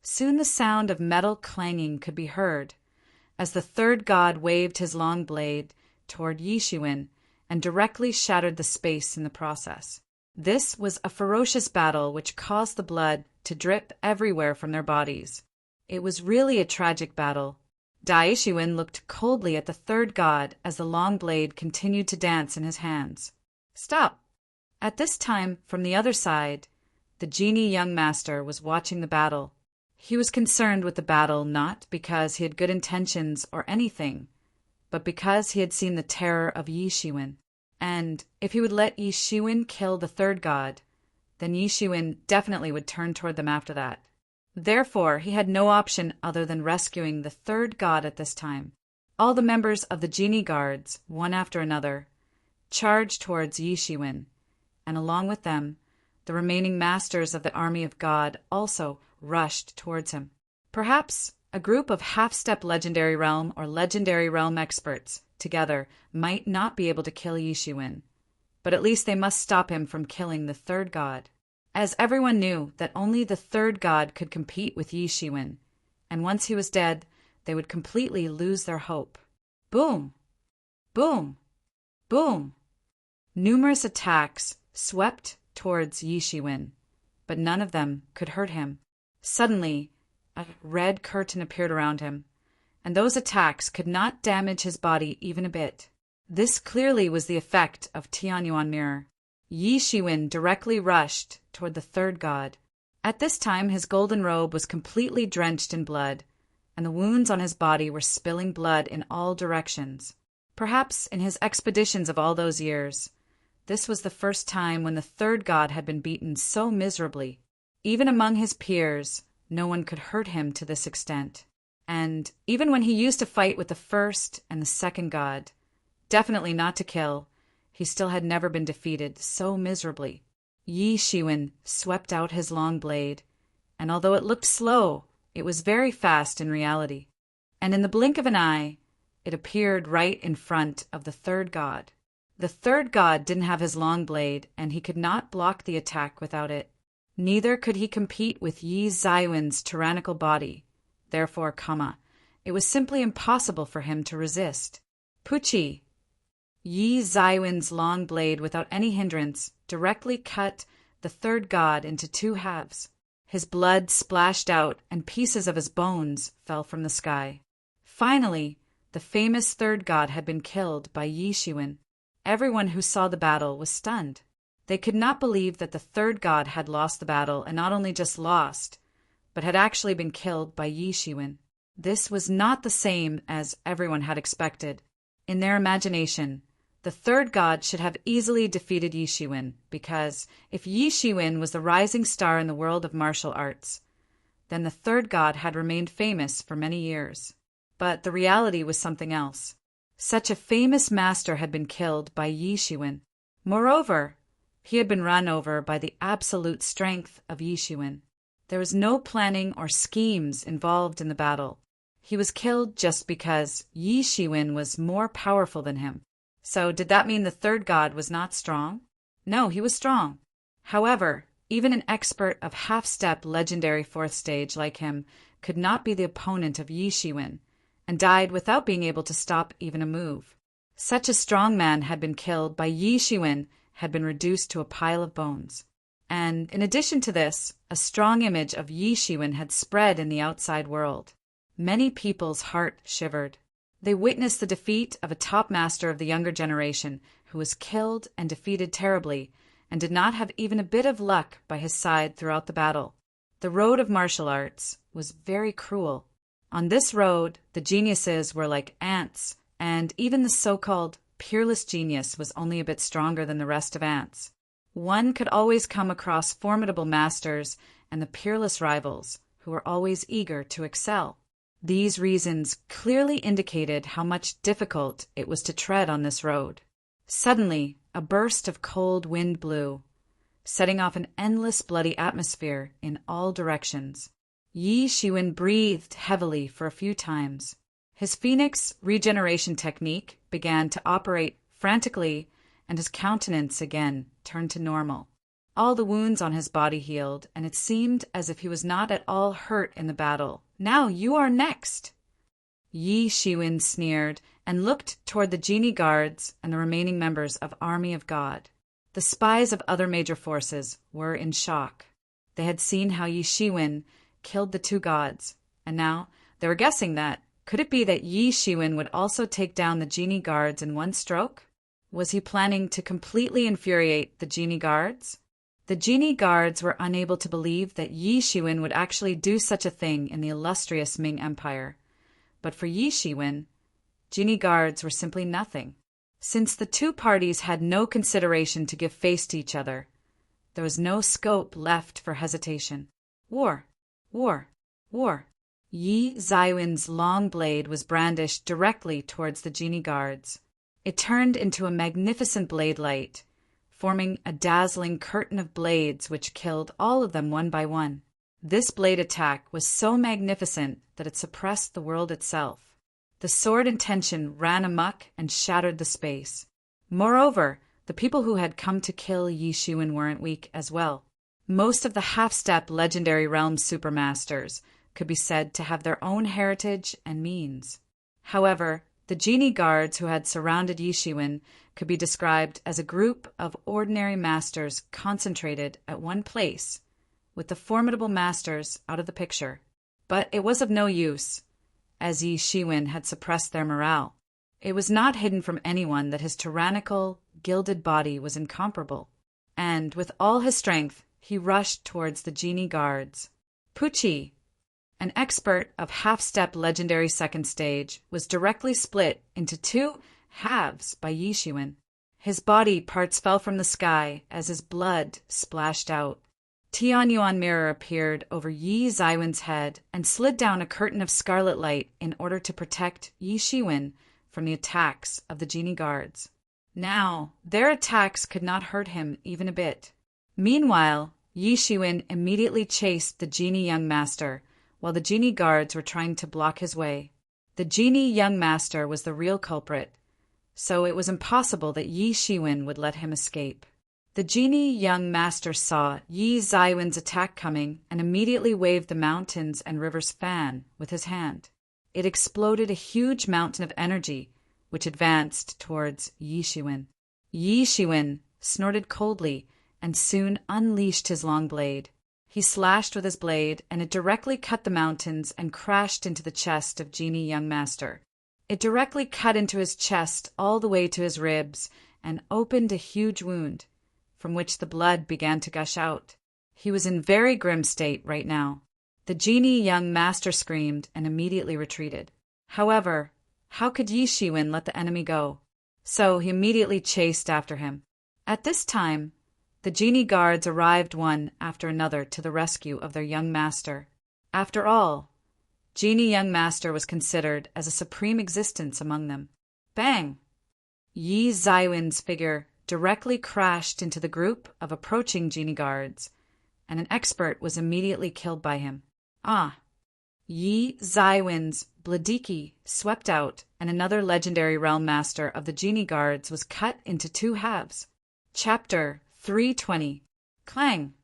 Soon the sound of metal clanging could be heard, as the third god waved his long blade toward Yi Shiwen and directly shattered the space in the process. This was a ferocious battle which caused the blood to drip everywhere from their bodies. It was really a tragic battle. Dai Shiwen looked coldly at the third god as the long blade continued to dance in his hands. Stop! At this time, from the other side, the genie young master was watching the battle. He was concerned with the battle not because he had good intentions or anything, but because he had seen the terror of Yi Shiwen. And if he would let Yi Shiwen kill the third god, then Yi Shiwen definitely would turn toward them after that. Therefore, he had no option other than rescuing the third god at this time. All the members of the genie guards, one after another, charged towards Yi Shiwen, and along with them, the remaining masters of the army of God also rushed towards him. Perhaps a group of half-step legendary realm or legendary realm experts together might not be able to kill Yi Shiwen, but at least they must stop him from killing the third god, as everyone knew that only the third god could compete with Yi Shiwen, and once he was dead, they would completely lose their hope. Boom! Boom! Boom! Numerous attacks swept towards Yi Shiwen, but none of them could hurt him. Suddenly, a red curtain appeared around him, and those attacks could not damage his body even a bit. This clearly was the effect of Tianyuan Mirror. Yi Shiwen directly rushed toward the third god. At this time, his golden robe was completely drenched in blood, and the wounds on his body were spilling blood in all directions. Perhaps in his expeditions of all those years, this was the first time when the third god had been beaten so miserably. Even among his peers, no one could hurt him to this extent. And even when he used to fight with the first and the second god, definitely not to kill, he still had never been defeated so miserably. Yi Shiwen swept out his long blade, and although it looked slow, It was very fast in reality. And in the blink of an eye, it appeared right in front of the third god. The third god didn't have his long blade, and he could not block the attack without it. Neither could he compete with Yi Zaiwen's tyrannical body. Therefore, it was simply impossible for him to resist. Puchi, Yi Zaiwen's long blade, without any hindrance, directly cut the third god into two halves. His blood splashed out, and pieces of his bones fell from the sky. Finally, the famous third god had been killed by Yi Shiwen. Everyone who saw the battle was stunned. They could not believe that the third god had lost the battle, and not only just lost, but had actually been killed by Yi Shiwen. This was not the same as everyone had expected. In their imagination, the third god should have easily defeated Yi Shiwen, because if Yi Shiwen was the rising star in the world of martial arts, then the third god had remained famous for many years. But the reality was something else. Such a famous master had been killed by Yi Shiwen. Moreover, he had been run over by the absolute strength of Yi Shiwen. There was no planning or schemes involved in the battle. He was killed just because Yi Shiwen was more powerful than him. So did that mean the third god was not strong? No, he was strong. However, even an expert of half-step legendary fourth stage like him could not be the opponent of Yi Shiwen, and died without being able to stop even a move. Such a strong man had been killed by Yi Shiwen, had been reduced to a pile of bones. And in addition to this, a strong image of Yi Shiwen had spread in the outside world. Many people's heart shivered. They witnessed the defeat of a top master of the younger generation who was killed and defeated terribly and did not have even a bit of luck by his side throughout the battle. The road of martial arts was very cruel. On this road, the geniuses were like ants, and even the so-called peerless genius was only a bit stronger than the rest of ants. One could always come across formidable masters and the peerless rivals, who were always eager to excel. These reasons clearly indicated how much difficult it was to tread on this road. Suddenly, a burst of cold wind blew, setting off an endless bloody atmosphere in all directions. Yi Shiwen breathed heavily for a few times. His phoenix regeneration technique began to operate frantically, and his countenance again turned to normal. All the wounds on his body healed, and it seemed as if he was not at all hurt in the battle. Now you are next! Yi Shiwen sneered and looked toward the genie guards and the remaining members of Army of God. The spies of other major forces were in shock. They had seen how Yi Shiwen killed the two gods, and now they were guessing that, could it be that Yi Shiwen would also take down the genie guards in one stroke? Was he planning to completely infuriate the genie guards? The genie guards were unable to believe that Yi Shiwen would actually do such a thing in the illustrious Ming Empire. But for Yi Shiwen, genie guards were simply nothing. Since the two parties had no consideration to give face to each other, there was no scope left for hesitation. War. War. War. Yi Zaiwen's long blade was brandished directly towards the genie guards. It turned into a magnificent blade light, forming a dazzling curtain of blades which killed all of them one by one. This blade attack was so magnificent that it suppressed the world itself. The sword and tension ran amok and shattered the space. Moreover, the people who had come to kill Yi Shiwen weren't weak as well. Most of the half-step legendary realm supermasters could be said to have their own heritage and means. However, the genie guards who had surrounded Yi Shiwen could be described as a group of ordinary masters concentrated at one place, with the formidable masters out of the picture. But it was of no use, as Yi Shiwen had suppressed their morale. It was not hidden from anyone that his tyrannical, gilded body was incomparable, and with all his strength, he rushed towards the genie guards. Puchi, an expert of half-step legendary second stage, was directly split into two halves by Yi Shiwen. His body parts fell from the sky as his blood splashed out. Tianyuan mirror appeared over Yi Zaiwen's head and slid down a curtain of scarlet light in order to protect Yi Shiwen from the attacks of the genie guards. Now, their attacks could not hurt him even a bit. Meanwhile, Yi Shiwen immediately chased the genie young master, while the genie guards were trying to block his way. The genie young master was the real culprit, so it was impossible that Yi Shiwen would let him escape. The genie young master saw Yi Zaiwen's attack coming and immediately waved the mountains and rivers fan with his hand. It exploded a huge mountain of energy, which advanced towards Yi Shiwen. Yi Shiwen snorted coldly and soon unleashed his long blade. He slashed with his blade, and it directly cut the mountains and crashed into the chest of Genie Young Master. It directly cut into his chest all the way to his ribs and opened a huge wound, from which the blood began to gush out. He was in very grim state right now. The Genie Young Master screamed and immediately retreated. However, how could Yi Shiwen let the enemy go? So he immediately chased after him. At this time, the genie guards arrived one after another to the rescue of their young master. After all, Genie Young Master was considered as a supreme existence among them. Bang! Yi Zaiwen's figure directly crashed into the group of approaching genie guards, and an expert was immediately killed by him. Yi Zaiwen's Bladiki swept out, and another legendary realm master of the genie guards was cut into 2 halves. Chapter 320. Clang!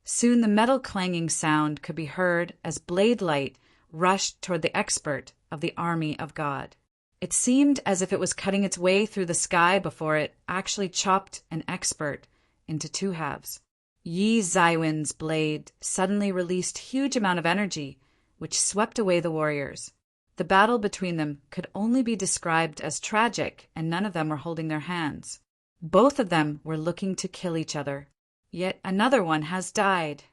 Soon the metal clanging sound could be heard as blade light rushed toward the expert of the army of God. It seemed as if it was cutting its way through the sky before it actually chopped an expert into 2 halves. Yi Zaiwen's blade suddenly released huge amount of energy, which swept away the warriors. The battle between them could only be described as tragic, and none of them were holding their hands. Both of them were looking to kill each other. Yet another one has died.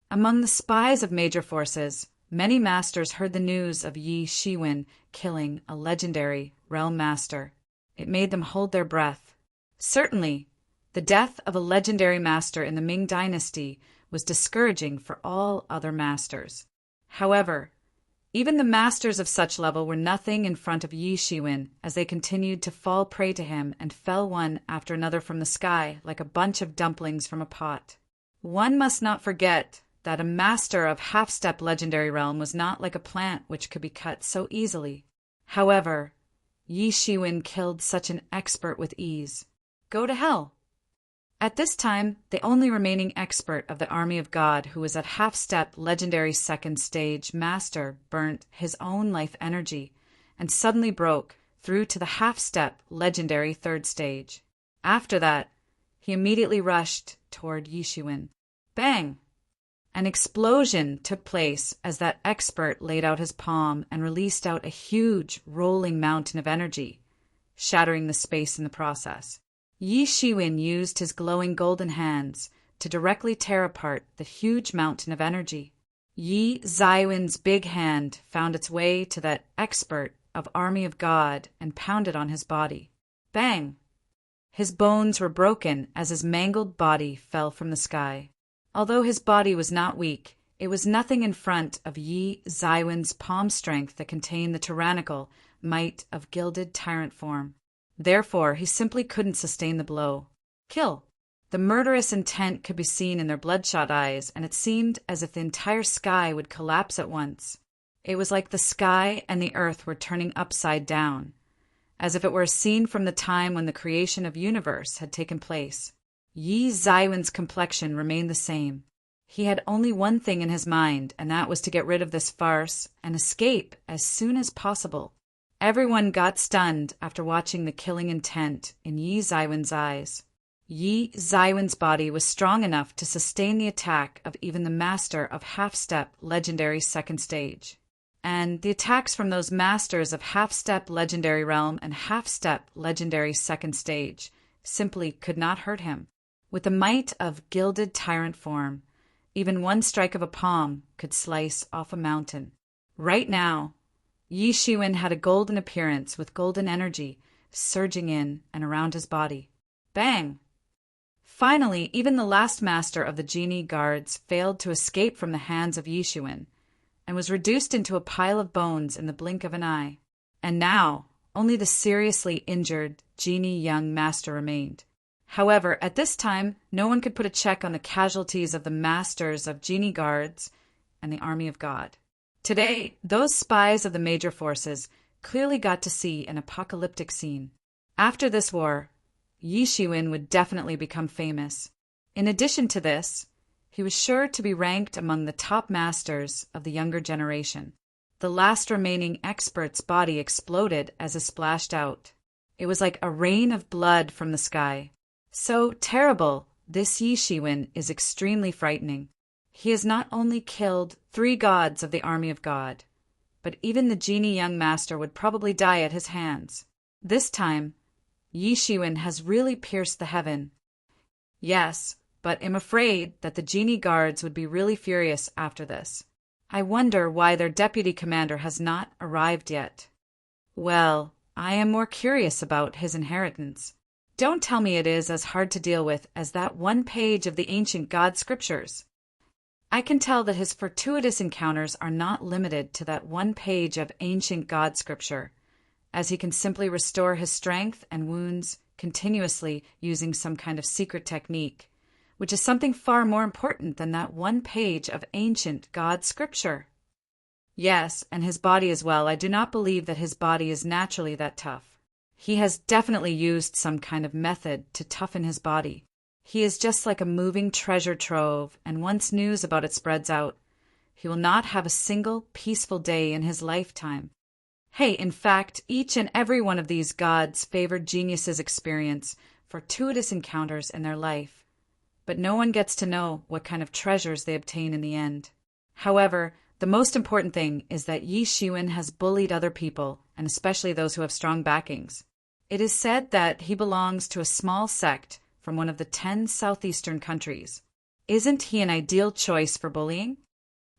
Among the spies of major forces, many masters heard the news of Yi Shiwen killing a legendary realm master. It made them hold their breath. Certainly, the death of a legendary master in the Ming Dynasty was discouraging for all other masters. However, even the masters of such level were nothing in front of Yi Shiwen as they continued to fall prey to him and fell one after another from the sky like a bunch of dumplings from a pot. One must not forget that a master of half-step legendary realm was not like a plant which could be cut so easily. However, Yi Shiwen killed such an expert with ease. Go to hell! At this time, the only remaining expert of the army of God who was at half-step legendary second stage master burnt his own life energy and suddenly broke through to the half-step legendary third stage. After that, he immediately rushed toward Yi Shiwen. Bang! An explosion took place as that expert laid out his palm and released out a huge rolling mountain of energy, shattering the space in the process. Yi Shiwen used his glowing golden hands to directly tear apart the huge mountain of energy. Yi Zaiwen's big hand found its way to that expert of Army of God and pounded on his body. Bang! His bones were broken as his mangled body fell from the sky. Although his body was not weak, it was nothing in front of Yi Zaiwen's palm strength that contained the tyrannical might of gilded tyrant form. Therefore, he simply couldn't sustain the blow. Kill! The murderous intent could be seen in their bloodshot eyes, and it seemed as if the entire sky would collapse at once. It was like the sky and the earth were turning upside down, as if it were a scene from the time when the creation of universe had taken place. Yi Zaiwen's complexion remained the same. He had only one thing in his mind, and that was to get rid of this farce and escape as soon as possible. Everyone got stunned after watching the killing intent in Yi Zaiwen's eyes. Yi Zaiwen's body was strong enough to sustain the attack of even the master of half-step legendary second stage. And the attacks from those masters of half-step legendary realm and half-step legendary second stage simply could not hurt him. With the might of gilded tyrant form, even one strike of a palm could slice off a mountain. Right now, Yi Shiwen had a golden appearance with golden energy surging in and around his body. Bang! Finally, even the last master of the genie guards failed to escape from the hands of Yi Shiwen and was reduced into a pile of bones in the blink of an eye. And now, only the seriously injured genie young master remained. However, at this time, no one could put a check on the casualties of the masters of genie guards and the army of God. Today, those spies of the major forces clearly got to see an apocalyptic scene. After this war, Yi Shiwen would definitely become famous. In addition to this, he was sure to be ranked among the top masters of the younger generation. The last remaining expert's body exploded as it splashed out. It was like a rain of blood from the sky. So terrible, this Yi Shiwen is extremely frightening. He has not only killed 3 gods of the army of God, but even the genie young master would probably die at his hands. This time, Yi Shiwen has really pierced the heaven. Yes, but I'm afraid that the genie guards would be really furious after this. I wonder why their deputy commander has not arrived yet. Well, I am more curious about his inheritance. Don't tell me it is as hard to deal with as that one page of the ancient god scriptures. I can tell that his fortuitous encounters are not limited to that one page of ancient god scripture, as he can simply restore his strength and wounds continuously using some kind of secret technique, which is something far more important than that one page of ancient god scripture. Yes, and his body as well. I do not believe that his body is naturally that tough. He has definitely used some kind of method to toughen his body. He is just like a moving treasure trove, and once news about it spreads out, he will not have a single peaceful day in his lifetime. Hey, in fact, each and every one of these gods' favored geniuses experience fortuitous encounters in their life, but no one gets to know what kind of treasures they obtain in the end. However, the most important thing is that Yi Shiwen has bullied other people, and especially those who have strong backings. It is said that he belongs to a small sect from one of the 10 southeastern countries. Isn't he an ideal choice for bullying?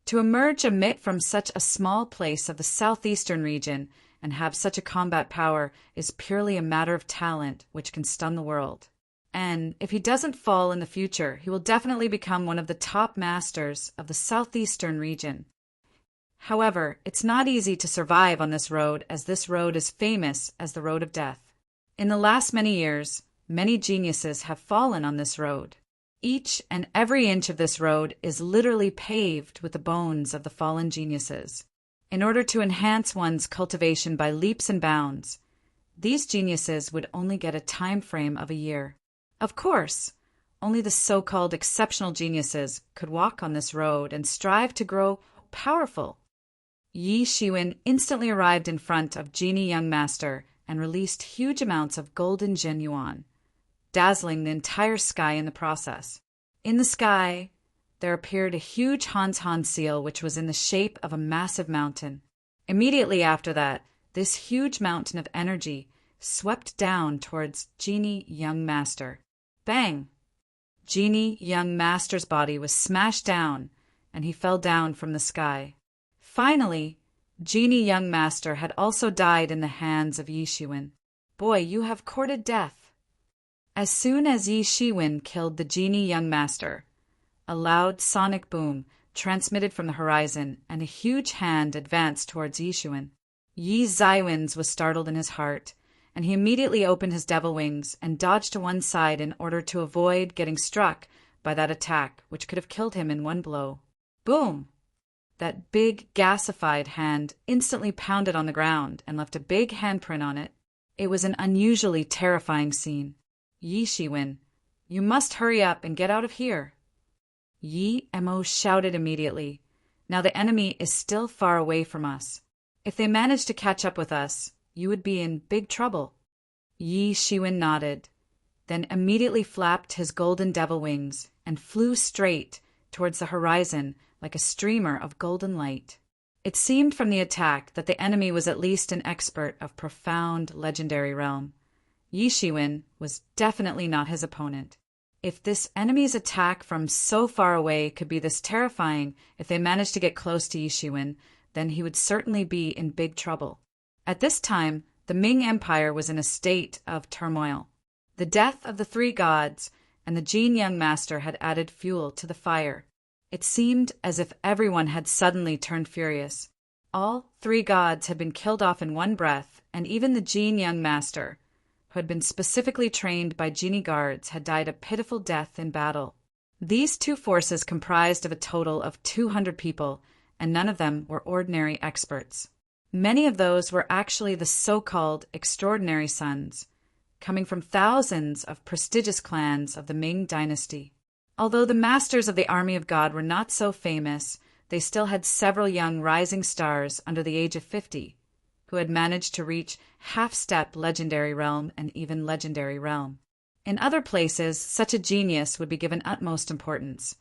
To emerge amid from such a small place of the southeastern region and have such a combat power is purely a matter of talent which can stun the world. And if he doesn't fall in the future, he will definitely become one of the top masters of the southeastern region. However, it's not easy to survive on this road, as this road is famous as the road of death. In the last many years, many geniuses have fallen on this road. Each and every inch of this road is literally paved with the bones of the fallen geniuses. In order to enhance one's cultivation by leaps and bounds, these geniuses would only get a time frame of a year. Of course, only the so-called exceptional geniuses could walk on this road and strive to grow powerful. Yi Shiwen instantly arrived in front of Genie Young Master and released huge amounts of golden Jin Yuan, dazzling the entire sky in the process. In the sky, there appeared a huge Han seal which was in the shape of a massive mountain. Immediately after that, this huge mountain of energy swept down towards Genie Young Master. Bang! Genie Young Master's body was smashed down, and he fell down from the sky. Finally, Genie Young Master had also died in the hands of Yi Shiwen. Boy, you have courted death. As soon as Yi Shiwen killed the Genie Young Master, a loud sonic boom transmitted from the horizon, and a huge hand advanced towards Yi Shiwen. Yi Zaiwen's was startled in his heart, and he immediately opened his devil wings and dodged to one side in order to avoid getting struck by that attack, which could have killed him in one blow. Boom! That big, gasified hand instantly pounded on the ground and left a big handprint on it. It was an unusually terrifying scene. Yi Shiwen, you must hurry up and get out of here. Yi Mo shouted immediately. Now the enemy is still far away from us. If they manage to catch up with us, you would be in big trouble. Yi Shiwen nodded, then immediately flapped his golden devil wings and flew straight towards the horizon like a streamer of golden light. It seemed from the attack that the enemy was at least an expert of profound legendary realm. Yi Shiwen was definitely not his opponent. If this enemy's attack from so far away could be this terrifying, if they managed to get close to Yi Shiwen, then he would certainly be in big trouble. At this time, the Ming Empire was in a state of turmoil. The death of the 3 gods and the Genie Young Master had added fuel to the fire. It seemed as if everyone had suddenly turned furious. All 3 gods had been killed off in one breath, and even the Genie Young Master, who had been specifically trained by genie guards, had died a pitiful death in battle. These 2 forces comprised of a total of 200 people and none of them were ordinary experts. Many of those were actually the so-called extraordinary sons, coming from thousands of prestigious clans of the Ming dynasty. Although the masters of the army of God were not so famous, they still had several young rising stars under the age of 50, who had managed to reach half-step legendary realm and even legendary realm. In other places, such a genius would be given utmost importance,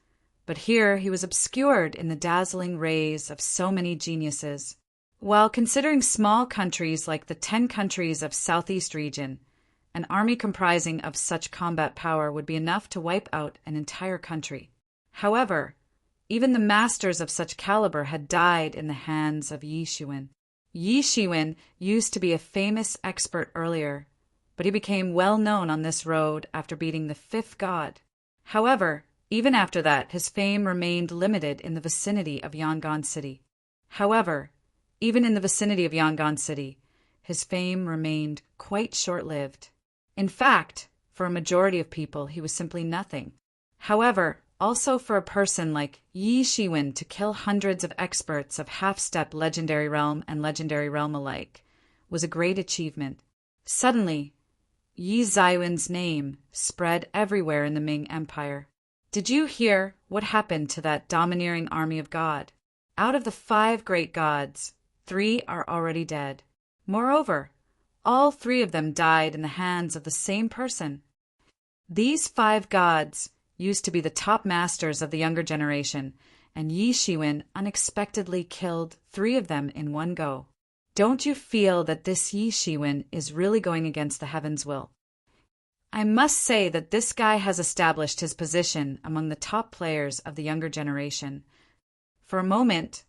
but here he was obscured in the dazzling rays of so many geniuses. While considering small countries like the 10 countries of Southeast region, an army comprising of such combat power would be enough to wipe out an entire country. However, even the masters of such caliber had died in the hands of Yi Shiwen. Yi Shiwen used to be a famous expert earlier, but he became well known on this road after beating the 5th god. However, even after that, his fame remained limited in the vicinity of Yangon City. However, even in the vicinity of Yangon City, his fame remained quite short-lived. In fact, for a majority of people, he was simply nothing. However, also for a person like Yi Shiwen to kill hundreds of experts of half-step legendary realm and legendary realm alike was a great achievement. Suddenly, Yi Zaiwen's name spread everywhere in the Ming Empire. Did you hear what happened to that domineering army of God? Out of the 5 great gods, 3 are already dead. Moreover, all 3 of them died in the hands of the same person. These 5 gods used to be the top masters of the younger generation, and Yi Shiwen unexpectedly killed 3 of them in one go. Don't you feel that this Yi Shiwen is really going against the heaven's will? I must say that this guy has established his position among the top players of the younger generation. For a moment,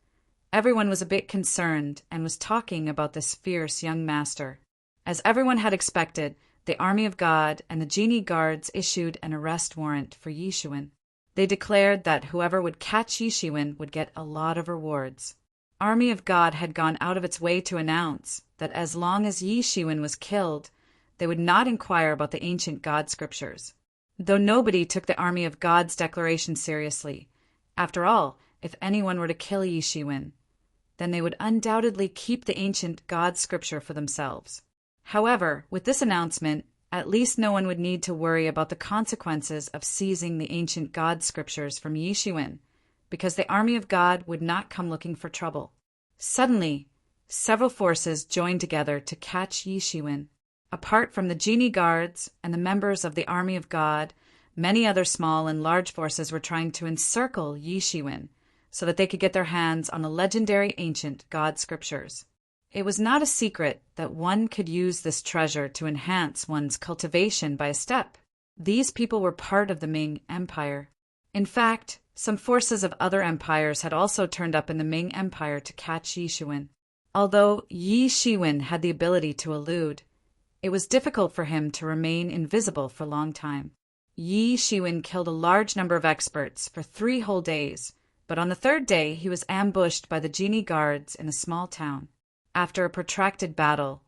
everyone was a bit concerned and was talking about this fierce young master. As everyone had expected, the army of God and the genie guards issued an arrest warrant for Yi Shiwen. They declared that whoever would catch Yi Shiwen would get a lot of rewards. Army of God had gone out of its way to announce that as long as Yi Shiwen was killed, they would not inquire about the ancient God scriptures. Though nobody took the Army of God's declaration seriously. After all, if anyone were to kill Yi Shiwen, then they would undoubtedly keep the ancient God scripture for themselves. However, with this announcement, at least no one would need to worry about the consequences of seizing the ancient God scriptures from Yi Shiwen, because the army of God would not come looking for trouble. Suddenly, several forces joined together to catch Yi Shiwen. Apart from the genie guards and the members of the army of God, many other small and large forces were trying to encircle Yi Shiwen so that they could get their hands on the legendary ancient God scriptures. It was not a secret that one could use this treasure to enhance one's cultivation by a step. These people were part of the Ming Empire. In fact, some forces of other empires had also turned up in the Ming Empire to catch Yi Shiwen. Although Yi Shiwen had the ability to elude, it was difficult for him to remain invisible for a long time. Yi Shiwen killed a large number of experts for 3 whole days, but on the 3rd day he was ambushed by the genie guards in a small town. After a protracted battle,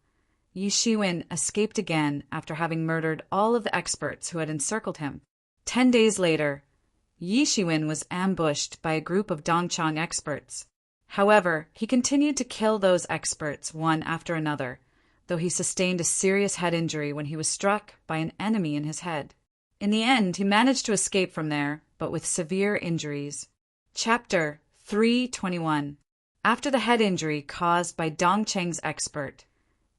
Yi Shiwen escaped again after having murdered all of the experts who had encircled him. 10 days later, Yi Shiwen was ambushed by a group of Dongchang experts. However, he continued to kill those experts one after another, though he sustained a serious head injury when he was struck by an enemy in his head. In the end, he managed to escape from there, but with severe injuries. Chapter 321. After the head injury caused by Dongcheng's expert,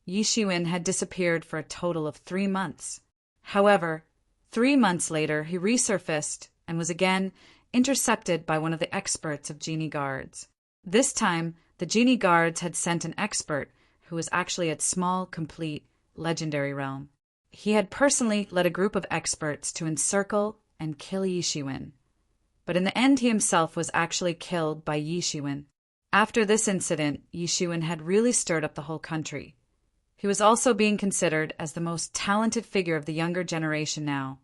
Yi Shiwen had disappeared for a total of 3 months. However, 3 months later he resurfaced and was again intercepted by one of the experts of genie guards. This time, the genie guards had sent an expert who was actually at small, complete, legendary realm. He had personally led a group of experts to encircle and kill Yi Shiwen. But in the end he himself was actually killed by Yi Shiwen. After this incident, Yi Shiwen had really stirred up the whole country. He was also being considered as the most talented figure of the younger generation now,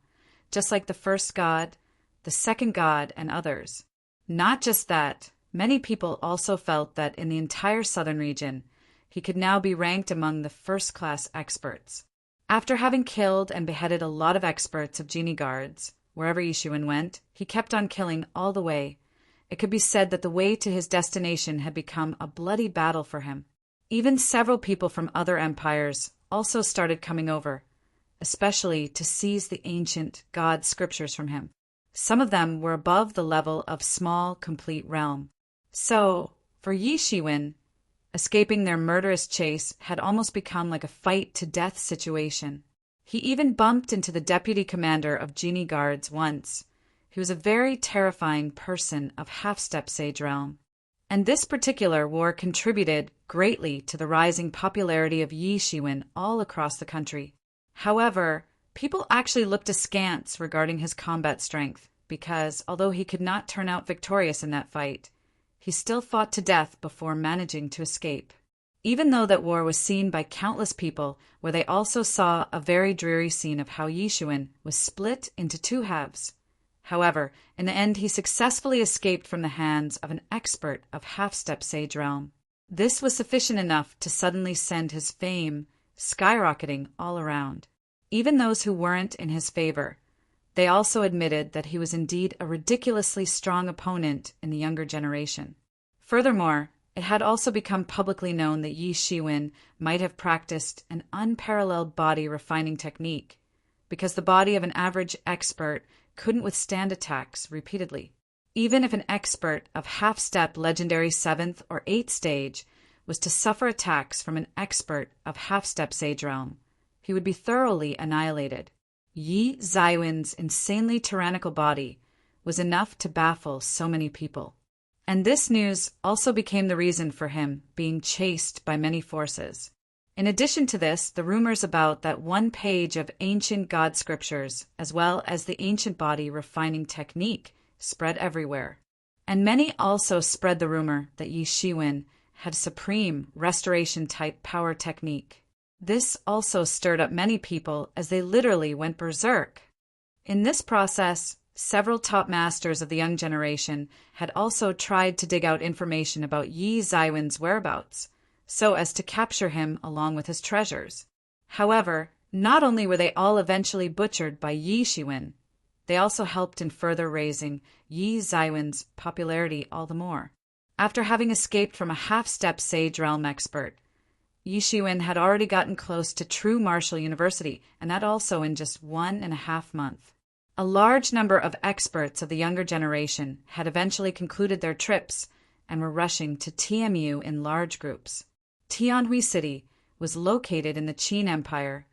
just like the first god, the second god, and others. Not just that, many people also felt that in the entire southern region, he could now be ranked among the first-class experts. After having killed and beheaded a lot of experts of genie guards, wherever Yi Shiwen went, he kept on killing all the way, it could be said that the way to his destination had become a bloody battle for him. Even several people from other empires also started coming over, especially to seize the ancient god scriptures from him. Some of them were above the level of small, complete realm. So, for Yi Shiwen, escaping their murderous chase had almost become like a fight-to-death situation. He even bumped into the deputy commander of genie guards once. He was a very terrifying person of half-step sage realm. And this particular war contributed greatly to the rising popularity of Yi Shiwen all across the country. However, people actually looked askance regarding his combat strength, because although he could not turn out victorious in that fight, he still fought to death before managing to escape. Even though that war was seen by countless people, where they also saw a very dreary scene of how Yi Shiwen was split into two halves. However, in the end he successfully escaped from the hands of an expert of half-step sage realm. This was sufficient enough to suddenly send his fame skyrocketing all around. Even those who weren't in his favor, they also admitted that he was indeed a ridiculously strong opponent in the younger generation. Furthermore, it had also become publicly known that Yi Shiwen might have practiced an unparalleled body refining technique, because the body of an average expert couldn't withstand attacks repeatedly. Even if an expert of half-step legendary 7th or 8th stage was to suffer attacks from an expert of half-step sage realm, he would be thoroughly annihilated. Yi Zaiwen's insanely tyrannical body was enough to baffle so many people. And this news also became the reason for him being chased by many forces. In addition to this, the rumors about that one page of ancient god scriptures, as well as the ancient body refining technique, spread everywhere. And many also spread the rumor that Yi Shiwen had supreme restoration-type power technique. This also stirred up many people as they literally went berserk. In this process, several top masters of the young generation had also tried to dig out information about Yi Zaiwen's whereabouts, so as to capture him along with his treasures. However, not only were they all eventually butchered by Yi Shiwen, they also helped in further raising Yi Zaiwen's popularity all the more. After having escaped from a half-step sage realm expert, Yi Shiwen had already gotten close to true martial university, and that also in just 1.5 months. A large number of experts of the younger generation had eventually concluded their trips and were rushing to TMU in large groups. Tianhui City was located in the Qin Empire,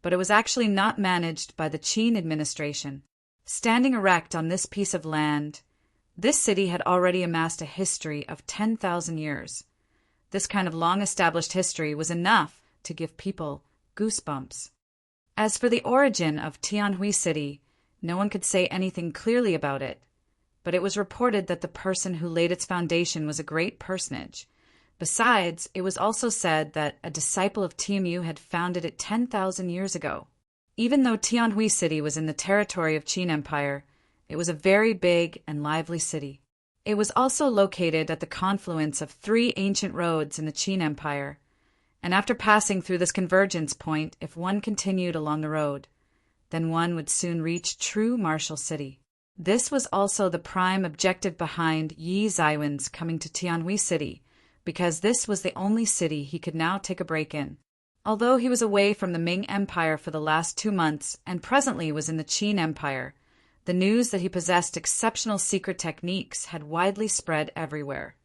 but it was actually not managed by the Qin administration. Standing erect on this piece of land, this city had already amassed a history of 10,000 years. This kind of long-established history was enough to give people goosebumps. As for the origin of Tianhui City, no one could say anything clearly about it, but it was reported that the person who laid its foundation was a great personage. Besides, it was also said that a disciple of TMU had founded it 10,000 years ago. Even though Tianhui City was in the territory of Qin Empire, it was a very big and lively city. It was also located at the confluence of 3 ancient roads in the Qin Empire, and after passing through this convergence point, if one continued along the road, then one would soon reach true martial city. This was also the prime objective behind Yi Zaiwen's coming to Tianhui City, because this was the only city he could now take a break in. Although he was away from the Ming Empire for the last 2 months and presently was in the Qin Empire, the news that he possessed exceptional secret techniques had widely spread everywhere.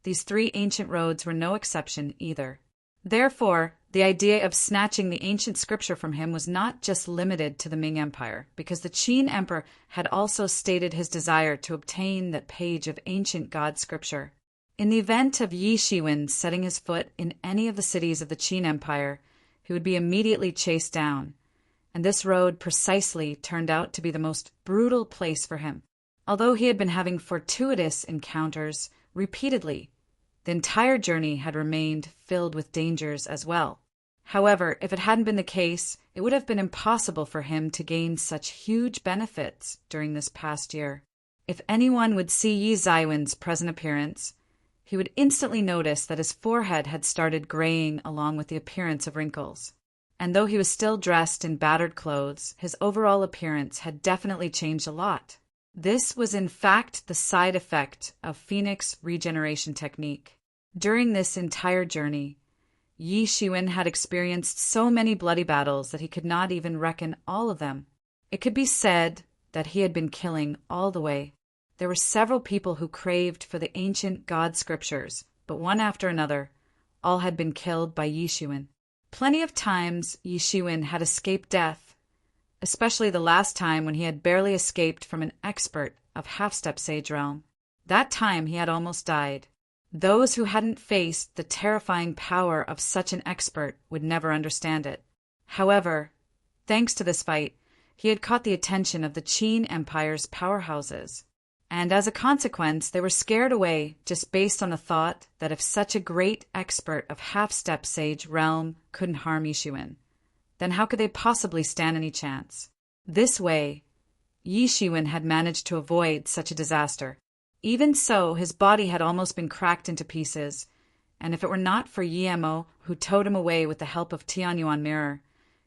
These 3 ancient roads were no exception either. Therefore, the idea of snatching the ancient scripture from him was not just limited to the Ming Empire, because the Qin Emperor had also stated his desire to obtain that page of ancient god scripture. In the event of Yi Shiwen setting his foot in any of the cities of the Qin Empire, he would be immediately chased down, and this road precisely turned out to be the most brutal place for him. Although he had been having fortuitous encounters repeatedly, the entire journey had remained filled with dangers as well. However, if it hadn't been the case, it would have been impossible for him to gain such huge benefits during this past year. If anyone would see Yi Zaiwen's present appearance, he would instantly notice that his forehead had started graying along with the appearance of wrinkles. And though he was still dressed in battered clothes, his overall appearance had definitely changed a lot. This was in fact the side effect of Phoenix regeneration technique. During this entire journey, Yi Shiwen had experienced so many bloody battles that he could not even reckon all of them. It could be said that he had been killing all the way. There were several people who craved for the ancient god scriptures, but one after another, all had been killed by Yi Shiwen. Plenty of times Yi Shiwen had escaped death, especially the last time when he had barely escaped from an expert of half-step sage realm. That time he had almost died. Those who hadn't faced the terrifying power of such an expert would never understand it. However, thanks to this fight, he had caught the attention of the Qin Empire's powerhouses, and as a consequence they were scared away just based on the thought that if such a great expert of half-step sage realm couldn't harm Yi Shiwen, then how could they possibly stand any chance? This way, Yi Shiwen had managed to avoid such a disaster. Even so, his body had almost been cracked into pieces, and if it were not for Yi Mo, who towed him away with the help of Tianyuan Mirror,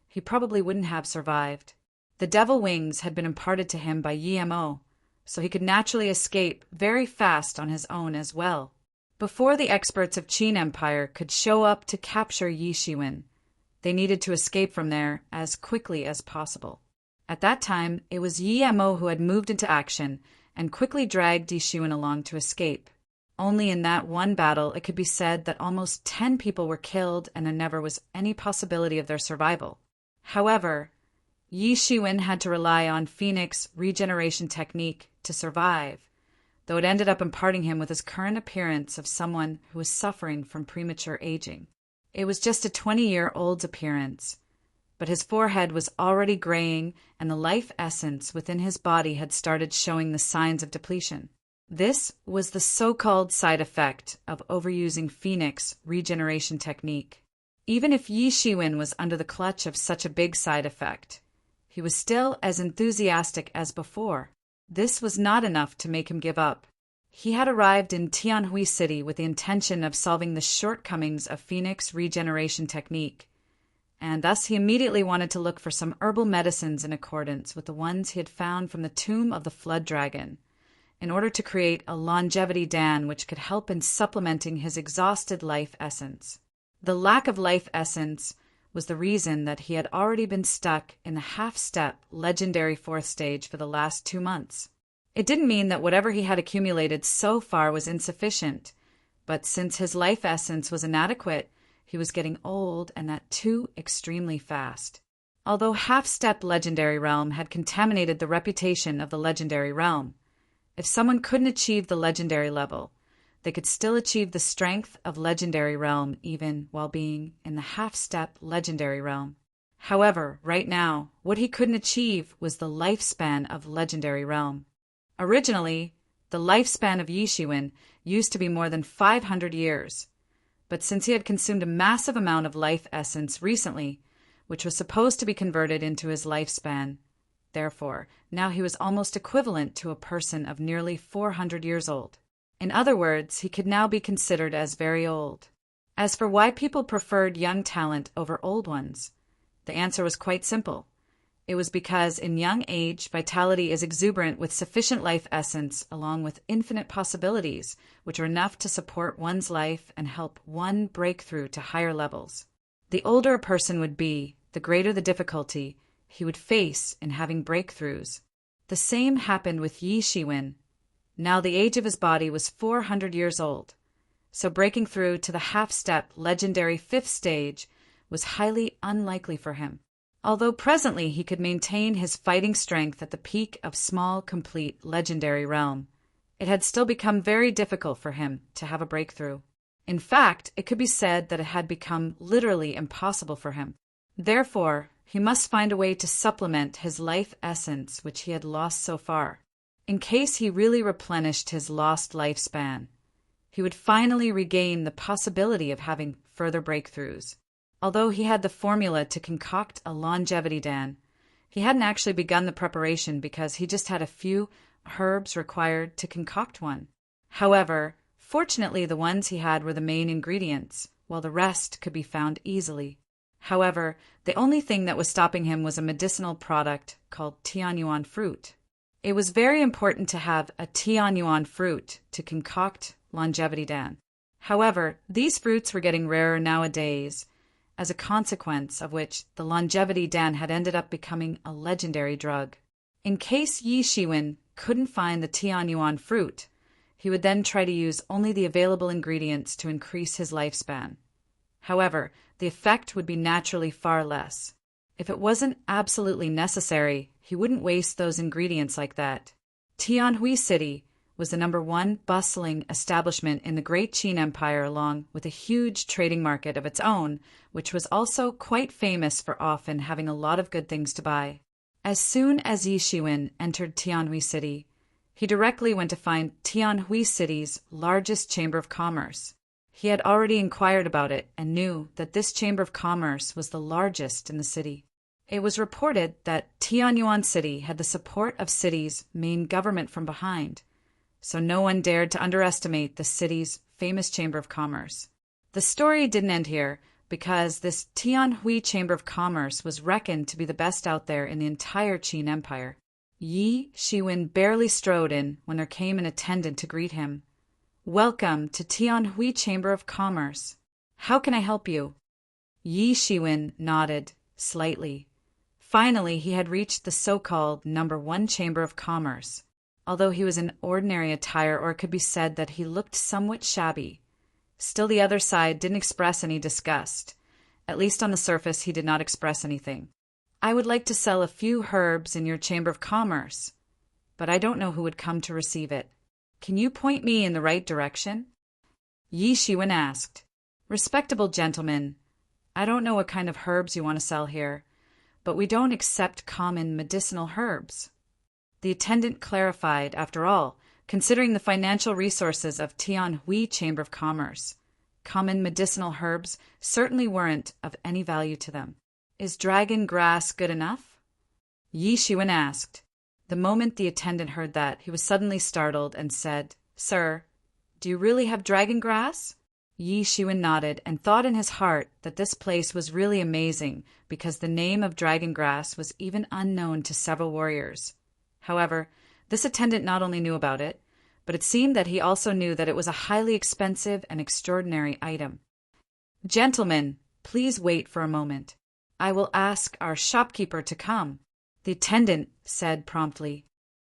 he probably wouldn't have survived. The devil wings had been imparted to him by Yi Mo, so he could naturally escape very fast on his own as well. Before the experts of Qin Empire could show up to capture Yi Shiwen, they needed to escape from there as quickly as possible. At that time, it was Yi Mo who had moved into action and quickly dragged Yi Shiwen along to escape. Only in that one battle it could be said that almost 10 people were killed and there never was any possibility of their survival. However, Yi Shiwen had to rely on Phoenix regeneration technique to survive, though it ended up imparting him with his current appearance of someone who was suffering from premature aging. It was just a 20-year-old's appearance, but his forehead was already graying and the life essence within his body had started showing the signs of depletion. This was the so-called side effect of overusing Phoenix regeneration technique. Even if Yi Shiwen was under the clutch of such a big side effect, he was still as enthusiastic as before. This was not enough to make him give up. He had arrived in Tianhui City with the intention of solving the shortcomings of Phoenix regeneration technique, and thus he immediately wanted to look for some herbal medicines in accordance with the ones he had found from the tomb of the Flood Dragon, in order to create a longevity dan which could help in supplementing his exhausted life essence. The lack of life essence was the reason that he had already been stuck in the half-step legendary 4th stage for the last 2 months. It didn't mean that whatever he had accumulated so far was insufficient, but since his life essence was inadequate, he was getting old, and that too extremely fast. Although half-step legendary realm had contaminated the reputation of the legendary realm, if someone couldn't achieve the legendary level, they could still achieve the strength of legendary realm even while being in the half-step legendary realm. However, right now, what he couldn't achieve was the lifespan of legendary realm. Originally, the lifespan of Yi Shiwen used to be more than 500 years, but since he had consumed a massive amount of life essence recently, which was supposed to be converted into his lifespan, therefore, now he was almost equivalent to a person of nearly 400 years old. In other words, he could now be considered as very old. As for why people preferred young talent over old ones, the answer was quite simple. It was because in young age, vitality is exuberant with sufficient life essence along with infinite possibilities, which are enough to support one's life and help one break through to higher levels. The older a person would be, the greater the difficulty he would face in having breakthroughs. The same happened with Yi Shiwen. Now the age of his body was 400 years old, so breaking through to the half-step legendary 5th stage was highly unlikely for him. Although presently he could maintain his fighting strength at the peak of small, complete legendary realm, it had still become very difficult for him to have a breakthrough. In fact, it could be said that it had become literally impossible for him. Therefore, he must find a way to supplement his life essence which he had lost so far. In case he really replenished his lost lifespan, he would finally regain the possibility of having further breakthroughs. Although he had the formula to concoct a longevity dan, he hadn't actually begun the preparation because he just had a few herbs required to concoct one. However, fortunately the ones he had were the main ingredients, while the rest could be found easily. However, the only thing that was stopping him was a medicinal product called Tianyuan fruit. It was very important to have a Tianyuan fruit to concoct longevity dan. However, these fruits were getting rarer nowadays, as a consequence of which the longevity dan had ended up becoming a legendary drug. In case Yi Shiwen couldn't find the Tianyuan fruit, he would then try to use only the available ingredients to increase his lifespan. However, the effect would be naturally far less. If it wasn't absolutely necessary, he wouldn't waste those ingredients like that. Tianhui City was the #1 bustling establishment in the Great Qin Empire, along with a huge trading market of its own, which was also quite famous for often having a lot of good things to buy. As soon as Yi Shiwen entered Tianhui City, he directly went to find Tianhui City's largest chamber of commerce. He had already inquired about it and knew that this chamber of commerce was the largest in the city. It was reported that Tianyuan City had the support of city's main government from behind, so no one dared to underestimate the city's famous chamber of commerce. The story didn't end here, because this Tianhui Chamber of Commerce was reckoned to be the best out there in the entire Qin Empire. Yi Shiwen barely strode in when there came an attendant to greet him. "Welcome to Tianhui Chamber of Commerce. How can I help you?" Yi Shiwen nodded slightly. Finally, he had reached the so-called #1 Chamber of Commerce. Although he was in ordinary attire, or it could be said that he looked somewhat shabby, still the other side didn't express any disgust. At least on the surface, he did not express anything. "I would like to sell a few herbs in your Chamber of Commerce, but I don't know who would come to receive it. Can you point me in the right direction?" Yi Shiwen asked. "Respectable gentleman, I don't know what kind of herbs you want to sell here, but we don't accept common medicinal herbs." The attendant clarified, after all, considering the financial resources of Tianhui Chamber of Commerce, common medicinal herbs certainly weren't of any value to them. "Is dragon grass good enough?" Yi Shiwen asked. The moment the attendant heard that, he was suddenly startled and said, "Sir, do you really have dragon grass?" Yi Shiwen nodded and thought in his heart that this place was really amazing because the name of dragon grass was even unknown to several warriors. However, this attendant not only knew about it, but it seemed that he also knew that it was a highly expensive and extraordinary item. "Gentlemen, please wait for a moment. I will ask our shopkeeper to come," the attendant said promptly.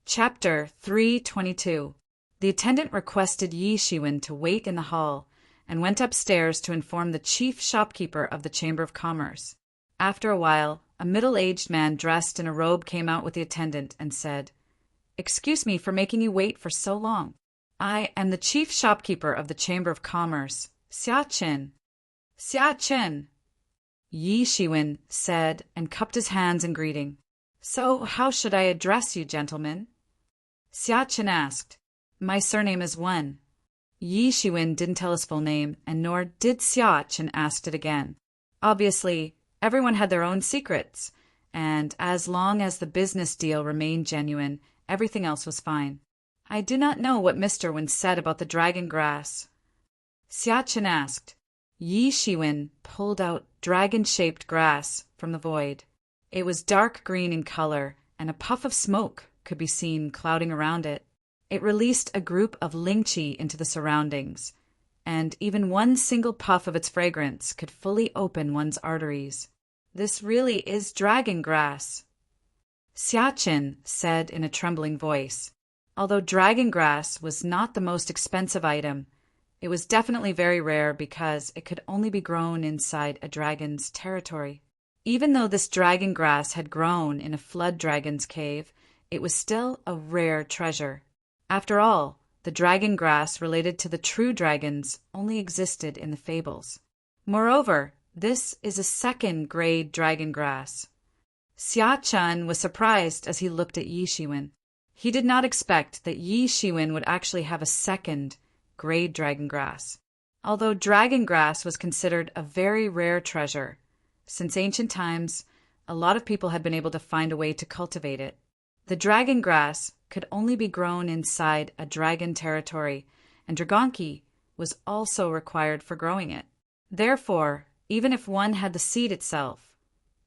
Chapter 322. The attendant requested Yi Shiwen to wait in the hall and went upstairs to inform the chief shopkeeper of the Chamber of Commerce. After a while, a middle-aged man dressed in a robe came out with the attendant and said, "Excuse me for making you wait for so long. I am the chief shopkeeper of the Chamber of Commerce, Xia Chen." "Xia Chen," Yi Shiwen said and cupped his hands in greeting. "So how should I address you, gentlemen?" Xia Chen asked. "My surname is Wen." Yi Shiwen didn't tell his full name, and nor did Xia Chen ask it again. Obviously, everyone had their own secrets, and as long as the business deal remained genuine, everything else was fine. "I do not know what Mr. Wen said about the dragon grass," Xia Chen asked. Yi Shiwen pulled out dragon-shaped grass from the void. It was dark green in color, and a puff of smoke could be seen clouding around it. It released a group of ling-chi into the surroundings, and even one single puff of its fragrance could fully open one's arteries. "This really is dragon grass," Xia Chen said in a trembling voice. Although dragon grass was not the most expensive item, it was definitely very rare because it could only be grown inside a dragon's territory. Even though this dragon grass had grown in a flood dragon's cave, it was still a rare treasure. After all, the dragon grass related to the true dragons only existed in the fables. Moreover, this is a second-grade dragon grass. Xia Chen was surprised as he looked at Yi Shiwen. He did not expect that Yi Shiwen would actually have a second-grade dragon grass. Although dragon grass was considered a very rare treasure, since ancient times, a lot of people had been able to find a way to cultivate it. The dragon grass could only be grown inside a dragon territory, and dragonki was also required for growing it. Therefore, even if one had the seed itself,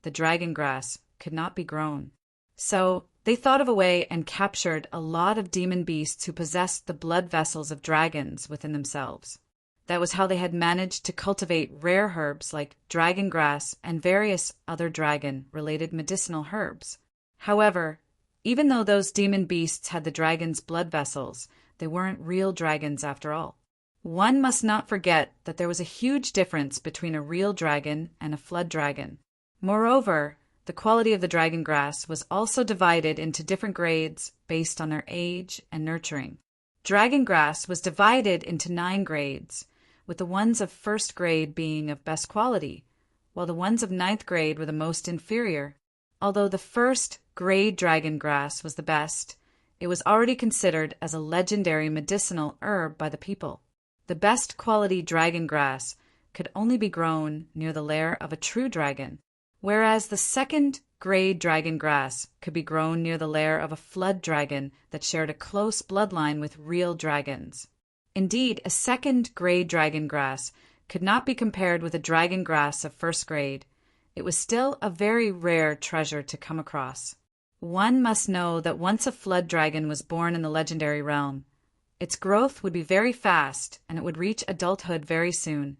the dragon grass could not be grown. So, They thought of a way and captured a lot of demon beasts who possessed the blood vessels of dragons within themselves. That was how they had managed to cultivate rare herbs like dragon grass and various other dragon-related medicinal herbs. However, even though those demon beasts had the dragon's blood vessels, they weren't real dragons after all. One must not forget that there was a huge difference between a real dragon and a flood dragon. Moreover, the quality of the dragon grass was also divided into different grades based on their age and nurturing. Dragon grass was divided into 9 grades, with the ones of first grade being of best quality, while the ones of 9th grade were the most inferior. Although the first grade dragon grass was the best, it was already considered as a legendary medicinal herb by the people. The best quality dragon grass could only be grown near the lair of a true dragon, whereas the second grade dragon grass could be grown near the lair of a flood dragon that shared a close bloodline with real dragons. Indeed, a second grade dragon grass could not be compared with a dragon grass of first grade. It was still a very rare treasure to come across. One must know that once a flood dragon was born in the legendary realm, its growth would be very fast and it would reach adulthood very soon,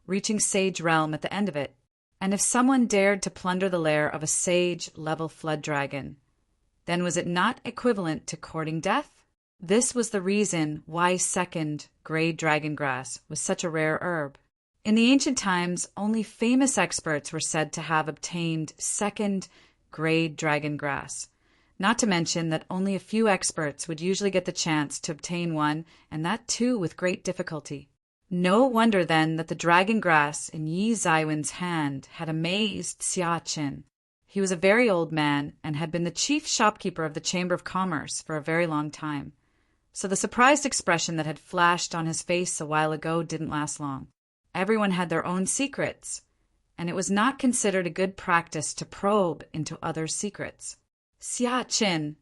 reaching sage realm at the end of it. And if someone dared to plunder the lair of a sage-level flood dragon, then was it not equivalent to courting death? This was the reason why second grade dragon grass was such a rare herb. In the ancient times, only famous experts were said to have obtained second grade dragon grass, not to mention that only a few experts would usually get the chance to obtain one, and that too with great difficulty. No wonder then that the dragon grass in Yi Zaiwen's hand had amazed Xia Qin. He was a very old man and had been the chief shopkeeper of the Chamber of Commerce for a very long time, so the surprised expression that had flashed on his face a while ago didn't last long. Everyone had their own secrets, and it was not considered a good practice to probe into others' secrets. Xia Qin,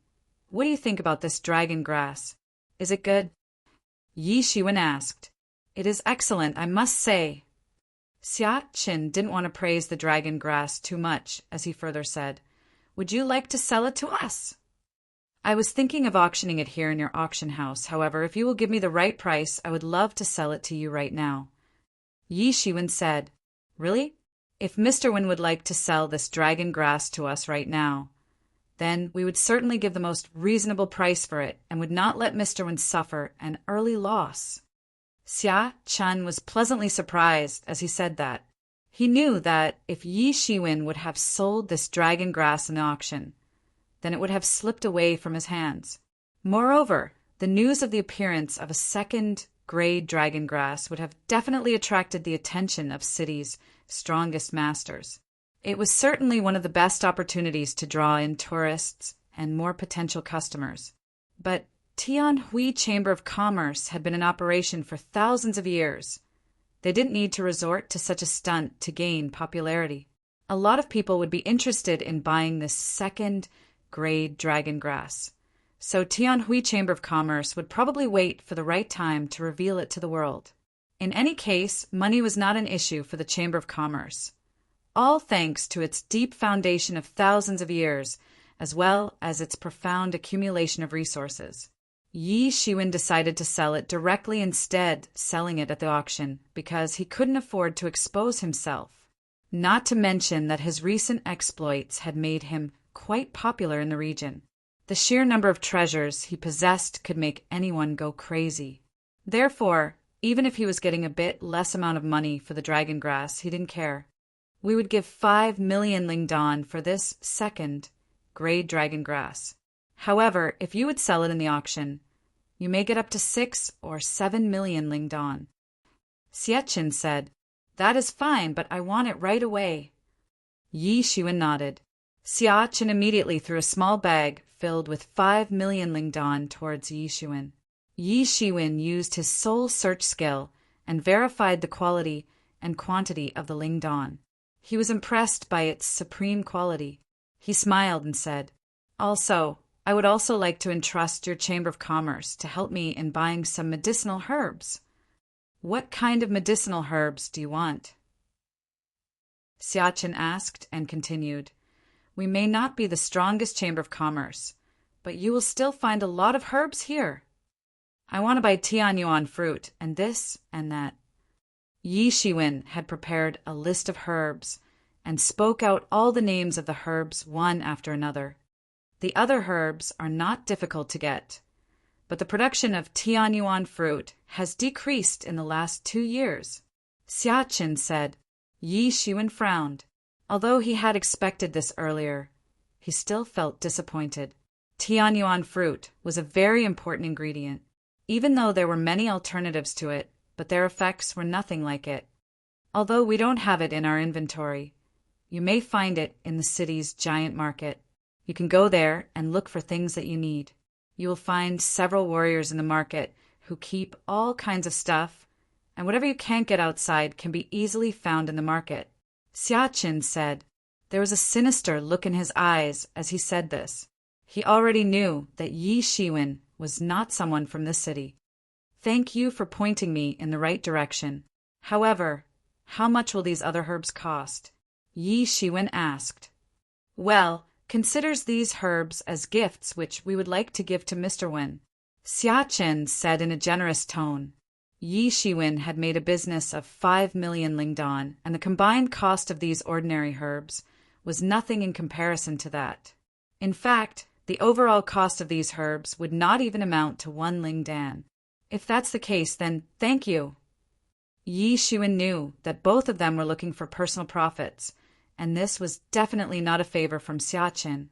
what do you think about this dragon grass? Is it good? Yi Shiwen asked. It is excellent, I must say. Xia Qin didn't want to praise the dragon grass too much, as he further said, Would you like to sell it to us? I was thinking of auctioning it here in your auction house. However, if you will give me the right price, I would love to sell it to you right now. Yi Shiwen said, Really? If Mr. Wen would like to sell this dragon grass to us right now, then we would certainly give the most reasonable price for it and would not let Mr. Wen suffer an early loss. Xia Qin was pleasantly surprised as he said that. He knew that if Yi Shiwen would have sold this dragon grass in the auction, then it would have slipped away from his hands. Moreover, the news of the appearance of a second grade dragon grass would have definitely attracted the attention of city's strongest masters. It was certainly one of the best opportunities to draw in tourists and more potential customers. But Tianhui Chamber of Commerce had been in operation for thousands of years. They didn't need to resort to such a stunt to gain popularity. A lot of people would be interested in buying this second grade dragon grass. So Tianhui Chamber of Commerce would probably wait for the right time to reveal it to the world. In any case, money was not an issue for the Chamber of Commerce, all thanks to its deep foundation of thousands of years, as well as its profound accumulation of resources. Yi Shiwen decided to sell it directly instead selling it at the auction because he couldn't afford to expose himself, not to mention that his recent exploits had made him quite popular in the region. The sheer number of treasures he possessed could make anyone go crazy. Therefore, even if he was getting a bit less amount of money for the dragon grass, he didn't care. We would give 5 million lingdan for this second grade dragon grass. However, if you would sell it in the auction, you may get up to 6 or 7 million lingdan. Xia Qin said, That is fine, but I want it right away. Yi Shiwen nodded. Xia Qin immediately threw a small bag filled with 5 million lingdan towards Yi Shiwen. Yi Shiwen used his soul search skill and verified the quality and quantity of the lingdan. He was impressed by its supreme quality. He smiled and said, Also, I would also like to entrust your Chamber of Commerce to help me in buying some medicinal herbs. What kind of medicinal herbs do you want? Xia Qin asked and continued, We may not be the strongest Chamber of Commerce, but you will still find a lot of herbs here. I want to buy Tianyuan fruit, and this and that. Yi Shiwen had prepared a list of herbs and spoke out all the names of the herbs one after another. The other herbs are not difficult to get, but the production of Tianyuan fruit has decreased in the last 2 years. Xiaqin said. Yi Shiwen frowned. Although he had expected this earlier, he still felt disappointed. Tianyuan fruit was a very important ingredient, even though there were many alternatives to it, but their effects were nothing like it. Although we don't have it in our inventory, you may find it in the city's giant market. You can go there and look for things that you need. You will find several warriors in the market who keep all kinds of stuff, and whatever you can't get outside can be easily found in the market. Xiaqin said. There was a sinister look in his eyes as he said this. He already knew that Yi Shiwen was not someone from this city. Thank you for pointing me in the right direction. However, how much will these other herbs cost? Yi Shiwen asked. Well, considers these herbs as gifts which we would like to give to Mr. Wen. Xiaqin said in a generous tone. Yi Shiwen had made a business of 5 million lingdan, and the combined cost of these ordinary herbs was nothing in comparison to that. In fact, the overall cost of these herbs would not even amount to 1 lingdan. If that's the case, then thank you. Yi Shiwen knew that both of them were looking for personal profits, and this was definitely not a favor from Xiaqin.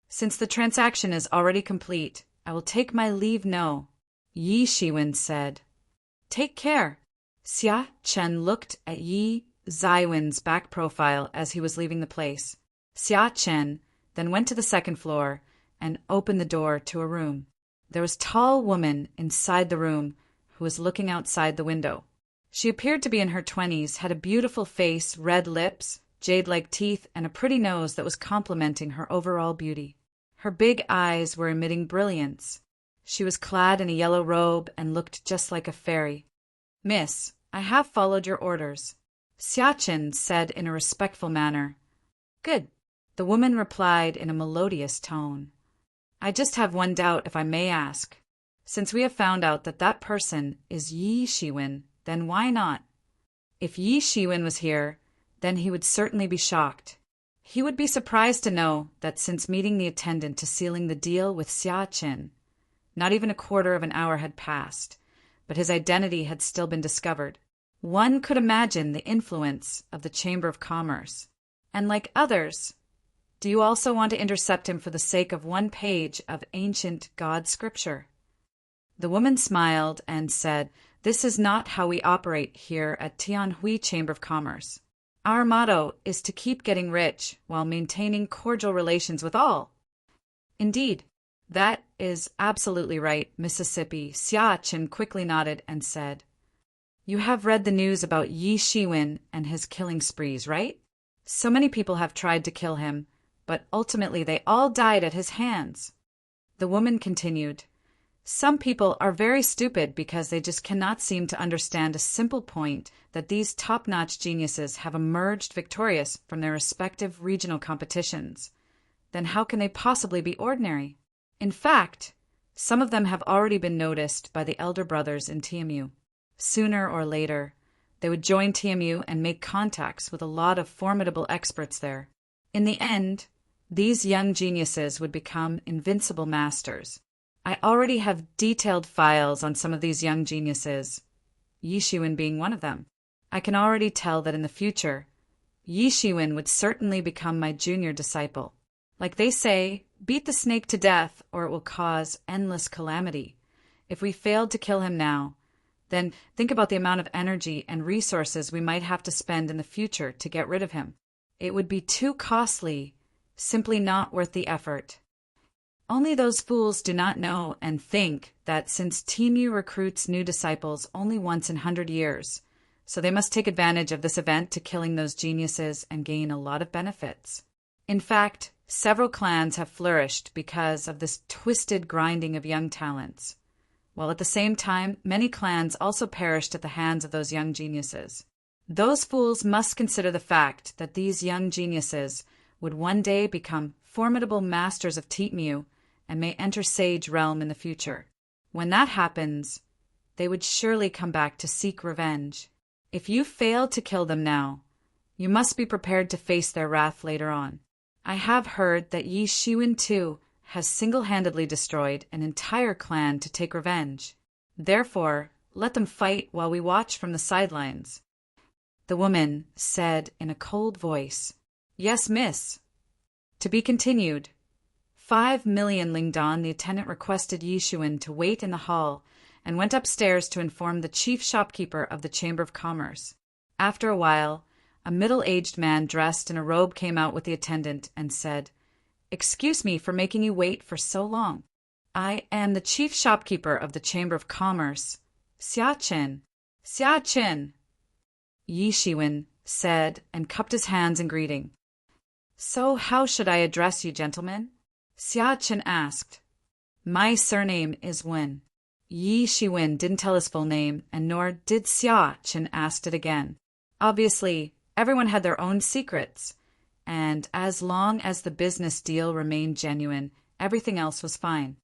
Since the transaction is already complete, I will take my leave now, Yi Shiwen said. Take care. Xiaqin looked at Yi Zaiwen's back profile as he was leaving the place. Xiaqin then went to the second floor and opened the door to a room. There was a tall woman inside the room who was looking outside the window. She appeared to be in her 20s, had a beautiful face, red lips, jade-like teeth, and a pretty nose that was complementing her overall beauty. Her big eyes were emitting brilliance. She was clad in a yellow robe and looked just like a fairy. Miss, I have followed your orders, Xiaqin said in a respectful manner. Good, the woman replied in a melodious tone. I just have one doubt, if I may ask. Since we have found out that that person is Yi Shiwen, then why not? If Yi Shiwen was here, then he would certainly be shocked. He would be surprised to know that since meeting the attendant to sealing the deal with Xiaqin, not even a quarter of an hour had passed, but his identity had still been discovered. One could imagine the influence of the Chamber of Commerce. And like others, do you also want to intercept him for the sake of 1 page of ancient God scripture? The woman smiled and said, This is not how we operate here at Tianhui Chamber of Commerce. Our motto is to keep getting rich while maintaining cordial relations with all. Indeed, that is absolutely right, Mississippi. Xiaqin quickly nodded and said, You have read the news about Yi Shiwen and his killing sprees, right? So many people have tried to kill him, but ultimately they all died at his hands. The woman continued, Some people are very stupid because they just cannot seem to understand a simple point that these top-notch geniuses have emerged victorious from their respective regional competitions. Then how can they possibly be ordinary? In fact, some of them have already been noticed by the elder brothers in TMU. Sooner or later, they would join TMU and make contacts with a lot of formidable experts there. In the end, these young geniuses would become invincible masters. I already have detailed files on some of these young geniuses, Yi Shiwen being one of them. I can already tell that in the future, Yi Shiwen would certainly become my junior disciple. Like they say, beat the snake to death or it will cause endless calamity. If we failed to kill him now, then think about the amount of energy and resources we might have to spend in the future to get rid of him. It would be too costly, simply not worth the effort. Only those fools do not know and think that since TMU recruits new disciples only once in 100 years, so they must take advantage of this event to killing those geniuses and gain a lot of benefits. In fact, several clans have flourished because of this twisted grinding of young talents, while at the same time, many clans also perished at the hands of those young geniuses. Those fools must consider the fact that these young geniuses would one day become formidable masters of TMU and may enter Sage Realm in the future. When that happens, they would surely come back to seek revenge. If you fail to kill them now, you must be prepared to face their wrath later on. I have heard that Yi Shiwen too has single-handedly destroyed an entire clan to take revenge. Therefore, let them fight while we watch from the sidelines." The woman said in a cold voice, "Yes, miss." To be continued. 5,000,000 Lingdan, the attendant requested Yi Shiwen to wait in the hall and went upstairs to inform the chief shopkeeper of the Chamber of Commerce. After a while, a middle-aged man dressed in a robe came out with the attendant and said, "Excuse me for making you wait for so long. I am the chief shopkeeper of the Chamber of Commerce, Xia Chen." "Xia Chen," Yi Shiwen said and cupped his hands in greeting. "So how should I address you, gentlemen?" Xia Chen asked. "My surname is Wen." Yi Shiwen didn't tell his full name, and nor did Xia Chen ask it again. Obviously, everyone had their own secrets, and as long as the business deal remained genuine, everything else was fine.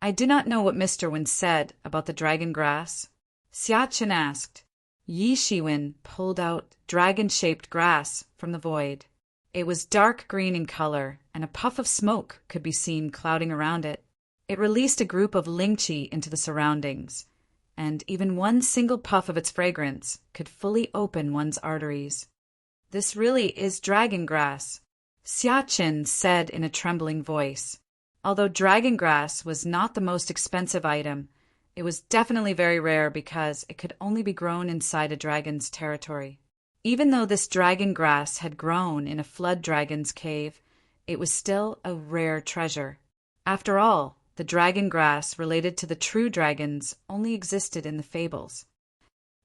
"I do not know what Mr. Wen said about the dragon grass," Xia Chen asked. Yi Shiwen pulled out dragon-shaped grass from the void. It was dark green in color, and a puff of smoke could be seen clouding around it. It released a group of Lingqi into the surroundings, and even one single puff of its fragrance could fully open one's arteries. "This really is dragon grass," Xia Chen said in a trembling voice. Although dragon grass was not the most expensive item, it was definitely very rare because it could only be grown inside a dragon's territory. Even though this dragon grass had grown in a flood dragon's cave, it was still a rare treasure. After all, the dragon grass related to the true dragons only existed in the fables.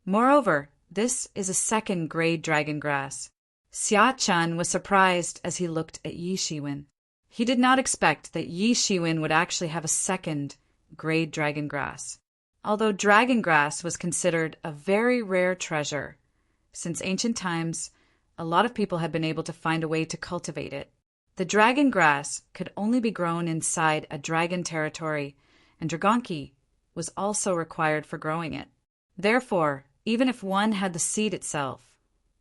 Moreover, this is a second-grade dragon grass. Xia Chen was surprised as he looked at Yi Shiwen. He did not expect that Yi Shiwen would actually have a second-grade dragon grass. Although dragon grass was considered a very rare treasure, since ancient times, a lot of people had been able to find a way to cultivate it. The dragon grass could only be grown inside a dragon territory, and dragonki was also required for growing it. Therefore, even if one had the seed itself,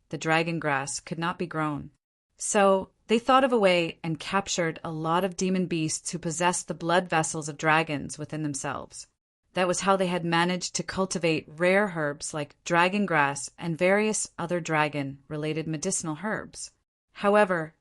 the dragon grass could not be grown. So they thought of a way and captured a lot of demon beasts who possessed the blood vessels of dragons within themselves. That was how they had managed to cultivate rare herbs like dragon grass and various other dragon-related medicinal herbs. However,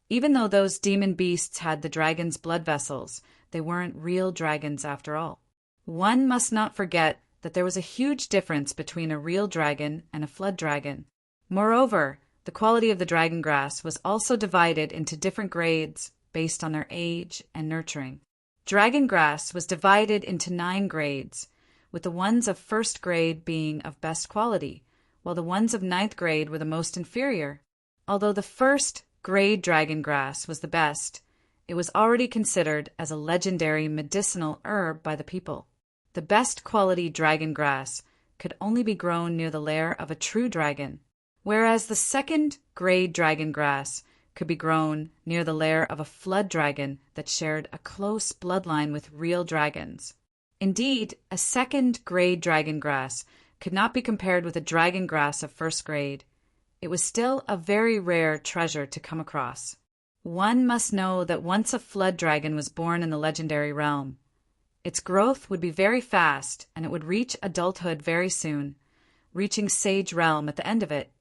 even though those demon beasts had the dragon's blood vessels, they weren't real dragons after all. One must not forget that there was a huge difference between a real dragon and a flood dragon. Moreover, the quality of the dragon grass was also divided into different grades based on their age and nurturing. Dragon grass was divided into 9 grades, with the ones of first grade being of best quality, while the ones of 9th grade were the most inferior. Although the first grade dragon grass was the best, it was already considered as a legendary medicinal herb by the people. The best quality dragon grass could only be grown near the lair of a true dragon, whereas the second grade dragon grass could be grown near the lair of a flood dragon that shared a close bloodline with real dragons. Indeed, a second grade dragon grass could not be compared with a dragon grass of first grade. It was still a very rare treasure to come across. One must know that once a flood dragon was born in the legendary realm, its growth would be very fast and it would reach adulthood very soon, reaching Sage Realm at the end of it.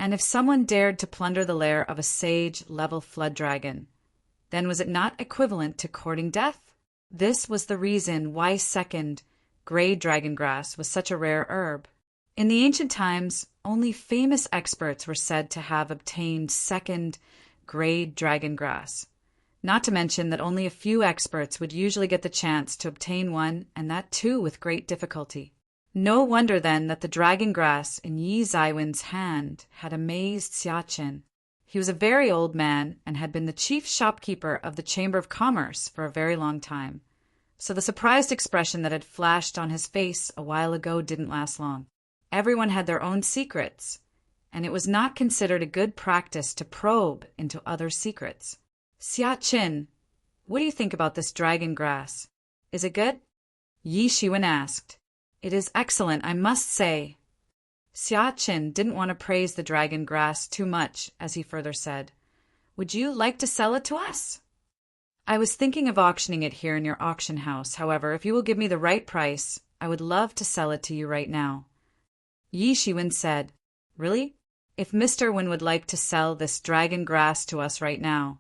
And if someone dared to plunder the lair of a sage-level flood dragon, then was it not equivalent to courting death? This was the reason why second grade dragon grass was such a rare herb. In the ancient times, only famous experts were said to have obtained second grade dragon grass. Not to mention that only a few experts would usually get the chance to obtain one, and that too with great difficulty. No wonder then that the dragon grass in Yi Zaiwen's hand had amazed Xia Chen. He was a very old man and had been the chief shopkeeper of the Chamber of Commerce for a very long time. So the surprised expression that had flashed on his face a while ago didn't last long. Everyone had their own secrets, and it was not considered a good practice to probe into others' secrets. Xia Chen What do you think about this dragon grass? Is it good? Yi Shiwen asked. It is excellent, I must say. Xia Qin didn't want to praise the dragon grass too much, as he further said. Would you like to sell it to us? I was thinking of auctioning it here in your auction house. However, if you will give me the right price, I would love to sell it to you right now. Yi Shiwen said, Really? If Mr. Wen would like to sell this dragon grass to us right now,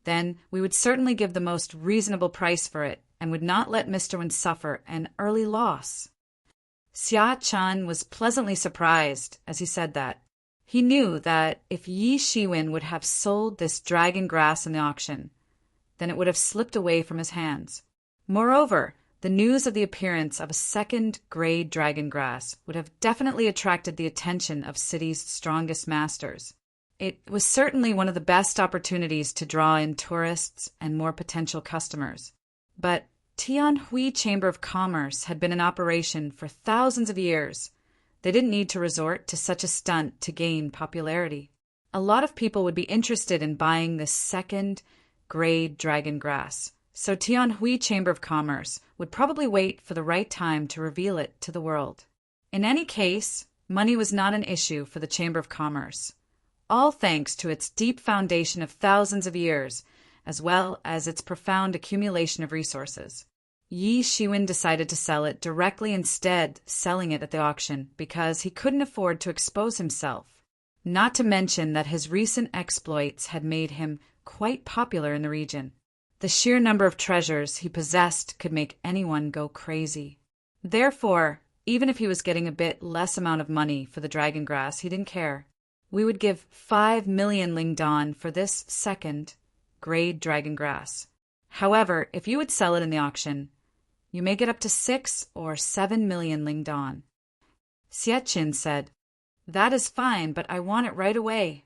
then we would certainly give the most reasonable price for it and would not let Mr. Wen suffer an early loss. Xia Chan was pleasantly surprised as he said that. He knew that if Yi Shiwen would have sold this dragon grass in the auction, then it would have slipped away from his hands. Moreover, the news of the appearance of a second-grade dragon grass would have definitely attracted the attention of city's strongest masters. It was certainly one of the best opportunities to draw in tourists and more potential customers. But Tianhui Chamber of Commerce had been in operation for thousands of years. They didn't need to resort to such a stunt to gain popularity. A lot of people would be interested in buying this second-grade dragon grass, so Tianhui Chamber of Commerce would probably wait for the right time to reveal it to the world. In any case, money was not an issue for the Chamber of Commerce, all thanks to its deep foundation of thousands of years, as well as its profound accumulation of resources. Yi Shiwen decided to sell it directly instead selling it at the auction because he couldn't afford to expose himself, not to mention that his recent exploits had made him quite popular in the region. The sheer number of treasures he possessed could make anyone go crazy. Therefore, even if he was getting a bit less amount of money for the dragon grass, he didn't care. We would give 5 million Lingdan for this second-grade dragon grass. However, if you would sell it in the auction, you may get up to 6 or 7 million Lingdan. Xia Qin said, That is fine, but I want it right away.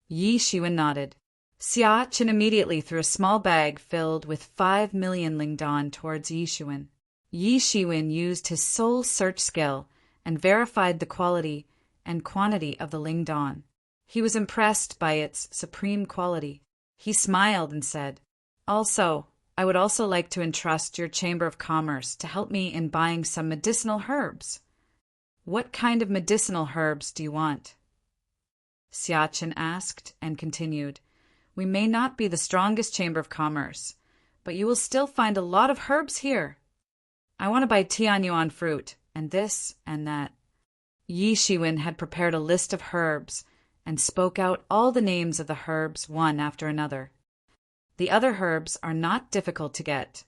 Yi Shiwen nodded. Xia Qin immediately threw a small bag filled with 5 million Lingdan towards Yi Shiwen. Yi Shiwen used his soul search skill and verified the quality and quantity of the Lingdan. He was impressed by its supreme quality. He smiled and said, Also, I would also like to entrust your Chamber of Commerce to help me in buying some medicinal herbs. What kind of medicinal herbs do you want? Xia Qin asked and continued, We may not be the strongest Chamber of Commerce, but you will still find a lot of herbs here. I want to buy Tianyuan fruit, and this and that. Yi Shiwen had prepared a list of herbs and spoke out all the names of the herbs one after another. The other herbs are not difficult to get,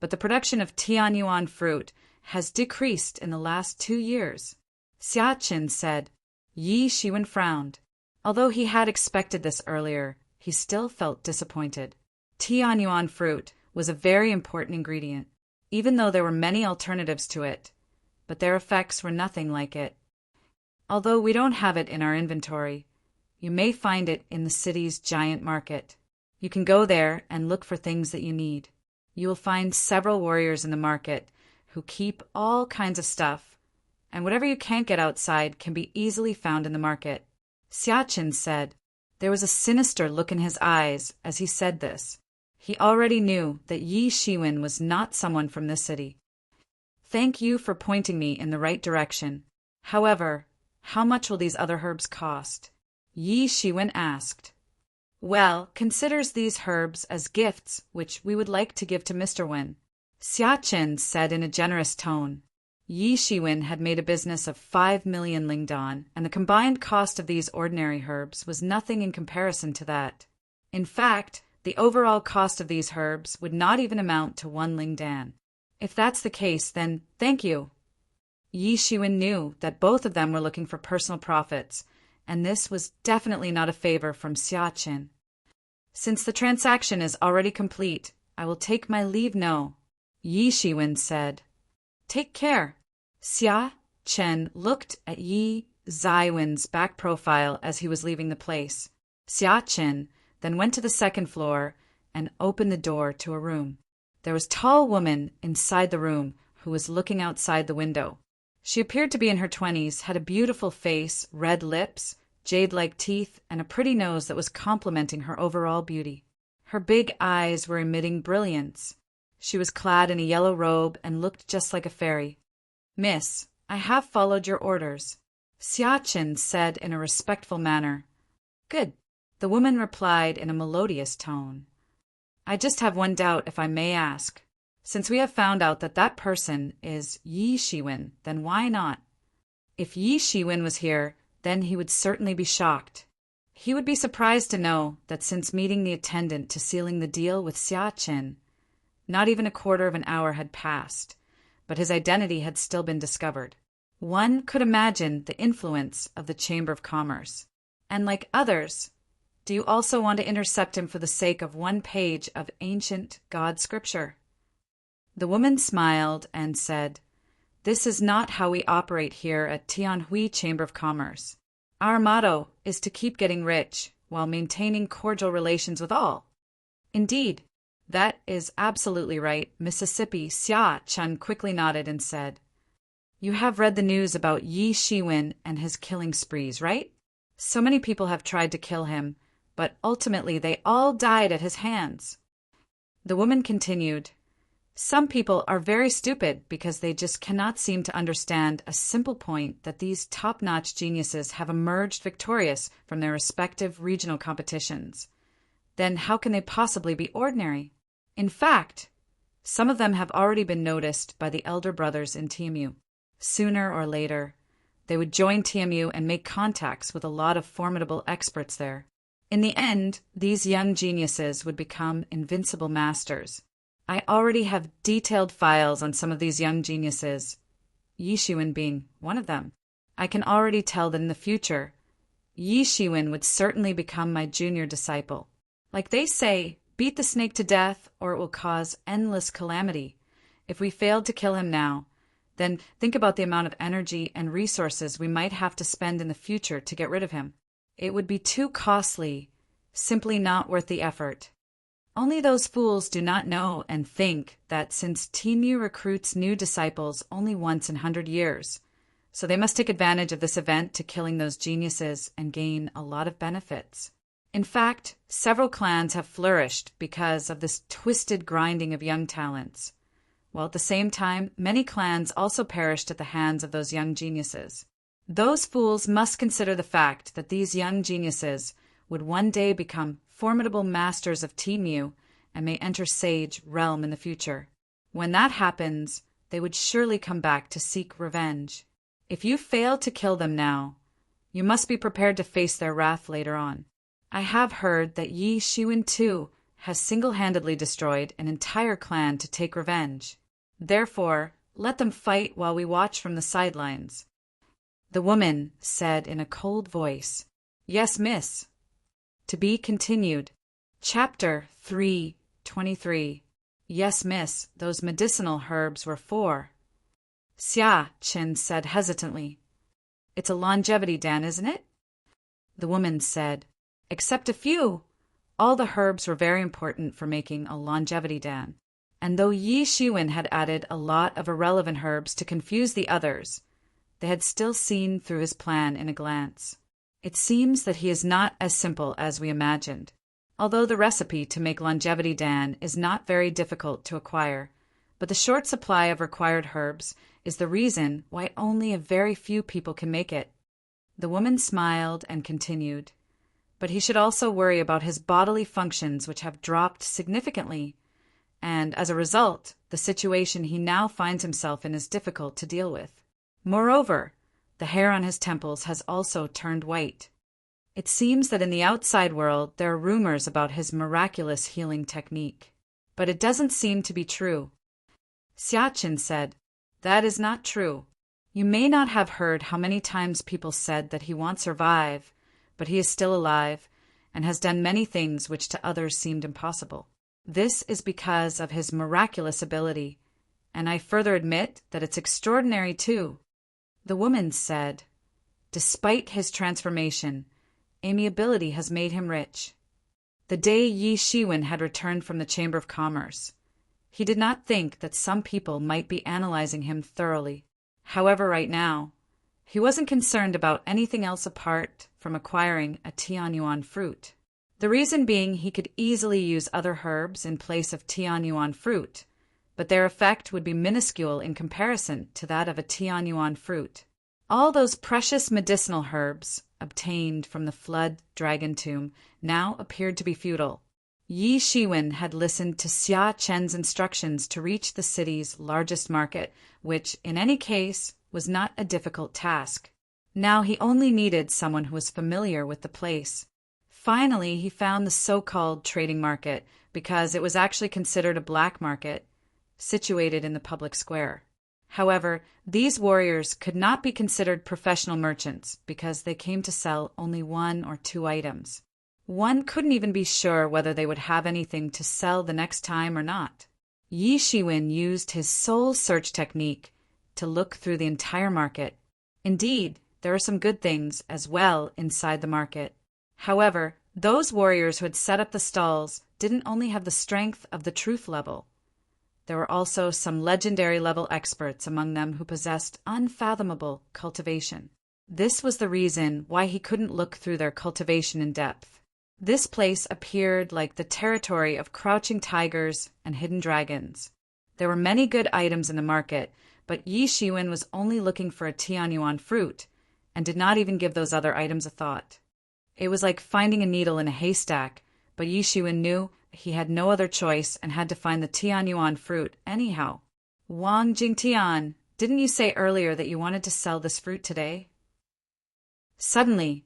but the production of Tianyuan fruit has decreased in the last 2 years. Xia Qin said. Yi Shiwen frowned. Although he had expected this earlier, he still felt disappointed. Tianyuan fruit was a very important ingredient, even though there were many alternatives to it, but their effects were nothing like it. Although we don't have it in our inventory, you may find it in the city's giant market. You can go there and look for things that you need. You will find several warriors in the market who keep all kinds of stuff, and whatever you can't get outside can be easily found in the market. Xia Qin said. There was a sinister look in his eyes as he said this. He already knew that Yi Shiwen was not someone from this city. Thank you for pointing me in the right direction. However, how much will these other herbs cost? Yi Shiwen asked. Well, considers these herbs as gifts which we would like to give to Mr. Wen. Xia Qin said in a generous tone. Yi Shiwen had made a business of 5 million Lingdan, and the combined cost of these ordinary herbs was nothing in comparison to that. In fact, the overall cost of these herbs would not even amount to 1 Lingdan. If that's the case, then thank you. Yi Shiwen knew that both of them were looking for personal profits, and this was definitely not a favor from Xia Qin. Since the transaction is already complete, I will take my leave now, Yi Shiwen said. Take care. Xia Qin looked at Yi Zaiwen's back profile as he was leaving the place. Xia Qin then went to the second floor and opened the door to a room. There was a tall woman inside the room who was looking outside the window. She appeared to be in her 20s, had a beautiful face, red lips, jade-like teeth, and a pretty nose that was complementing her overall beauty. Her big eyes were emitting brilliance. She was clad in a yellow robe and looked just like a fairy. "Miss, I have followed your orders," Xiaqin said in a respectful manner. "Good," the woman replied in a melodious tone. "I just have one doubt, if I may ask. Since we have found out that that person is Yi Shiwen, then why not? If Yi Shiwen was here, then he would certainly be shocked. He would be surprised to know that since meeting the attendant to sealing the deal with Xiaqin, not even a quarter of an hour had passed, but his identity had still been discovered. One could imagine the influence of the Chamber of Commerce. And like others, do you also want to intercept him for the sake of one page of ancient God scripture?" The woman smiled and said, "This is not how we operate here at Tianhui Chamber of Commerce. Our motto is to keep getting rich while maintaining cordial relations with all." "Indeed, that is absolutely right." Mississippi Xia Chun quickly nodded and said, "You have read the news about Yi Shiwen and his killing sprees, right? So many people have tried to kill him, but ultimately they all died at his hands." The woman continued, "Some people are very stupid because they just cannot seem to understand a simple point that these top-notch geniuses have emerged victorious from their respective regional competitions. Then how can they possibly be ordinary? In fact, some of them have already been noticed by the elder brothers in TMU. Sooner or later, they would join TMU and make contacts with a lot of formidable experts there. In the end, these young geniuses would become invincible masters. I already have detailed files on some of these young geniuses, Yi Shiwen being one of them. I can already tell that in the future, Yi Shiwen would certainly become my junior disciple. Like they say, beat the snake to death or it will cause endless calamity. If we failed to kill him now, then think about the amount of energy and resources we might have to spend in the future to get rid of him. It would be too costly, simply not worth the effort. Only those fools do not know and think that since TMU recruits new disciples only once in 100 years, so they must take advantage of this event to killing those geniuses and gain a lot of benefits. In fact, several clans have flourished because of this twisted grinding of young talents, while at the same time, many clans also perished at the hands of those young geniuses. Those fools must consider the fact that these young geniuses would one day become formidable masters of TMU and may enter Sage Realm in the future. When that happens, they would surely come back to seek revenge. If you fail to kill them now, you must be prepared to face their wrath later on. I have heard that Yi Shiwen too has single-handedly destroyed an entire clan to take revenge. Therefore, let them fight while we watch from the sidelines." The woman said in a cold voice, "Yes, miss." To be continued. Chapter 3:23. "Yes, miss, those medicinal herbs were for." Xia Chen said hesitantly, "It's a longevity dan, isn't it?" The woman said, "Except a few. All the herbs were very important for making a longevity dan. And though Yi Shiwen had added a lot of irrelevant herbs to confuse the others, they had still seen through his plan in a glance. It seems that he is not as simple as we imagined. Although the recipe to make longevity dan is not very difficult to acquire, but the short supply of required herbs is the reason why only a very few people can make it." The woman smiled and continued, "But he should also worry about his bodily functions, which have dropped significantly, and as a result, the situation he now finds himself in is difficult to deal with. Moreover, the hair on his temples has also turned white. It seems that in the outside world there are rumors about his miraculous healing technique, but it doesn't seem to be true." Xiaqin said, "That is not true. You may not have heard how many times people said that he won't survive, but he is still alive and has done many things which to others seemed impossible. This is because of his miraculous ability, and I further admit that it's extraordinary too." The woman said, "Despite his transformation, amiability has made him rich." The day Yi Shiwen had returned from the Chamber of Commerce, he did not think that some people might be analyzing him thoroughly. However, right now, he wasn't concerned about anything else apart from acquiring a Tianyuan fruit. The reason being he could easily use other herbs in place of Tianyuan fruit, but their effect would be minuscule in comparison to that of a Tianyuan fruit. All those precious medicinal herbs, obtained from the flood dragon tomb, now appeared to be futile. Yi Shiwen had listened to Xia Chen's instructions to reach the city's largest market, which, in any case, was not a difficult task. Now he only needed someone who was familiar with the place. Finally, he found the so-called trading market, because it was actually considered a black market, situated in the public square. However, these warriors could not be considered professional merchants because they came to sell only 1 or 2 items. One couldn't even be sure whether they would have anything to sell the next time or not. Yi Shiwen used his soul search technique to look through the entire market. Indeed, there are some good things as well inside the market. However, those warriors who had set up the stalls didn't only have the strength of the truth level. There were also some legendary level experts among them who possessed unfathomable cultivation. This was the reason why he couldn't look through their cultivation in depth. This place appeared like the territory of crouching tigers and hidden dragons. There were many good items in the market, but Yi Shiwen was only looking for a Tianyuan fruit and did not even give those other items a thought. It was like finding a needle in a haystack, but Yi Shiwen knew he had no other choice and had to find the Tianyuan fruit anyhow. Wang Jingtian, didn't you say earlier that you wanted to sell this fruit today? Suddenly,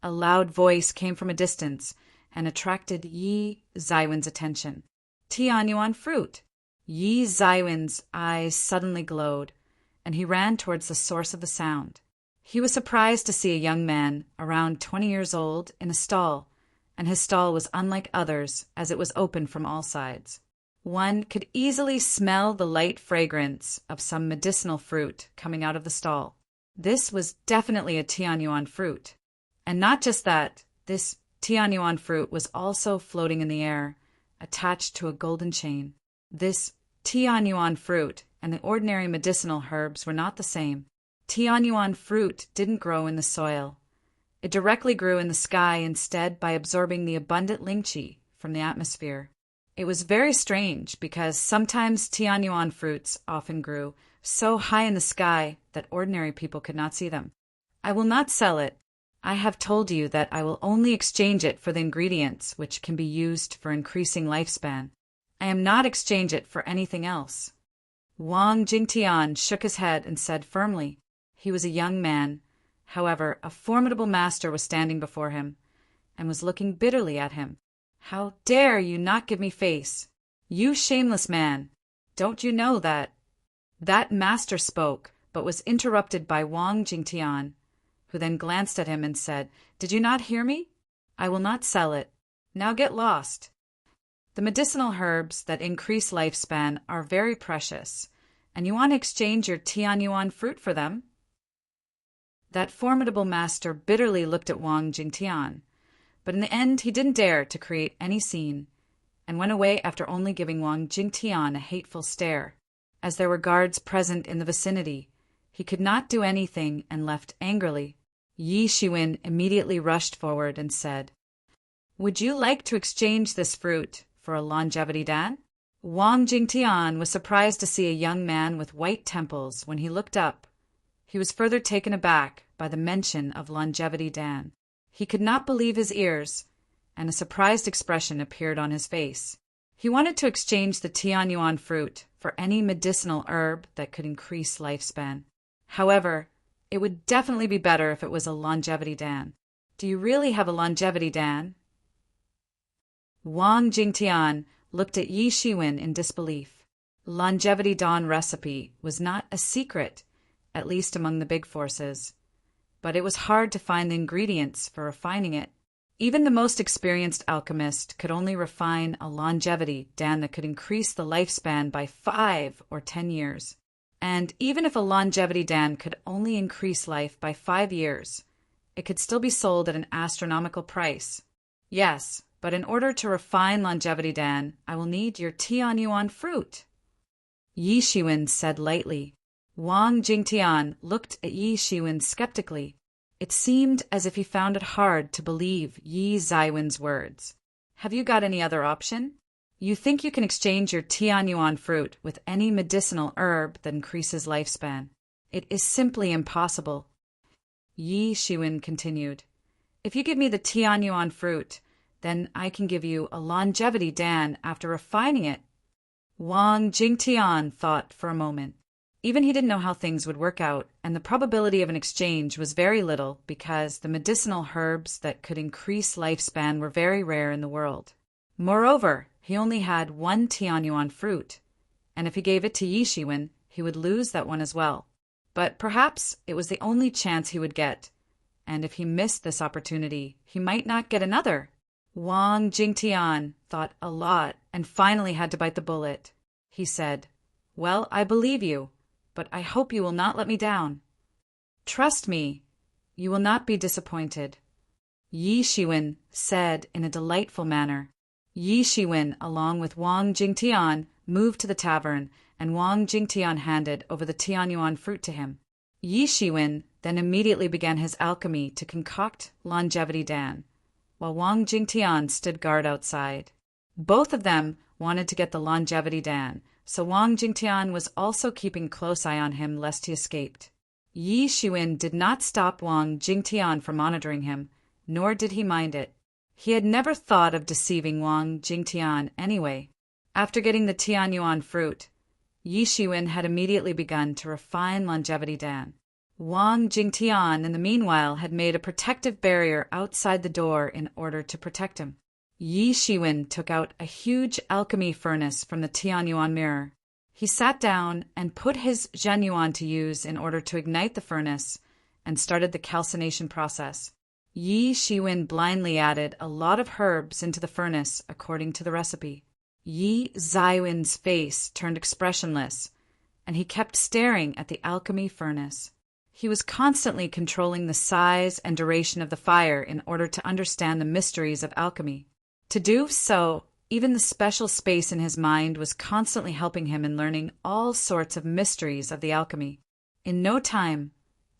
a loud voice came from a distance and attracted Yi Zaiwen's attention. Tianyuan fruit! Yi Zaiwen's eyes suddenly glowed, and he ran towards the source of the sound. He was surprised to see a young man, around 20 years old, in a stall, and his stall was unlike others as it was open from all sides. One could easily smell the light fragrance of some medicinal fruit coming out of the stall. This was definitely a Tianyuan fruit. And not just that, this Tianyuan fruit was also floating in the air, attached to a golden chain. This Tianyuan fruit and the ordinary medicinal herbs were not the same. Tianyuan fruit didn't grow in the soil. It directly grew in the sky instead by absorbing the abundant lingqi from the atmosphere. It was very strange because sometimes Tianyuan fruits often grew so high in the sky that ordinary people could not see them. I will not sell it. I have told you that I will only exchange it for the ingredients which can be used for increasing lifespan. I am not exchange it for anything else. Wang Jingtian shook his head and said firmly. He was a young man. However, a formidable master was standing before him and was looking bitterly at him. How dare you not give me face? You shameless man! Don't you know that? That master spoke, but was interrupted by Wang Jingtian, who then glanced at him and said, Did you not hear me? I will not sell it. Now get lost. The medicinal herbs that increase lifespan are very precious, and you want to exchange your Tianyuan fruit for them? That formidable master bitterly looked at Wang Jingtian, but in the end he didn't dare to create any scene, and went away after only giving Wang Jingtian a hateful stare. As there were guards present in the vicinity, he could not do anything and left angrily. Yi Shiwen immediately rushed forward and said, Would you like to exchange this fruit for a longevity dan? Wang Jingtian was surprised to see a young man with white temples when he looked up. He was further taken aback by the mention of longevity dan. He could not believe his ears, and a surprised expression appeared on his face. He wanted to exchange the Tianyuan fruit for any medicinal herb that could increase lifespan. However, it would definitely be better if it was a longevity dan. Do you really have a longevity dan? Wang Jingtian looked at Yi Shiwen in disbelief. Longevity dan recipe was not a secret, at least among the big forces, but it was hard to find the ingredients for refining it. Even the most experienced alchemist could only refine a longevity dan that could increase the lifespan by 5 or 10 years. And even if a longevity dan could only increase life by 5 years, it could still be sold at an astronomical price. Yes, but in order to refine longevity dan, I will need your Tianyuan fruit. Yi Shiwen said lightly. Wang Jingtian looked at Yi Shiwen skeptically. It seemed as if he found it hard to believe Yi Zaiwen's words. Have you got any other option? You think you can exchange your Tianyuan fruit with any medicinal herb that increases lifespan. It is simply impossible. Yi Shiwen continued, If you give me the Tianyuan fruit, then I can give you a longevity Dan after refining it. Wang Jingtian thought for a moment. Even he didn't know how things would work out, and the probability of an exchange was very little because the medicinal herbs that could increase lifespan were very rare in the world. Moreover, he only had one Tianyuan fruit, and if he gave it to Yi Shiwen, he would lose that one as well. But perhaps it was the only chance he would get, and if he missed this opportunity, he might not get another. Wang Jingtian thought a lot and finally had to bite the bullet. He said, Well, I believe you, but I hope you will not let me down. Trust me, you will not be disappointed. Yi Shiwen said in a delightful manner. Yi Shiwen, along with Wang Jingtian, moved to the tavern, and Wang Jingtian handed over the Tianyuan fruit to him. Yi Shiwen then immediately began his alchemy to concoct longevity Dan, while Wang Jingtian stood guard outside. Both of them wanted to get the longevity Dan, so Wang Jingtian was also keeping close eye on him lest he escaped. Yi Shiwen did not stop Wang Jingtian from monitoring him, nor did he mind it. He had never thought of deceiving Wang Jingtian anyway. After getting the Tianyuan fruit, Yi Shiwen had immediately begun to refine longevity Dan. Wang Jingtian, in the meanwhile, had made a protective barrier outside the door in order to protect him. Yi Shiwen took out a huge alchemy furnace from the Tianyuan mirror. He sat down and put his Zhenyuan to use in order to ignite the furnace and started the calcination process. Yi Shiwen blindly added a lot of herbs into the furnace according to the recipe. Yi Zaiwen's face turned expressionless, and he kept staring at the alchemy furnace. He was constantly controlling the size and duration of the fire in order to understand the mysteries of alchemy. To do so, even the special space in his mind was constantly helping him in learning all sorts of mysteries of the alchemy. In no time,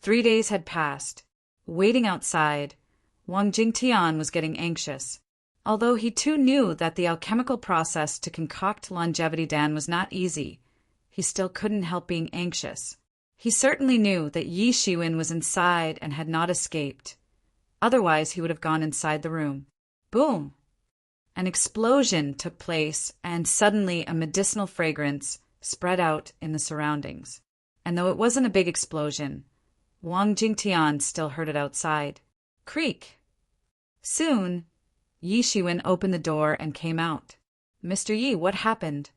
3 days had passed. Waiting outside, Wang Jingtian was getting anxious. Although he too knew that the alchemical process to concoct longevity Dan was not easy, he still couldn't help being anxious. He certainly knew that Yi Shiwen was inside and had not escaped. Otherwise, he would have gone inside the room. Boom! An explosion took place, and suddenly a medicinal fragrance spread out in the surroundings. And though it wasn't a big explosion, Wang Jingtian still heard it outside. Creak! Soon, Yi Shiwen opened the door and came out. Mr. Yi, what happened?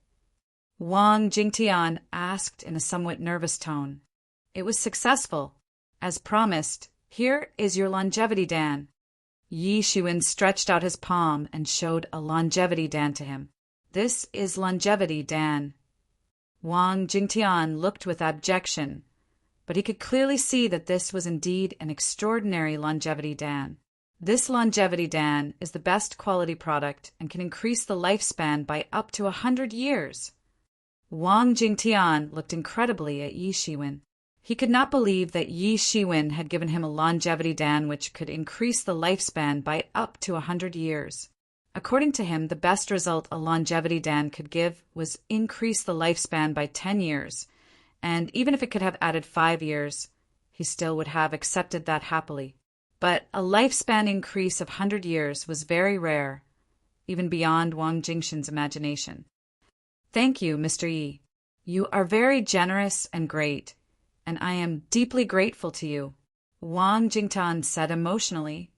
Wang Jingtian asked in a somewhat nervous tone. It was successful. As promised, here is your longevity Dan. Yi Shiwen stretched out his palm and showed a longevity Dan to him. This is longevity Dan. Wang Jingtian looked with abjection, but he could clearly see that this was indeed an extraordinary longevity Dan. This longevity Dan is the best quality product and can increase the lifespan by up to 100 years. Wang Jingtian looked incredibly at Yi Shiwen. He could not believe that Yi Shiwen had given him a longevity Dan which could increase the lifespan by up to 100 years. According to him, the best result a longevity Dan could give was increase the lifespan by 10 years, and even if it could have added 5 years, he still would have accepted that happily. But a lifespan increase of 100 years was very rare, even beyond Wang Jingshan's imagination. Thank you, Mr. Yi. You are very generous and great, and I am deeply grateful to you, Wang Jingtan said emotionally.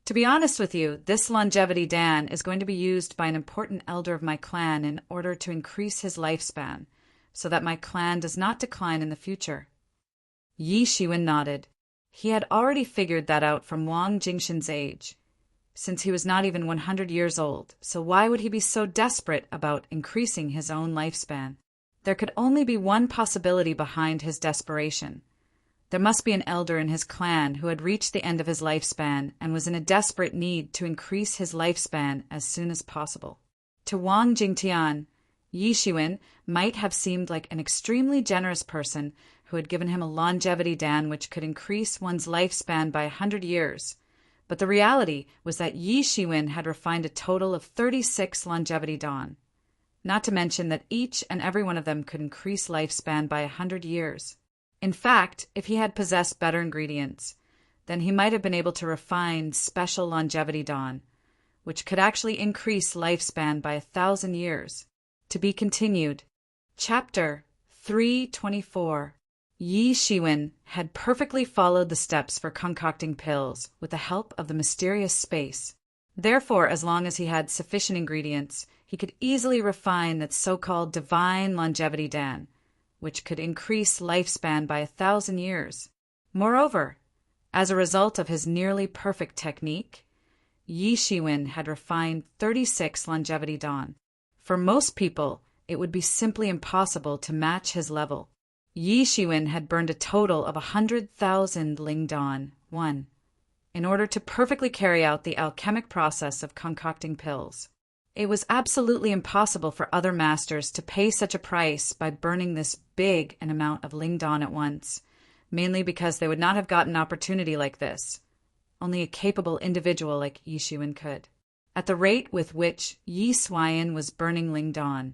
To be honest with you, this longevity Dan is going to be used by an important elder of my clan in order to increase his lifespan, so that my clan does not decline in the future. Yi Shiwen nodded. He had already figured that out from Wang Jingshan's age, since he was not even 100 years old, so why would he be so desperate about increasing his own lifespan? There could only be one possibility behind his desperation. There must be an elder in his clan who had reached the end of his lifespan and was in a desperate need to increase his lifespan as soon as possible. To Wang Jingtian, Yi Shiwen might have seemed like an extremely generous person who had given him a longevity Dan which could increase one's lifespan by 100 years, But the reality was that Yi Shiwen had refined a total of 36 longevity dawn. Not to mention that each and every one of them could increase lifespan by 100 years. In fact, if he had possessed better ingredients, then he might have been able to refine special longevity dawn, which could actually increase lifespan by 1,000 years. To be continued. Chapter 324. Yi Shiwen had perfectly followed the steps for concocting pills with the help of the mysterious space. Therefore, as long as he had sufficient ingredients, he could easily refine that so-called divine longevity dan, which could increase lifespan by 1,000 years. Moreover, as a result of his nearly perfect technique, Yi Shiwen had refined 36 longevity dawn. For most people, it would be simply impossible to match his level. Yi Shiwen had burned a total of 100,000 Ling dawn, 1, in order to perfectly carry out the alchemic process of concocting pills. It was absolutely impossible for other masters to pay such a price by burning this big an amount of Ling dawn at once, mainly because they would not have gotten an opportunity like this. Only a capable individual like Yi Shiwen could. At the rate with which Yi Shiwen was burning Ling dawn,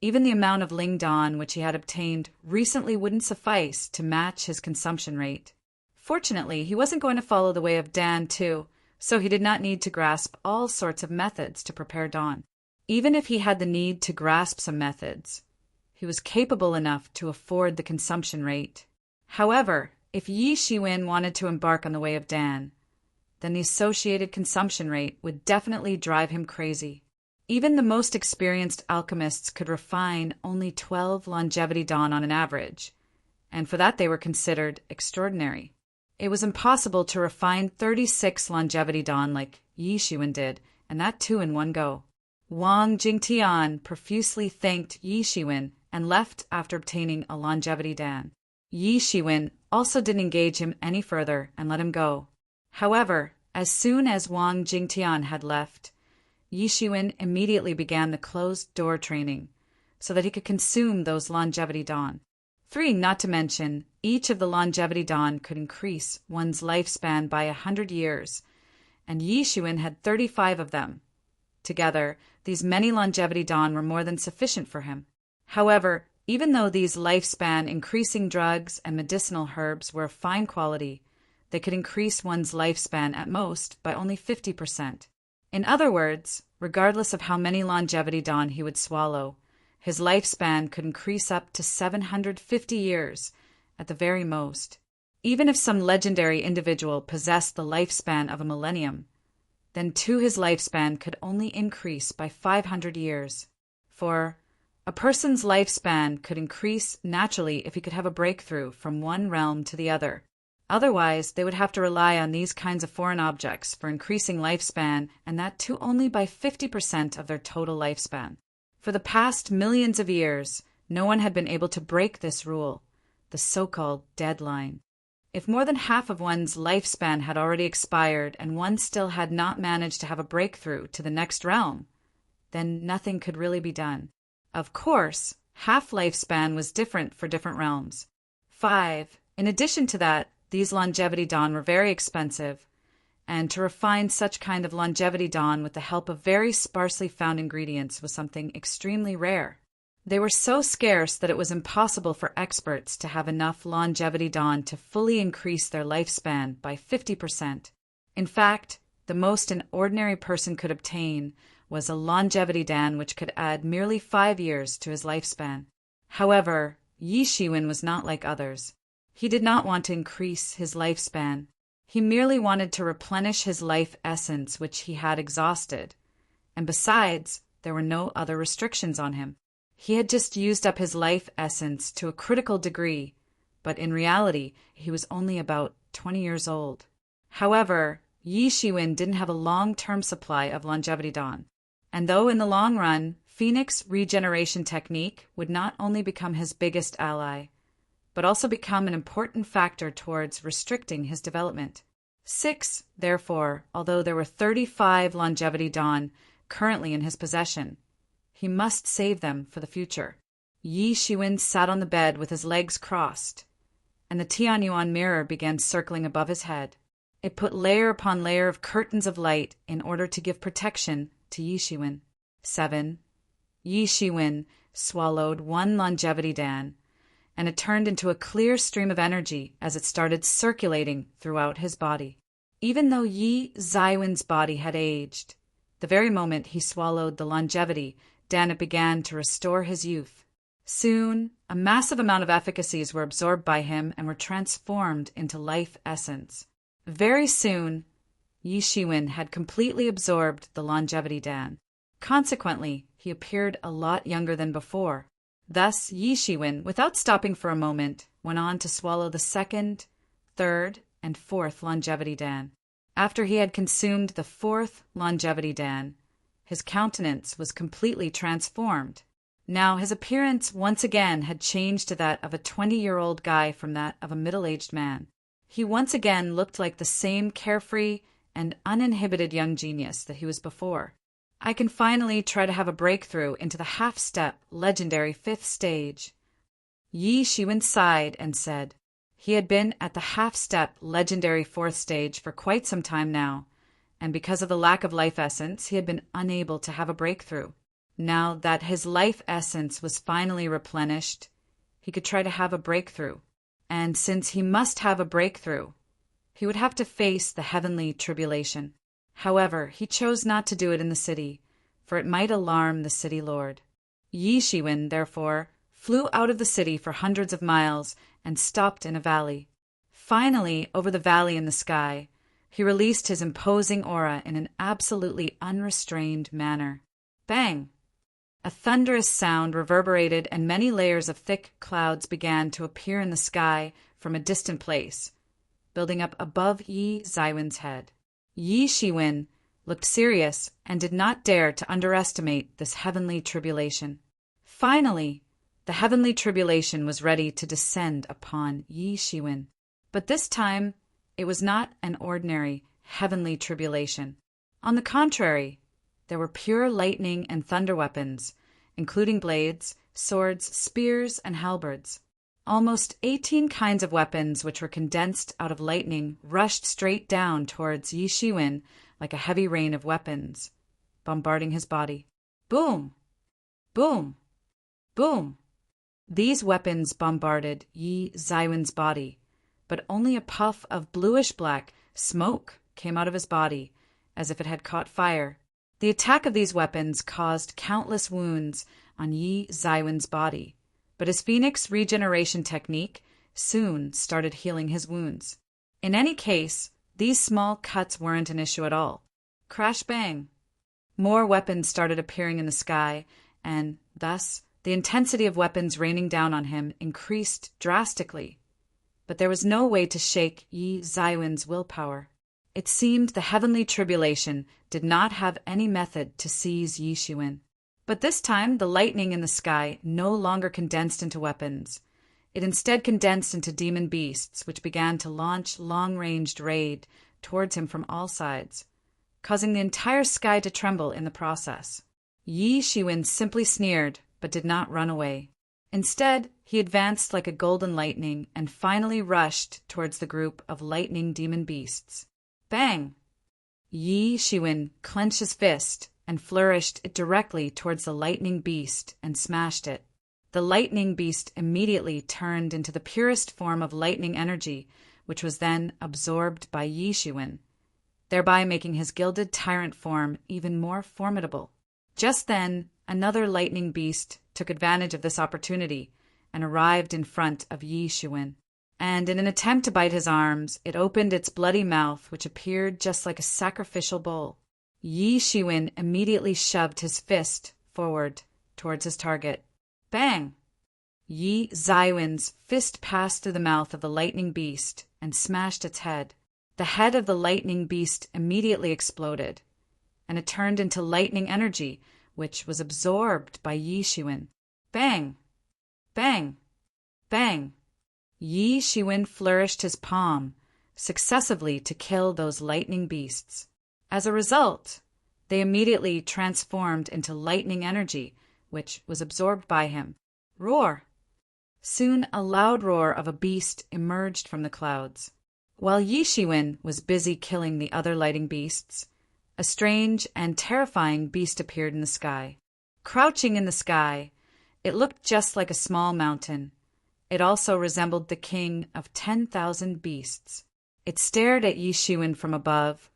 even the amount of Ling dawn which he had obtained recently wouldn't suffice to match his consumption rate. Fortunately, he wasn't going to follow the way of Dan too, so he did not need to grasp all sorts of methods to prepare dawn. Even if he had the need to grasp some methods, he was capable enough to afford the consumption rate. However, if Yi Shiwen wanted to embark on the way of Dan, then the associated consumption rate would definitely drive him crazy. Even the most experienced alchemists could refine only 12 longevity dawn on an average, and for that they were considered extraordinary. It was impossible to refine 36 longevity dawn like Yi Shiwen did, and that too in one go. Wang Jingtian profusely thanked Yi Shiwen and left after obtaining a longevity dan. Yi Shiwen also didn't engage him any further and let him go. However, as soon as Wang Jingtian had left, Yi Shiwen immediately began the closed-door training so that he could consume those longevity dawn. 3. Not to mention, each of the longevity dawn could increase one's lifespan by 100 years, and Yi Shiwen had 35 of them. Together, these many longevity dawn were more than sufficient for him. However, even though these lifespan-increasing drugs and medicinal herbs were of fine quality, they could increase one's lifespan at most by only 50%. In other words, regardless of how many longevity dawn he would swallow, his lifespan could increase up to 750 years at the very most. Even if some legendary individual possessed the lifespan of a millennium, then too his lifespan could only increase by 500 years. For a person's lifespan could increase naturally if he could have a breakthrough from one realm to the other. Otherwise, they would have to rely on these kinds of foreign objects for increasing lifespan, and that too only by 50% of their total lifespan. For the past millions of years, no one had been able to break this rule, the so-called deadline. If more than half of one's lifespan had already expired and one still had not managed to have a breakthrough to the next realm, then nothing could really be done. Of course, half lifespan was different for different realms. 5. In addition to that, these longevity dawn were very expensive, and to refine such kind of longevity dawn with the help of very sparsely found ingredients was something extremely rare. They were so scarce that it was impossible for experts to have enough longevity dawn to fully increase their lifespan by 50%. In fact, the most an ordinary person could obtain was a longevity dan which could add merely 5 years to his lifespan. However, Yi Shiwen was not like others. He did not want to increase his lifespan. He merely wanted to replenish his life essence which he had exhausted. And besides, there were no other restrictions on him. He had just used up his life essence to a critical degree, but in reality, he was only about 20 years old. However, Yi Shiwen didn't have a long-term supply of longevity dawn. And though in the long run, Phoenix regeneration technique would not only become his biggest ally, but also become an important factor towards restricting his development. 6. Therefore, although there were 35 longevity dawn currently in his possession, he must save them for the future. Yi Shiwen sat on the bed with his legs crossed, and the Tianyuan mirror began circling above his head. It put layer upon layer of curtains of light in order to give protection to Yi Shiwen. 7. Yi Shiwen swallowed one longevity dan, and it turned into a clear stream of energy as it started circulating throughout his body. Even though Yi Zaiwen's body had aged, the very moment he swallowed the longevity dan, it began to restore his youth. Soon, a massive amount of efficacies were absorbed by him and were transformed into life essence. Very soon, Yi Shiwen had completely absorbed the longevity dan. Consequently, he appeared a lot younger than before. Thus, Yi Shiwen, without stopping for a moment, went on to swallow the second, third, and fourth longevity dan. After he had consumed the fourth longevity dan, his countenance was completely transformed. Now his appearance once again had changed to that of a 20-year-old guy from that of a middle-aged man. He once again looked like the same carefree and uninhibited young genius that he was before. I can finally try to have a breakthrough into the half-step legendary 5th stage. Yi Shiwen sighed and said he had been at the half-step legendary 4th stage for quite some time now, and because of the lack of life essence, he had been unable to have a breakthrough. Now that his life essence was finally replenished, he could try to have a breakthrough. And since he must have a breakthrough, he would have to face the heavenly tribulation. However, he chose not to do it in the city, for it might alarm the city lord. Yi Shiwen, therefore, flew out of the city for hundreds of miles and stopped in a valley. Finally, over the valley in the sky, he released his imposing aura in an absolutely unrestrained manner. Bang! A thunderous sound reverberated, and many layers of thick clouds began to appear in the sky from a distant place, building up above Yi Zaiwen's head. Yi Shiwen looked serious and did not dare to underestimate this heavenly tribulation. Finally, the heavenly tribulation was ready to descend upon Yi Shiwen. But this time, it was not an ordinary heavenly tribulation. On the contrary, there were pure lightning and thunder weapons, including blades, swords, spears, and halberds. Almost 18 kinds of weapons which were condensed out of lightning rushed straight down towards Yi Shiwen like a heavy rain of weapons, bombarding his body. Boom! Boom! Boom! These weapons bombarded Yi Zaiwen's body, but only a puff of bluish-black smoke came out of his body, as if it had caught fire. The attack of these weapons caused countless wounds on Yi Zaiwen's body, but his Phoenix regeneration technique soon started healing his wounds. In any case, these small cuts weren't an issue at all. Crash bang! More weapons started appearing in the sky, and thus the intensity of weapons raining down on him increased drastically. But there was no way to shake Yi Zaiwen's willpower. It seemed the heavenly tribulation did not have any method to seize Yi Shiwen. But this time the lightning in the sky no longer condensed into weapons. It instead condensed into demon beasts, which began to launch long-ranged raid towards him from all sides, causing the entire sky to tremble in the process. Yi Shiwen simply sneered, but did not run away. Instead, he advanced like a golden lightning and finally rushed towards the group of lightning demon beasts. Bang! Yi Shiwen clenched his fist and flourished it directly towards the lightning beast and smashed it. The lightning beast immediately turned into the purest form of lightning energy, which was then absorbed by Yi Shiwen, thereby making his gilded tyrant form even more formidable. Just then, another lightning beast took advantage of this opportunity and arrived in front of Yi Shiwen. And in an attempt to bite his arms, it opened its bloody mouth, which appeared just like a sacrificial bowl. Yi Shiwen immediately shoved his fist forward towards his target. Bang! Yi Zaiwen's fist passed through the mouth of the lightning beast and smashed its head. The head of the lightning beast immediately exploded, and it turned into lightning energy, which was absorbed by Yi Shiwen. Bang! Bang! Bang! Yi Shiwen flourished his palm successively to kill those lightning beasts. As a result, they immediately transformed into lightning energy, which was absorbed by him. Roar! Soon a loud roar of a beast emerged from the clouds. While Yi Shiwen was busy killing the other lighting beasts, a strange and terrifying beast appeared in the sky. Crouching in the sky, it looked just like a small mountain. It also resembled the king of 10,000 beasts. It stared at Yi Shiwen from above,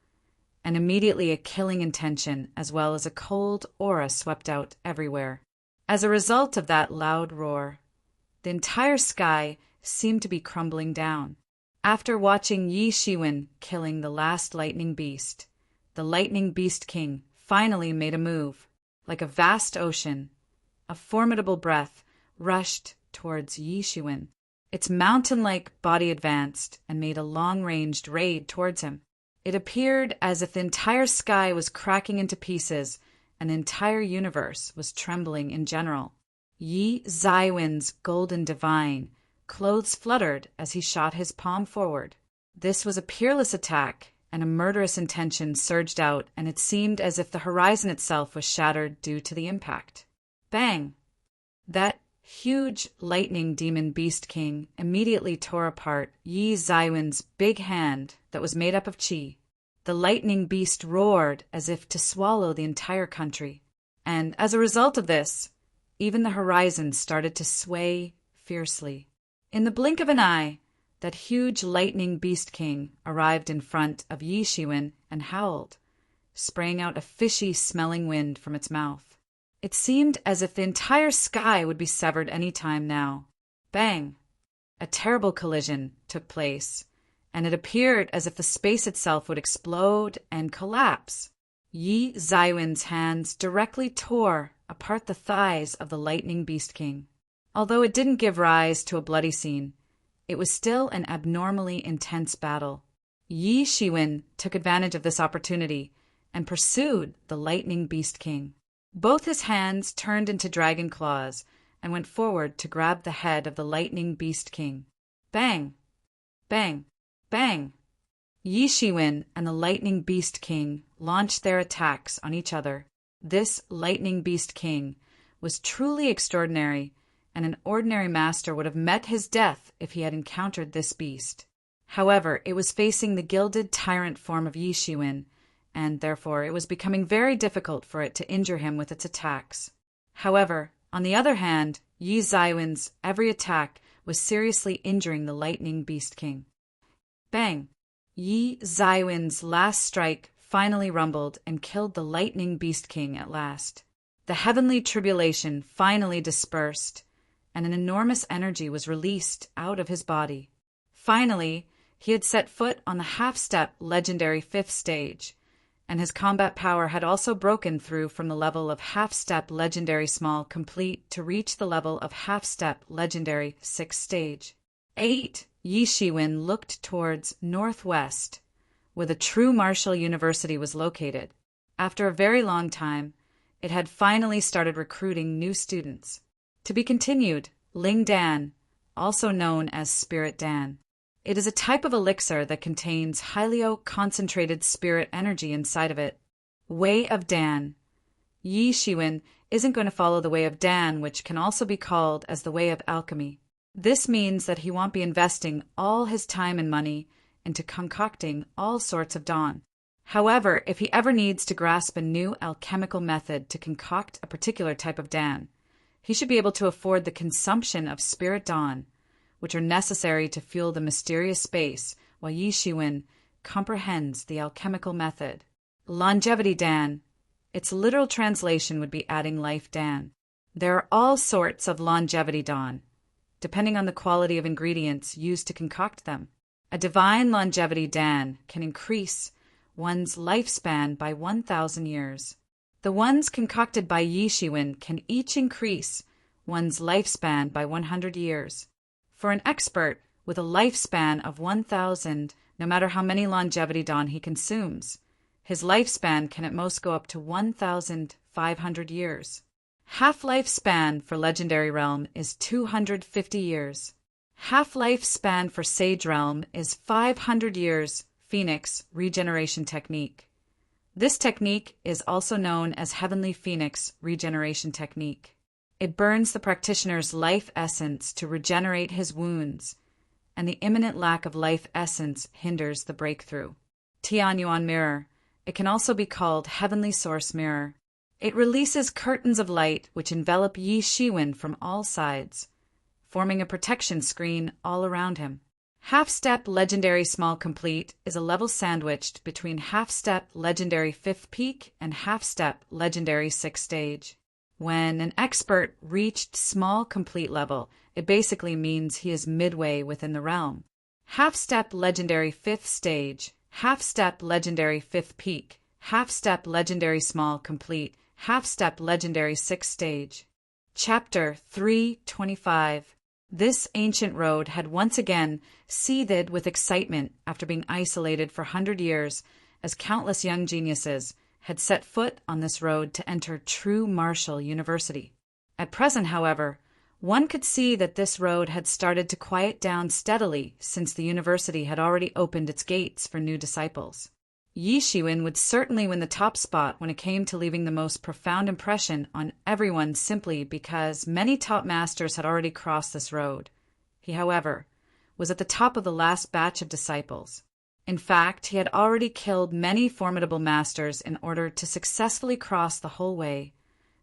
and immediately a killing intention as well as a cold aura swept out everywhere. As a result of that loud roar, the entire sky seemed to be crumbling down. After watching Yi Shiwen killing the last lightning beast, the lightning beast king finally made a move. Like a vast ocean, a formidable breath rushed towards Yi Shiwen. Its mountain-like body advanced and made a long-ranged raid towards him. It appeared as if the entire sky was cracking into pieces and the entire universe was trembling in general. Yi Zaiwen's golden divine clothes fluttered as he shot his palm forward. This was a peerless attack, and a murderous intention surged out, and it seemed as if the horizon itself was shattered due to the impact. Bang! That huge lightning demon beast king immediately tore apart Yi Zaiwen's big hand that was made up of qi. The lightning beast roared as if to swallow the entire country, and as a result of this, even the horizon started to sway fiercely. In the blink of an eye, that huge lightning beast king arrived in front of Yi Shiwen and howled, spraying out a fishy-smelling wind from its mouth. It seemed as if the entire sky would be severed any time now. Bang! A terrible collision took place, and it appeared as if the space itself would explode and collapse. Yi Zaiwen's hands directly tore apart the thighs of the lightning beast king. Although it didn't give rise to a bloody scene, it was still an abnormally intense battle. Yi Shiwen took advantage of this opportunity and pursued the lightning beast king. Both his hands turned into dragon claws and went forward to grab the head of the lightning beast king. Bang! Bang! Bang! Yi Shiwen and the lightning beast king launched their attacks on each other. This lightning beast king was truly extraordinary, and an ordinary master would have met his death if he had encountered this beast. However, it was facing the gilded tyrant form of Yi Shiwen, and therefore it was becoming very difficult for it to injure him with its attacks. However, on the other hand, Yi Zaiwen's every attack was seriously injuring the lightning beast king. Bang! Yi Zaiwen's last strike finally rumbled and killed the lightning beast king at last. The heavenly tribulation finally dispersed, and an enormous energy was released out of his body. Finally, he had set foot on the half-step legendary 5th stage, and his combat power had also broken through from the level of half-step legendary small complete to reach the level of half-step legendary 6th stage. 8. Yi Shiwen looked towards northwest, where the true martial university was located. After a very long time, it had finally started recruiting new students. To be continued, Ling Dan, also known as Spirit Dan. It is a type of elixir that contains highly concentrated spirit energy inside of it. Way of Dan. Yi Shiwen isn't going to follow the way of Dan, which can also be called as the way of alchemy. This means that he won't be investing all his time and money into concocting all sorts of dawn. However, if he ever needs to grasp a new alchemical method to concoct a particular type of Dan, he should be able to afford the consumption of spirit dawn, which are necessary to fuel the mysterious space while Yi Shiwen comprehends the alchemical method. Longevity Dan. Its literal translation would be adding life Dan. There are all sorts of longevity dawn, depending on the quality of ingredients used to concoct them. A divine longevity Dan can increase one's lifespan by 1,000 years. The ones concocted by Yi Shiwen can each increase one's lifespan by 100 years. For an expert with a lifespan of 1,000, no matter how many longevity dawn he consumes, his lifespan can at most go up to 1,500 years. Half-life span for Legendary Realm is 250 years. Half-life span for Sage Realm is 500 years. Phoenix Regeneration Technique. This technique is also known as Heavenly Phoenix Regeneration Technique. It burns the practitioner's life essence to regenerate his wounds and the imminent lack of life essence hinders the breakthrough. Tianyuan Mirror. It can also be called Heavenly Source Mirror. It releases curtains of light which envelop Yi Shiwen from all sides, forming a protection screen all around him. Half-Step Legendary Small Complete is a level sandwiched between Half-Step Legendary 5th Peak and Half-Step Legendary 6th Stage. When an expert reached Small Complete level, it basically means he is midway within the realm. Half-Step Legendary 5th Stage, Half-Step Legendary 5th Peak, Half-Step Legendary Small Complete, Half-Step Legendary 6th Stage. Chapter 325. This ancient road had once again seethed with excitement after being isolated for 100 years, as countless young geniuses had set foot on this road to enter true martial university. At present, however, one could see that this road had started to quiet down steadily since the university had already opened its gates for new disciples. Yi Shiwen would certainly win the top spot when it came to leaving the most profound impression on everyone simply because many top masters had already crossed this road. He, however, was at the top of the last batch of disciples. In fact, he had already killed many formidable masters in order to successfully cross the whole way,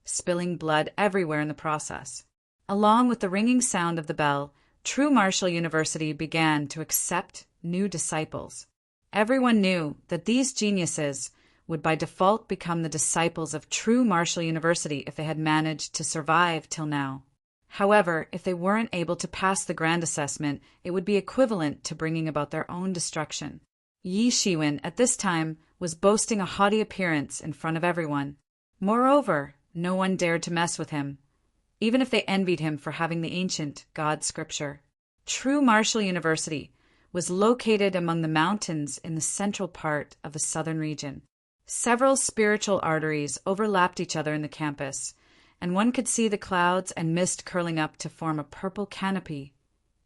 spilling blood everywhere in the process. Along with the ringing sound of the bell, True Martial University began to accept new disciples. Everyone knew that these geniuses would by default become the disciples of True Martial University if they had managed to survive till now. However, if they weren't able to pass the grand assessment, it would be equivalent to bringing about their own destruction. Yi Shiwen, at this time, was boasting a haughty appearance in front of everyone. Moreover, no one dared to mess with him, even if they envied him for having the ancient God Scripture. True Martial University was located among the mountains in the central part of the southern region. Several spiritual arteries overlapped each other in the campus, and one could see the clouds and mist curling up to form a purple canopy,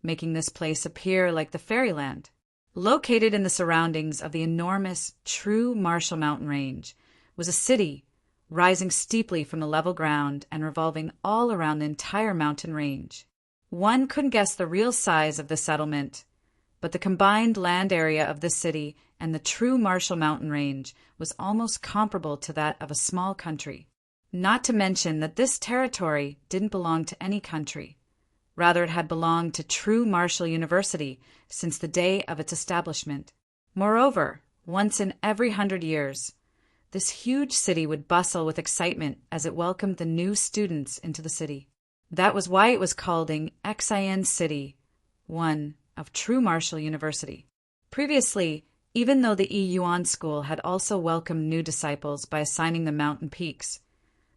making this place appear like the fairyland. Located in the surroundings of the enormous True Martial Mountain Range was a city rising steeply from the level ground and revolving all around the entire mountain range. One couldn't guess the real size of the settlement, but the combined land area of this city and the True Martial Mountain Range was almost comparable to that of a small country. Not to mention that this territory didn't belong to any country. Rather, it had belonged to True Martial University since the day of its establishment. Moreover, once in every 100 years, this huge city would bustle with excitement as it welcomed the new students into the city. That was why it was called Xin City, one of True Martial University. Previously, even though the Yuan School had also welcomed new disciples by assigning them mountain peaks,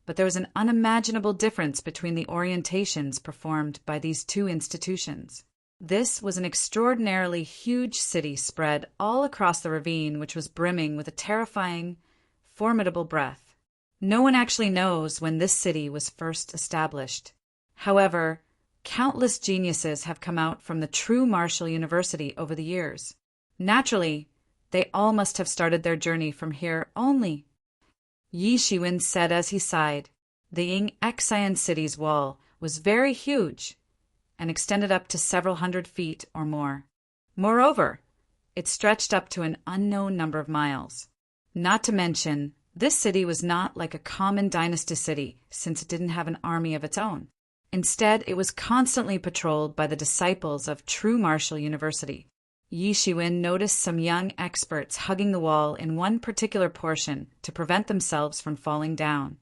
but there was an unimaginable difference between the orientations performed by these two institutions. This was an extraordinarily huge city spread all across the ravine, which was brimming with a terrifying, formidable breath. No one actually knows when this city was first established. However, countless geniuses have come out from the True Martial University over the years. Naturally, they all must have started their journey from here only. Yi Shiwen said as he sighed. The Xin City's wall was very huge and extended up to several hundred feet or more. Moreover, it stretched up to an unknown number of miles. Not to mention, this city was not like a common dynasty city since it didn't have an army of its own. Instead, it was constantly patrolled by the disciples of True Martial University. Yi Shiwen noticed some young experts hugging the wall in one particular portion to prevent themselves from falling down.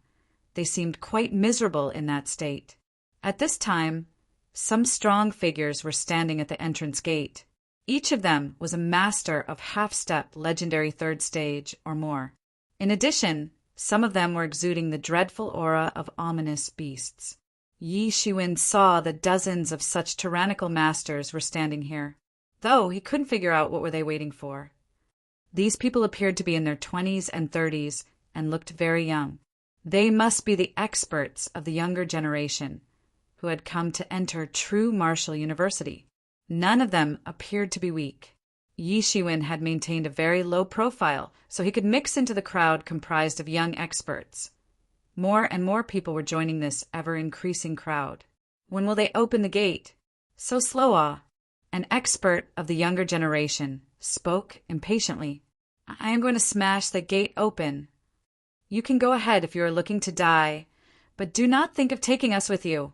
They seemed quite miserable in that state. At this time, some strong figures were standing at the entrance gate. Each of them was a master of half-step legendary 3rd stage or more. In addition, some of them were exuding the dreadful aura of ominous beasts. Yi Shiwen saw that dozens of such tyrannical masters were standing here, though he couldn't figure out what were they waiting for. These people appeared to be in their 20s and 30s and looked very young. They must be the experts of the younger generation who had come to enter True Martial University. None of them appeared to be weak. Yi Shiwen had maintained a very low profile so he could mix into the crowd comprised of young experts. More and more people were joining this ever-increasing crowd. When will they open the gate? So slow, An expert of the younger generation spoke impatiently. I am going to smash the gate open. You can go ahead if you are looking to die, but do not think of taking us with you.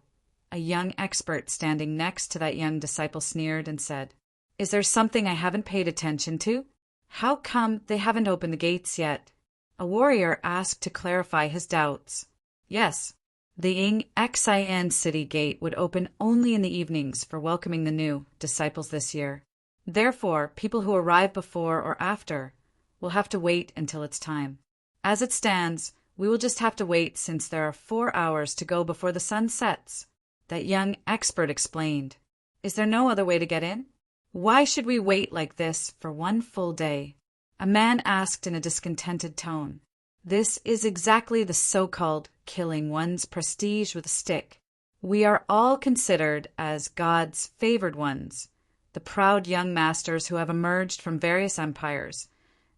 A young expert standing next to that young disciple sneered and said, Is there something I haven't paid attention to? How come they haven't opened the gates yet? A warrior asked to clarify his doubts. Yes, the Xin City gate would open only in the evenings for welcoming the new disciples this year. Therefore, people who arrive before or after will have to wait until it's time. As it stands, we will just have to wait since there are 4 hours to go before the sun sets. That young expert explained. Is there no other way to get in? Why should we wait like this for 1 full day? A man asked in a discontented tone. This is exactly the so-called killing one's prestige with a stick. We are all considered as God's favored ones, the proud young masters who have emerged from various empires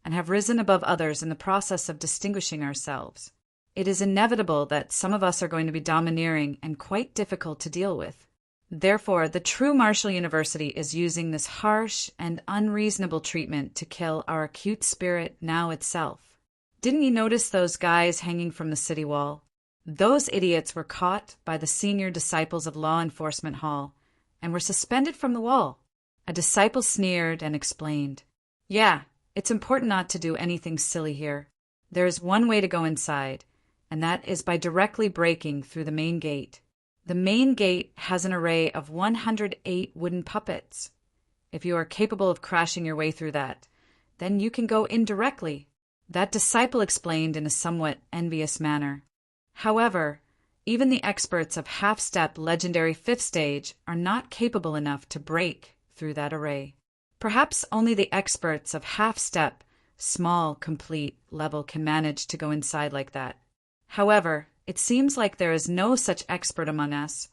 and have risen above others in the process of distinguishing ourselves. It is inevitable that some of us are going to be domineering and quite difficult to deal with. Therefore, the true Martial University is using this harsh and unreasonable treatment to kill our acute spirit now itself. Didn't you notice those guys hanging from the city wall? Those idiots were caught by the senior disciples of Law Enforcement Hall and were suspended from the wall. A disciple sneered and explained, Yeah, it's important not to do anything silly here. There is one way to go inside, and that is by directly breaking through the main gate. The main gate has an array of 108 wooden puppets. If you are capable of crashing your way through that, then you can go in directly. That disciple explained in a somewhat envious manner. However, even the experts of half-step legendary 5th stage are not capable enough to break through that array. Perhaps only the experts of half-step, small, complete level can manage to go inside like that. However, it seems like there is no such expert among us,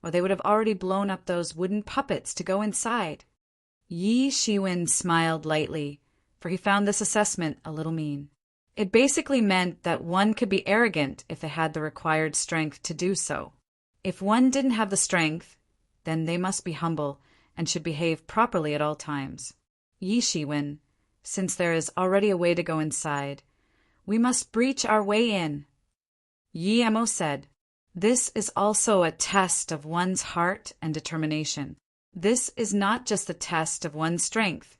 or they would have already blown up those wooden puppets to go inside. Yi Shiwen smiled lightly, for he found this assessment a little mean. It basically meant that one could be arrogant if they had the required strength to do so. If one didn't have the strength, then they must be humble and should behave properly at all times. Yi Shiwen, since there is already a way to go inside, we must breach our way in. Yi Mo said, This is also a test of one's heart and determination. This is not just a test of one's strength,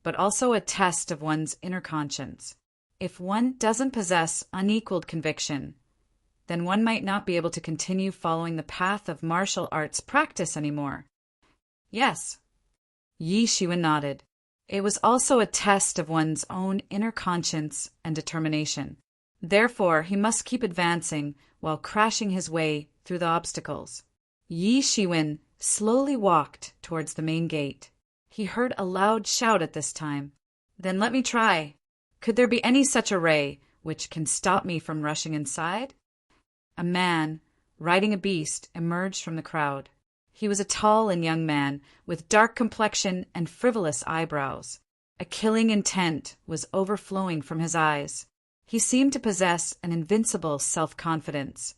but also a test of one's inner conscience. If one doesn't possess unequaled conviction, then one might not be able to continue following the path of martial arts practice anymore. Yes. Yi Shiwen nodded. It was also a test of one's own inner conscience and determination. Therefore, he must keep advancing while crashing his way through the obstacles. Yi Shiwen slowly walked towards the main gate. He heard a loud shout at this time. Then let me try. Could there be any such array which can stop me from rushing inside? A man, riding a beast, emerged from the crowd. He was a tall and young man, with dark complexion and frivolous eyebrows. A killing intent was overflowing from his eyes. He seemed to possess an invincible self-confidence,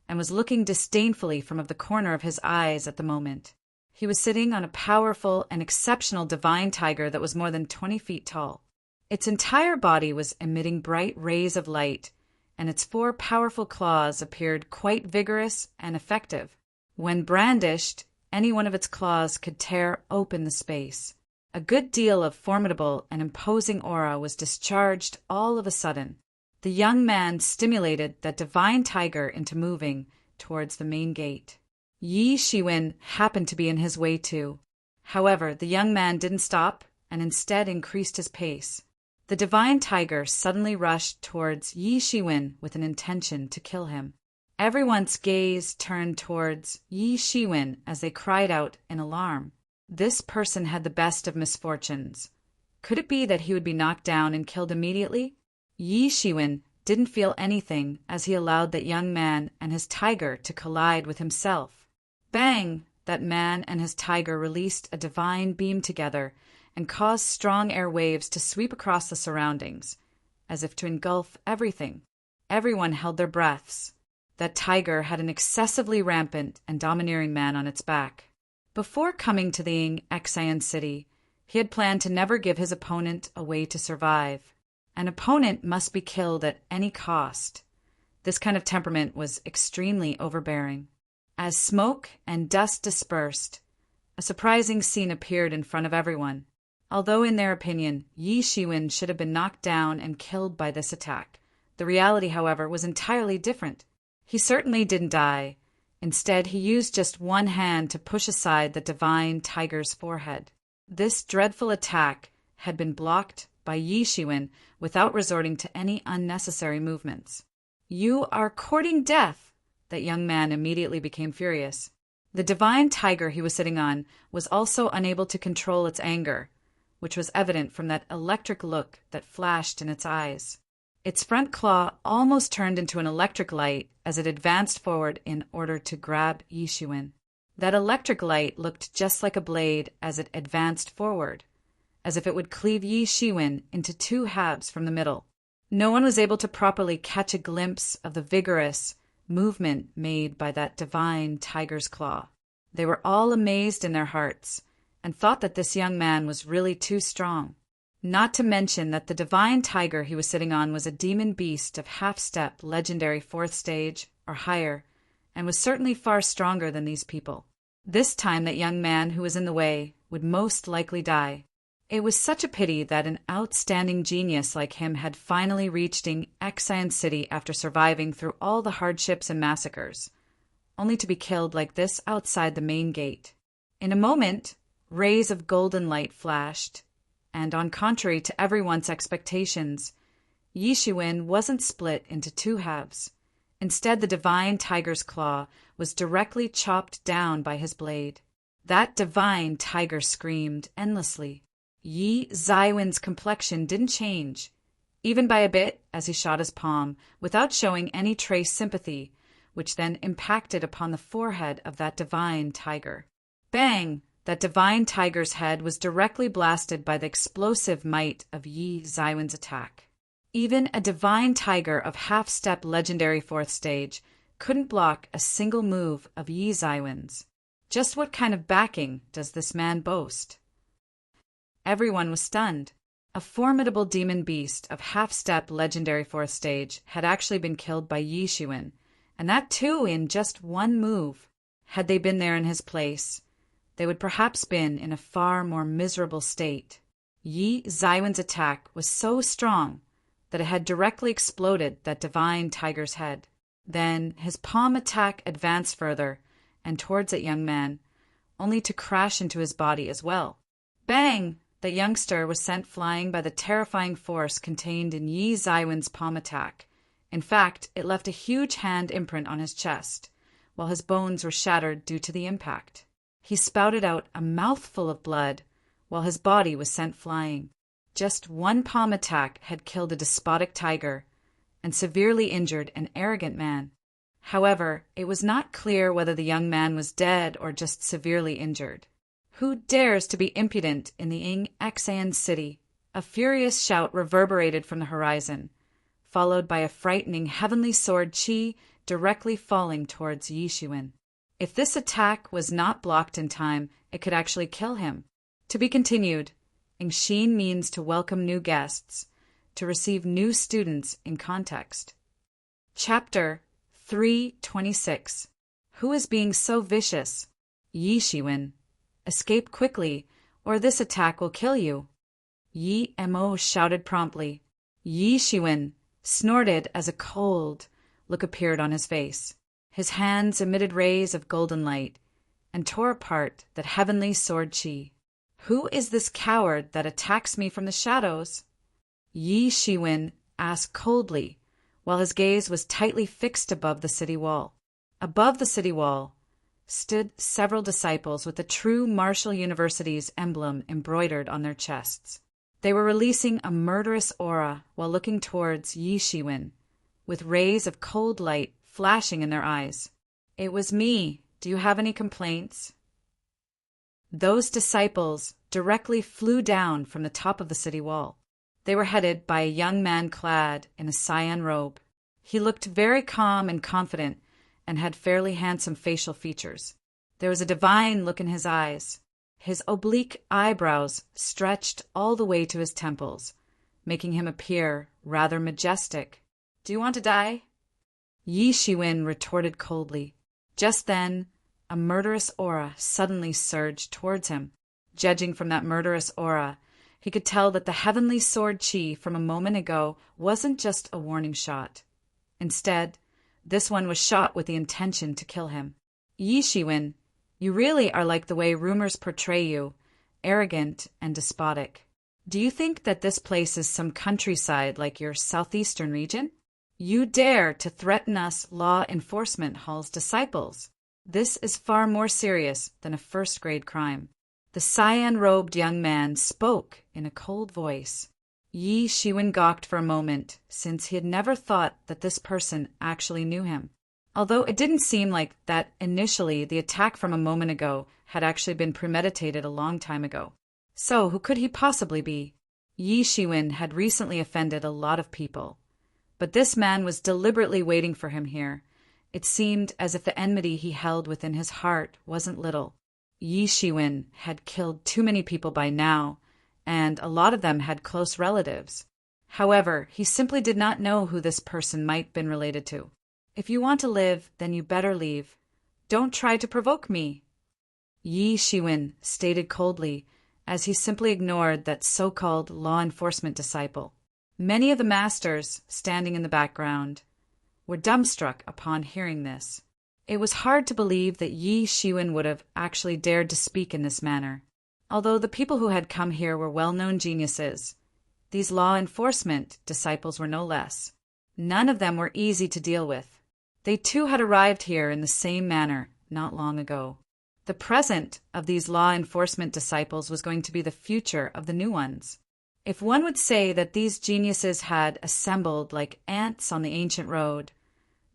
and was looking disdainfully from the corner of his eyes at the moment. He was sitting on a powerful and exceptional divine tiger that was more than 20 feet tall. Its entire body was emitting bright rays of light, and its 4 powerful claws appeared quite vigorous and effective. When brandished, any one of its claws could tear open the space. A good deal of formidable and imposing aura was discharged all of a sudden. The young man stimulated that divine tiger into moving towards the main gate. Yi Shiwen happened to be in his way too. However, the young man didn't stop and instead increased his pace. The divine tiger suddenly rushed towards Yi Shiwen with an intention to kill him. Everyone's gaze turned towards Yi Shiwen as they cried out in alarm. This person had the best of misfortunes. Could it be that he would be knocked down and killed immediately? Yi Shiwen didn't feel anything as he allowed that young man and his tiger to collide with himself. Bang! That man and his tiger released a divine beam together and caused strong air waves to sweep across the surroundings, as if to engulf everything. Everyone held their breaths. That tiger had an excessively rampant and domineering man on its back. Before coming to the Exan city, he had planned to never give his opponent a way to survive. An opponent must be killed at any cost. This kind of temperament was extremely overbearing. As smoke and dust dispersed, a surprising scene appeared in front of everyone. Although in their opinion, Yi Shiwen should have been knocked down and killed by this attack, the reality, however, was entirely different. He certainly didn't die. Instead, he used just one hand to push aside the divine tiger's forehead. This dreadful attack had been blocked by Yi Shiwen without resorting to any unnecessary movements. "You are courting death!" That young man immediately became furious. The divine tiger he was sitting on was also unable to control its anger, which was evident from that electric look that flashed in its eyes. Its front claw almost turned into an electric light as it advanced forward in order to grab Yi Shiwen. That electric light looked just like a blade as it advanced forward, as if it would cleave Yi Shiwen into two halves from the middle. No one was able to properly catch a glimpse of the vigorous movement made by that divine tiger's claw. They were all amazed in their hearts and thought that this young man was really too strong. Not to mention that the divine tiger he was sitting on was a demon beast of half-step legendary 4th stage or higher, and was certainly far stronger than these people. This time that young man who was in the way would most likely die. It was such a pity that an outstanding genius like him had finally reached Exan City after surviving through all the hardships and massacres, only to be killed like this outside the main gate. In a moment, rays of golden light flashed, and on contrary to everyone's expectations, Yi Shiwen wasn't split into two halves. Instead, the divine tiger's claw was directly chopped down by his blade. That divine tiger screamed endlessly. Yi Zaiwen's complexion didn't change, even by a bit, as he shot his palm, without showing any trace sympathy, which then impacted upon the forehead of that divine tiger. Bang! That divine tiger's head was directly blasted by the explosive might of Yi Zaiwen's attack. Even a divine tiger of half-step legendary 4th stage couldn't block a single move of Yi Zaiwen's. Just what kind of backing does this man boast? Everyone was stunned. A formidable demon beast of half-step legendary 4th stage had actually been killed by Yi Shiwen, and that too in just one move. Had they been there in his place, they would perhaps been in a far more miserable state. Yi Zaiwen's attack was so strong that it had directly exploded that divine tiger's head. Then his palm attack advanced further and towards that young man, only to crash into his body as well. Bang! The youngster was sent flying by the terrifying force contained in Yi Zaiwen's palm attack. In fact, it left a huge hand imprint on his chest, while his bones were shattered due to the impact. He spouted out a mouthful of blood, while his body was sent flying. Just one palm attack had killed a despotic tiger and severely injured an arrogant man. However, it was not clear whether the young man was dead or just severely injured. "Who dares to be impudent in the Exan city?" A furious shout reverberated from the horizon, followed by a frightening heavenly sword chi directly falling towards Yi Shiwen. If this attack was not blocked in time, it could actually kill him. To be continued. Ingxin means to welcome new guests, to receive new students in context. Chapter 326. Who is being so vicious? Yi Shiwen. Escape quickly, or this attack will kill you. Yi Mo shouted promptly. Yi Shiwen snorted as a cold look appeared on his face. His hands emitted rays of golden light and tore apart that heavenly sword chi. "Who is this coward that attacks me from the shadows?" Yi Shiwen asked coldly, while his gaze was tightly fixed above the city wall. Above the city wall stood several disciples with the true martial university's emblem embroidered on their chests. They were releasing a murderous aura while looking towards Yi Shiwen, with rays of cold light flashing in their eyes. "It was me. Do you have any complaints?" Those disciples directly flew down from the top of the city wall. They were headed by a young man clad in a cyan robe. He looked very calm and confident and had fairly handsome facial features. There was a divine look in his eyes. His oblique eyebrows stretched all the way to his temples, making him appear rather majestic. "Do you want to die?" Yi Shiwen retorted coldly. Just then, a murderous aura suddenly surged towards him. Judging from that murderous aura, he could tell that the heavenly sword chi from a moment ago wasn't just a warning shot. Instead, this one was shot with the intention to kill him. "Yi Shiwen, you really are like the way rumors portray you, arrogant and despotic. Do you think that this place is some countryside like your southeastern region? You dare to threaten us law enforcement hall's disciples. This is far more serious than a first-grade crime." The cyan-robed young man spoke in a cold voice. Yi Shiwen gawked for a moment, since he had never thought that this person actually knew him. Although it didn't seem like that initially, the attack from a moment ago had actually been premeditated a long time ago. So who could he possibly be? Yi Shiwen had recently offended a lot of people. But this man was deliberately waiting for him here. It seemed as if the enmity he held within his heart wasn't little. Yi Shiwen had killed too many people by now, and a lot of them had close relatives. However, he simply did not know who this person might have been related to. "If you want to live, then you better leave. Don't try to provoke me," Yi Shiwen stated coldly, as he simply ignored that so-called law enforcement disciple. Many of the masters, standing in the background, were dumbstruck upon hearing this. It was hard to believe that Yi Shiwen would have actually dared to speak in this manner. Although the people who had come here were well-known geniuses, these law enforcement disciples were no less. None of them were easy to deal with. They too had arrived here in the same manner not long ago. The present of these law enforcement disciples was going to be the future of the new ones. If one would say that these geniuses had assembled like ants on the ancient road,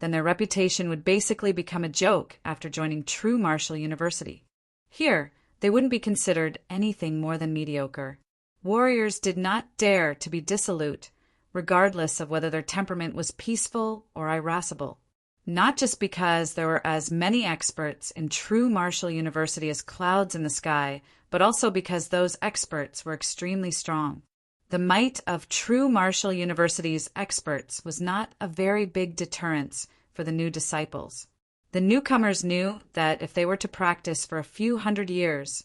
then their reputation would basically become a joke after joining true martial university. Here, they wouldn't be considered anything more than mediocre. Warriors did not dare to be dissolute, regardless of whether their temperament was peaceful or irascible. Not just because there were as many experts in true martial university as clouds in the sky, but also because those experts were extremely strong. The might of true martial university's experts was not a very big deterrence for the new disciples. The newcomers knew that if they were to practice for a few hundred years,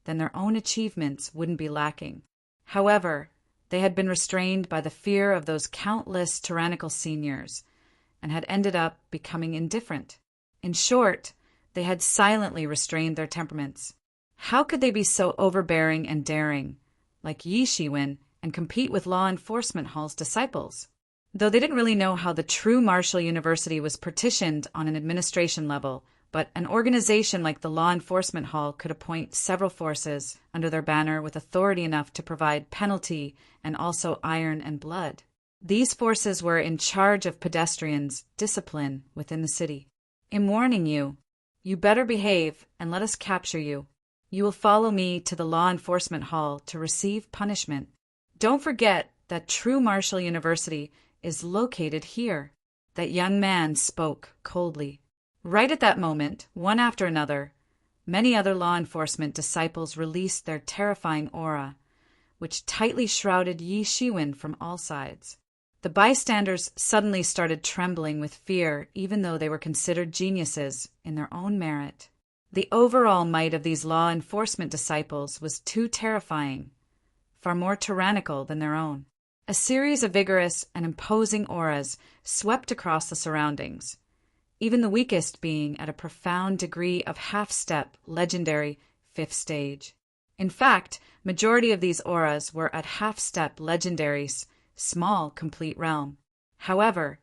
then their own achievements wouldn't be lacking. However, they had been restrained by the fear of those countless tyrannical seniors and had ended up becoming indifferent. In short, they had silently restrained their temperaments. How could they be so overbearing and daring, like Yi Shiwen, and compete with law enforcement hall's disciples? Though they didn't really know how the true martial university was partitioned on an administration level, but an organization like the law enforcement hall could appoint several forces under their banner with authority enough to provide penalty and also iron and blood. These forces were in charge of pedestrians' discipline within the city. "I'm warning you, you better behave and let us capture you. You will follow me to the law enforcement hall to receive punishment. Don't forget that true martial university is located here." That young man spoke coldly. Right at that moment, one after another, many other law enforcement disciples released their terrifying aura, which tightly shrouded Yi Shiwen from all sides. The bystanders suddenly started trembling with fear, even though they were considered geniuses in their own merit. The overall might of these law enforcement disciples was too terrifying, far more tyrannical than their own. A series of vigorous and imposing auras swept across the surroundings, even the weakest being at a profound degree of half-step legendary 5th stage. In fact, majority of these auras were at half-step legendary's small complete realm. However,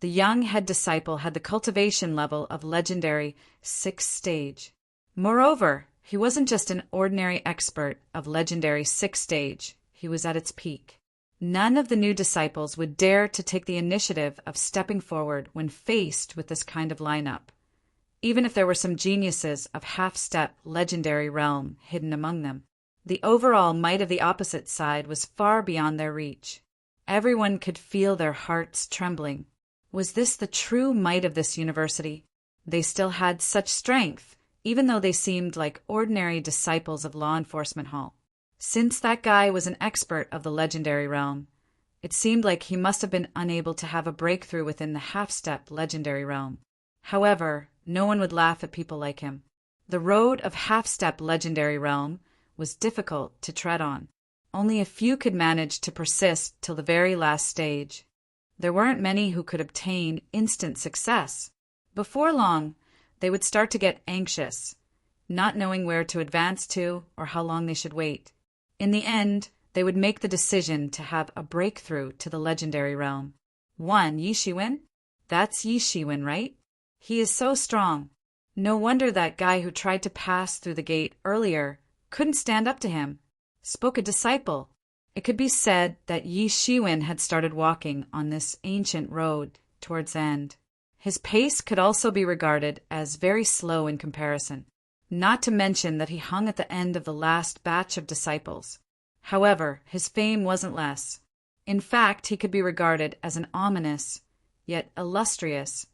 the young head disciple had the cultivation level of legendary 6th stage. Moreover, he wasn't just an ordinary expert of legendary 6th stage, he was at its peak. None of the new disciples would dare to take the initiative of stepping forward when faced with this kind of lineup, even if there were some geniuses of half-step legendary realm hidden among them. The overall might of the opposite side was far beyond their reach. Everyone could feel their hearts trembling. Was this the true might of this university? They still had such strength, even though they seemed like ordinary disciples of Law Enforcement Hall. Since that guy was an expert of the legendary realm, it seemed like he must have been unable to have a breakthrough within the half-step legendary realm. However, no one would laugh at people like him. The road of half-step legendary realm was difficult to tread on. Only a few could manage to persist till the very last stage. There weren't many who could obtain instant success. Before long, they would start to get anxious, not knowing where to advance to or how long they should wait. In the end, they would make the decision to have a breakthrough to the legendary realm. One, Yi Shiwen? That's Yi Shiwen, right? He is so strong. No wonder that guy who tried to pass through the gate earlier couldn't stand up to him. Spoke a disciple. It could be said that Yi Shiwen had started walking on this ancient road towards the end. His pace could also be regarded as very slow in comparison, not to mention that he hung at the end of the last batch of disciples. However, his fame wasn't less. In fact, he could be regarded as an ominous, yet illustrious,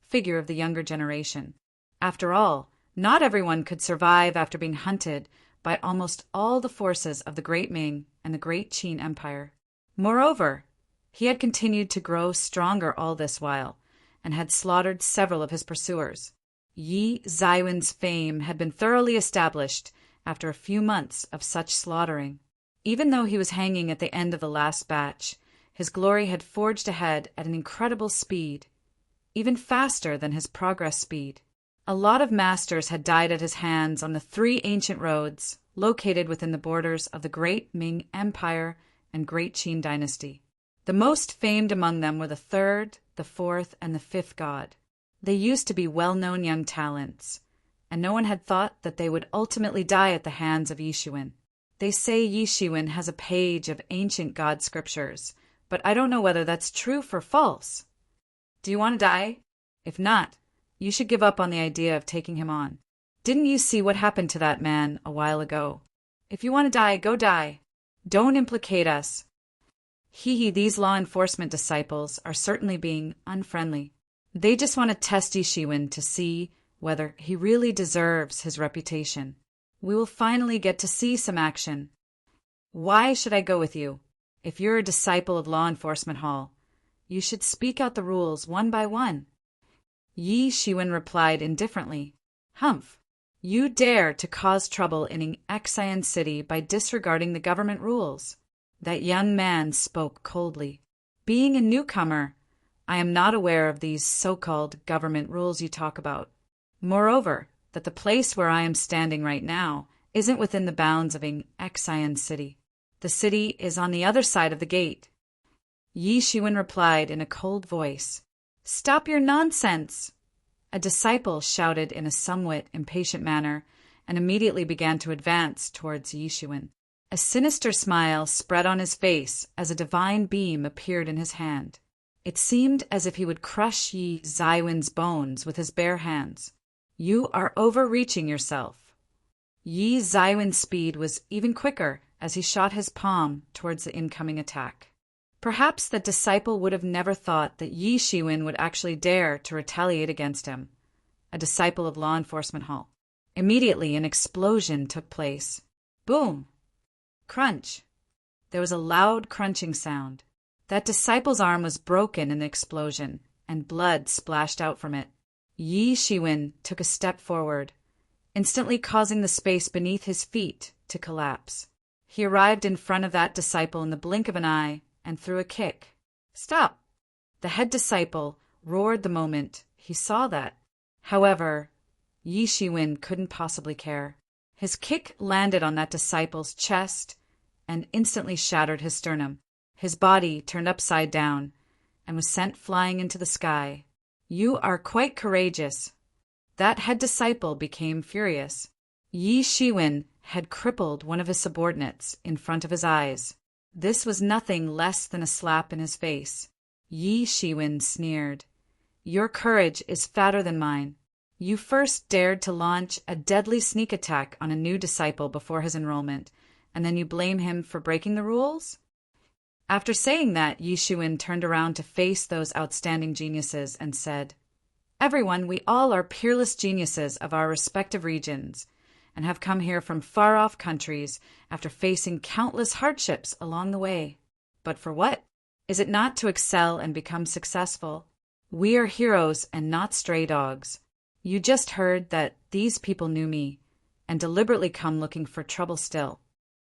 figure of the younger generation. After all, not everyone could survive after being hunted by almost all the forces of the Great Ming and the Great Qin Empire. Moreover, he had continued to grow stronger all this while, and had slaughtered several of his pursuers. Yi Zaiwen's fame had been thoroughly established after a few months of such slaughtering. Even though he was hanging at the end of the last batch, his glory had forged ahead at an incredible speed, even faster than his progress speed. A lot of masters had died at his hands on the 3 ancient roads located within the borders of the Great Ming Empire and Great Qin Dynasty. The most famed among them were the 3rd, the 4th, and the 5th god. They used to be well-known young talents, and no one had thought that they would ultimately die at the hands of Yi Shiwen. They say Yi Shiwen has a page of ancient god scriptures, but I don't know whether that's true or false. Do you want to die? If not, you should give up on the idea of taking him on. Didn't you see what happened to that man a while ago? If you want to die, go die. Don't implicate us. These law enforcement disciples are certainly being unfriendly. They just want to test Yi Shiwen to see whether he really deserves his reputation. We will finally get to see some action. Why should I go with you? If you're a disciple of Law Enforcement Hall, you should speak out the rules one by one. Yi Shiwen replied indifferently. Humph! You dare to cause trouble in Xian City by disregarding the government rules. That young man spoke coldly. Being a newcomer, I am not aware of these so-called government rules you talk about. Moreover, that the place where I am standing right now isn't within the bounds of Xian City. The city is on the other side of the gate. Yi Shiwen replied in a cold voice. Stop your nonsense! A disciple shouted in a somewhat impatient manner and immediately began to advance towards Yi Shiwen. A sinister smile spread on his face as a divine beam appeared in his hand. It seemed as if he would crush Yi Zaiwen's bones with his bare hands. You are overreaching yourself. Yi Zaiwen's speed was even quicker as he shot his palm towards the incoming attack. Perhaps that disciple would have never thought that Yi Shiwen would actually dare to retaliate against him, a disciple of Law Enforcement Hall. Immediately, an explosion took place. Boom! Crunch! There was a loud crunching sound. That disciple's arm was broken in the explosion, and blood splashed out from it. Yi Shiwen took a step forward, instantly causing the space beneath his feet to collapse. He arrived in front of that disciple in the blink of an eye and threw a kick. Stop! The head disciple roared the moment he saw that. However, Yi Shiwen couldn't possibly care. His kick landed on that disciple's chest and instantly shattered his sternum. His body turned upside down and was sent flying into the sky. You are quite courageous. That head disciple became furious. Yi Shiwen had crippled one of his subordinates in front of his eyes. This was nothing less than a slap in his face. Yi Shiwen sneered. Your courage is fatter than mine. You first dared to launch a deadly sneak attack on a new disciple before his enrollment, and then you blame him for breaking the rules? After saying that, Yi Shiwen turned around to face those outstanding geniuses and said, Everyone, we all are peerless geniuses of our respective regions and have come here from far-off countries after facing countless hardships along the way. But for what? Is it not to excel and become successful? We are heroes and not stray dogs. You just heard that these people knew me and deliberately come looking for trouble still.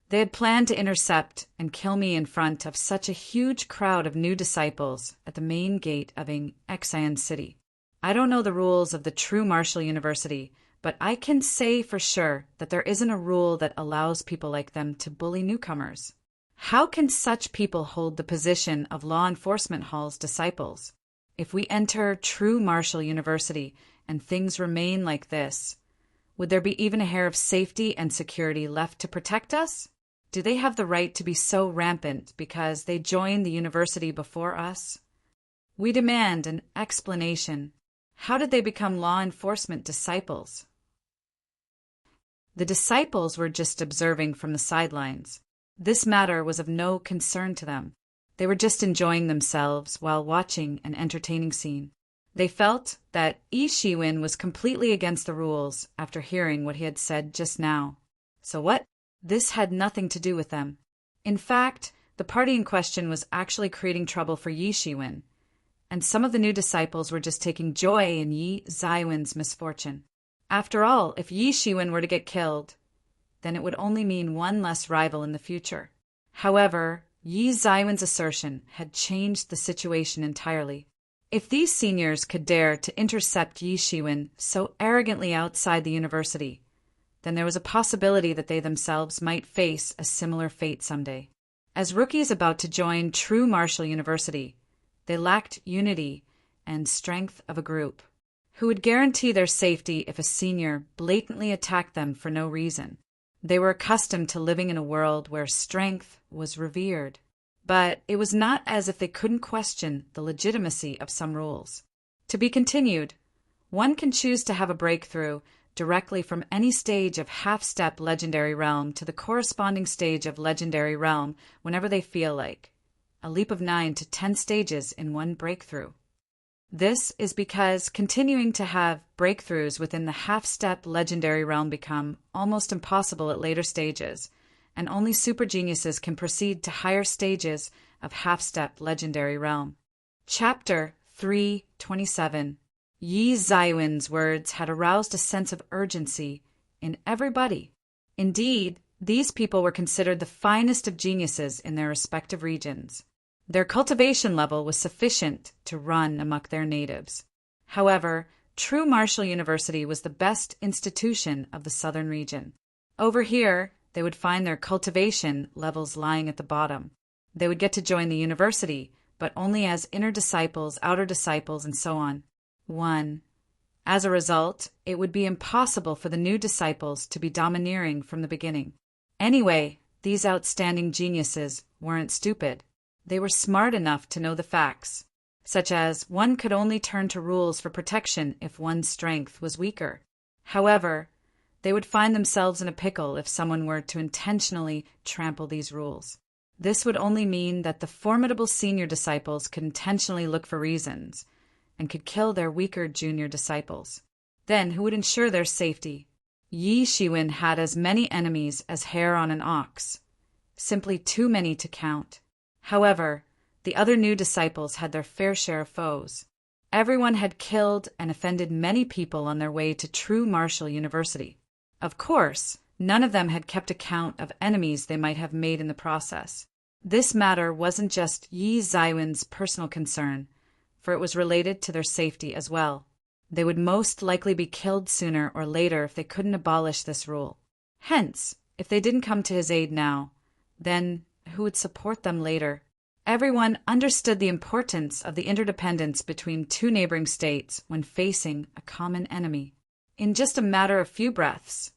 They had planned to intercept and kill me in front of such a huge crowd of new disciples at the main gate of Xian City. I don't know the rules of the true Martial University, but I can say for sure that there isn't a rule that allows people like them to bully newcomers. How can such people hold the position of law enforcement hall's disciples? If we enter true Martial University and things remain like this, would there be even a hair of safety and security left to protect us? Do they have the right to be so rampant because they joined the university before us? We demand an explanation. How did they become law enforcement disciples? The disciples were just observing from the sidelines. This matter was of no concern to them. They were just enjoying themselves while watching an entertaining scene. They felt that Yi Shiwen was completely against the rules after hearing what he had said just now. So what? This had nothing to do with them. In fact, the party in question was actually creating trouble for Yi Shiwen, and some of the new disciples were just taking joy in Yi Zaiwen's misfortune. After all, if Yi Shiwen were to get killed, then it would only mean one less rival in the future. However, Yi Zaiwen's assertion had changed the situation entirely. If these seniors could dare to intercept Yi Shiwen so arrogantly outside the university, then there was a possibility that they themselves might face a similar fate someday. As rookies about to join true Martial University, they lacked unity and strength of a group. Who would guarantee their safety if a senior blatantly attacked them for no reason? They were accustomed to living in a world where strength was revered. But it was not as if they couldn't question the legitimacy of some rules. To be continued, one can choose to have a breakthrough directly from any stage of half-step Legendary Realm to the corresponding stage of Legendary Realm whenever they feel like. A leap of 9 to 10 stages in one breakthrough. This is because continuing to have breakthroughs within the half-step Legendary Realm become almost impossible at later stages, and only super geniuses can proceed to higher stages of half-step Legendary Realm. Chapter 327. Yi Zaiwen's words had aroused a sense of urgency in everybody. Indeed, these people were considered the finest of geniuses in their respective regions. Their cultivation level was sufficient to run amok their natives. However, true Martial University was the best institution of the southern region. Over here, they would find their cultivation levels lying at the bottom. They would get to join the university, but only as inner disciples, outer disciples, and so on. 1. As a result, it would be impossible for the new disciples to be domineering from the beginning. Anyway, these outstanding geniuses weren't stupid. They were smart enough to know the facts, such as one could only turn to rules for protection if one's strength was weaker. However, they would find themselves in a pickle if someone were to intentionally trample these rules. This would only mean that the formidable senior disciples could intentionally look for reasons and could kill their weaker junior disciples. Then who would ensure their safety? Yi Shiwen had as many enemies as hair on an ox, simply too many to count. However, the other new disciples had their fair share of foes. Everyone had killed and offended many people on their way to true Martial University. Of course, none of them had kept account of enemies they might have made in the process. This matter wasn't just Yi Zaiwen's personal concern, for it was related to their safety as well. They would most likely be killed sooner or later if they couldn't abolish this rule. Hence, if they didn't come to his aid now, then who would support them later? Everyone understood the importance of the interdependence between two neighboring states when facing a common enemy. In just a matter of few breaths,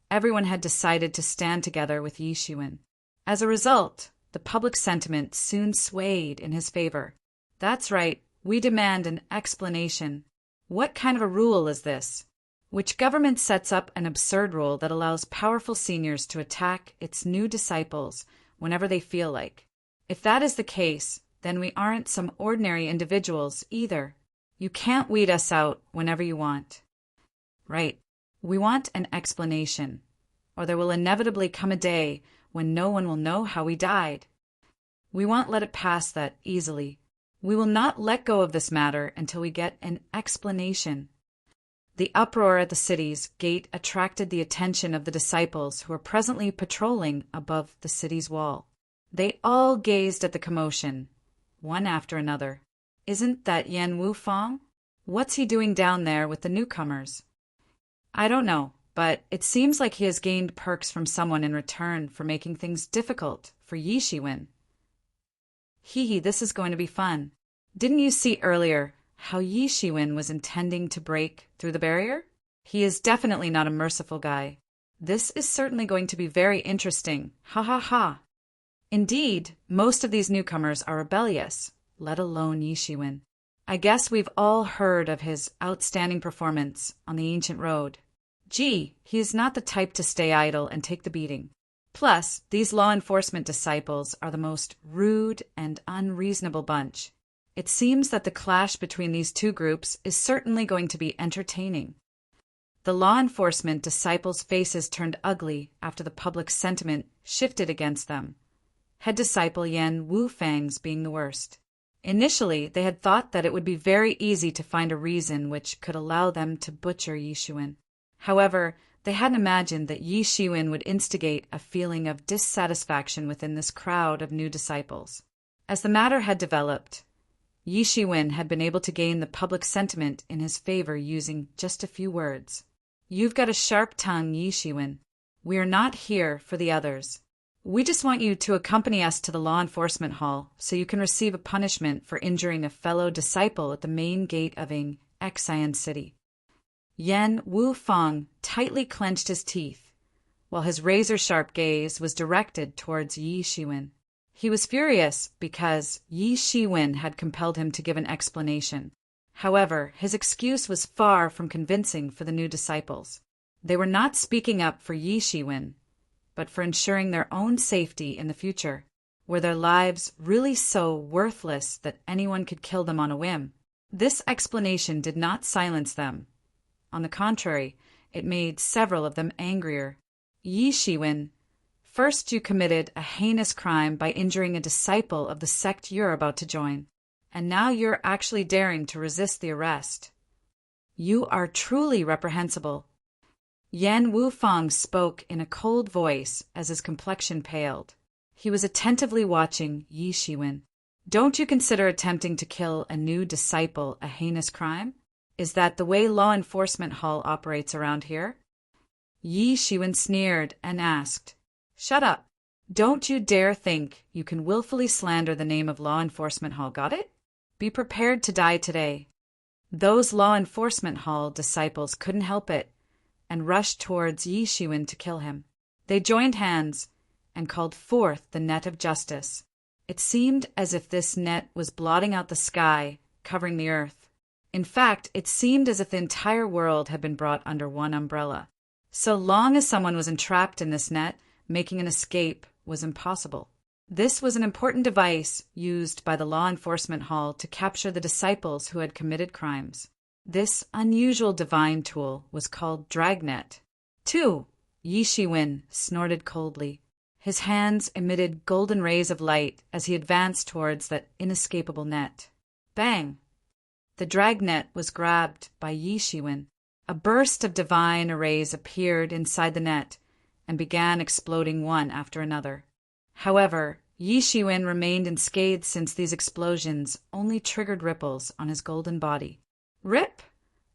everyone had decided to stand together with Yi Shiwen. As a result, the public sentiment soon swayed in his favor. That's right, we demand an explanation. What kind of a rule is this? Which government sets up an absurd rule that allows powerful seniors to attack its new disciples whenever they feel like? If that is the case, then we aren't some ordinary individuals either. You can't weed us out whenever you want. Right. We want an explanation, or there will inevitably come a day when no one will know how we died. We won't let it pass that easily. We will not let go of this matter until we get an explanation. The uproar at the city's gate attracted the attention of the disciples who were presently patrolling above the city's wall. They all gazed at the commotion, one after another. Isn't that Yen Wufang? What's he doing down there with the newcomers? I don't know, but it seems like he has gained perks from someone in return for making things difficult for Yi Shiwen. Hee, this is going to be fun. Didn't you see earlier how Yi Shiwen was intending to break through the barrier? He is definitely not a merciful guy. This is certainly going to be very interesting. Ha ha ha. Indeed, most of these newcomers are rebellious, let alone Yi Shiwen. I guess we've all heard of his outstanding performance on the ancient road. Gee, he is not the type to stay idle and take the beating. Plus, these law enforcement disciples are the most rude and unreasonable bunch. It seems that the clash between these two groups is certainly going to be entertaining. The law enforcement disciples' faces turned ugly after the public sentiment shifted against them, head disciple Yen Wufang's being the worst. Initially, they had thought that it would be very easy to find a reason which could allow them to butcher Yi Shiwen. However, they hadn't imagined that Yi Shiwen would instigate a feeling of dissatisfaction within this crowd of new disciples. As the matter had developed, Yi Shiwen had been able to gain the public sentiment in his favor using just a few words. You've got a sharp tongue, Yi Shiwen. We are not here for the others. We just want you to accompany us to the law enforcement hall so you can receive a punishment for injuring a fellow disciple at the main gate of Xian City. Yen Wufang tightly clenched his teeth, while his razor-sharp gaze was directed towards Yi Shiwen. He was furious because Yi Shiwen had compelled him to give an explanation. However, his excuse was far from convincing for the new disciples. They were not speaking up for Yi Shiwen, but for ensuring their own safety in the future. Were their lives really so worthless that anyone could kill them on a whim? This explanation did not silence them. On the contrary, it made several of them angrier. Yi Shiwen, first you committed a heinous crime by injuring a disciple of the sect you're about to join, and now you're actually daring to resist the arrest. You are truly reprehensible. Yen Wufang spoke in a cold voice as his complexion paled. He was attentively watching Yi Shiwen. Don't you consider attempting to kill a new disciple a heinous crime? Is that the way law enforcement hall operates around here? Yi Shiwen sneered and asked, Shut up. Don't you dare think you can willfully slander the name of law enforcement hall, got it? Be prepared to die today. Those law enforcement hall disciples couldn't help it and rushed towards Yi Shiwen to kill him. They joined hands and called forth the net of justice. It seemed as if this net was blotting out the sky, covering the earth. In fact, it seemed as if the entire world had been brought under one umbrella. So long as someone was entrapped in this net, making an escape was impossible. This was an important device used by the law enforcement hall to capture the disciples who had committed crimes. This unusual divine tool was called Dragnet. 2. Yi Shiwen snorted coldly. His hands emitted golden rays of light as he advanced towards that inescapable net. Bang! The dragnet was grabbed by Yi Shiwen. A burst of divine rays appeared inside the net and began exploding one after another. However, Yi Shiwen remained unscathed since these explosions only triggered ripples on his golden body. Rip!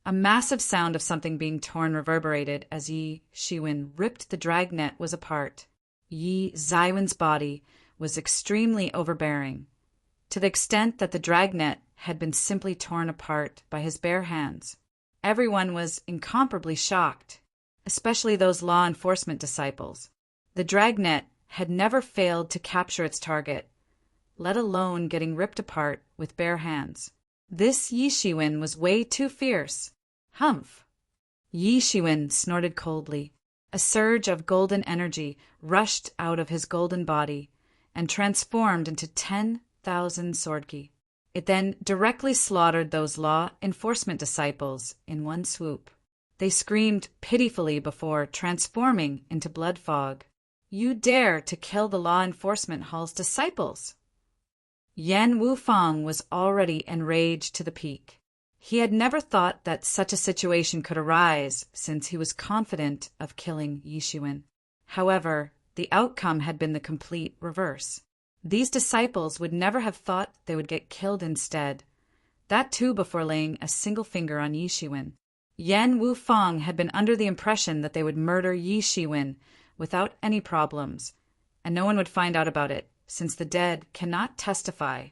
A massive sound of something being torn reverberated as Yi Shiwen ripped the dragnet was apart. Yi Xiwen's body was extremely overbearing, to the extent that the dragnet had been simply torn apart by his bare hands. Everyone was incomparably shocked, especially those law enforcement disciples. The dragnet had never failed to capture its target, let alone getting ripped apart with bare hands. This Yi Shiwen was way too fierce. Humph! Yi Shiwen snorted coldly. A surge of golden energy rushed out of his golden body and transformed into 10,000 swordki. It then directly slaughtered those law enforcement disciples in one swoop. They screamed pitifully before transforming into blood fog. "You dare to kill the law enforcement hall's disciples!" Yan Wufang was already enraged to the peak. He had never thought that such a situation could arise, since he was confident of killing Yixuan. However, the outcome had been the complete reverse. These disciples would never have thought they would get killed instead. That too before laying a single finger on Yixuan. Yan Wufang had been under the impression that they would murder Yixuan without any problems, and no one would find out about it, since the dead cannot testify.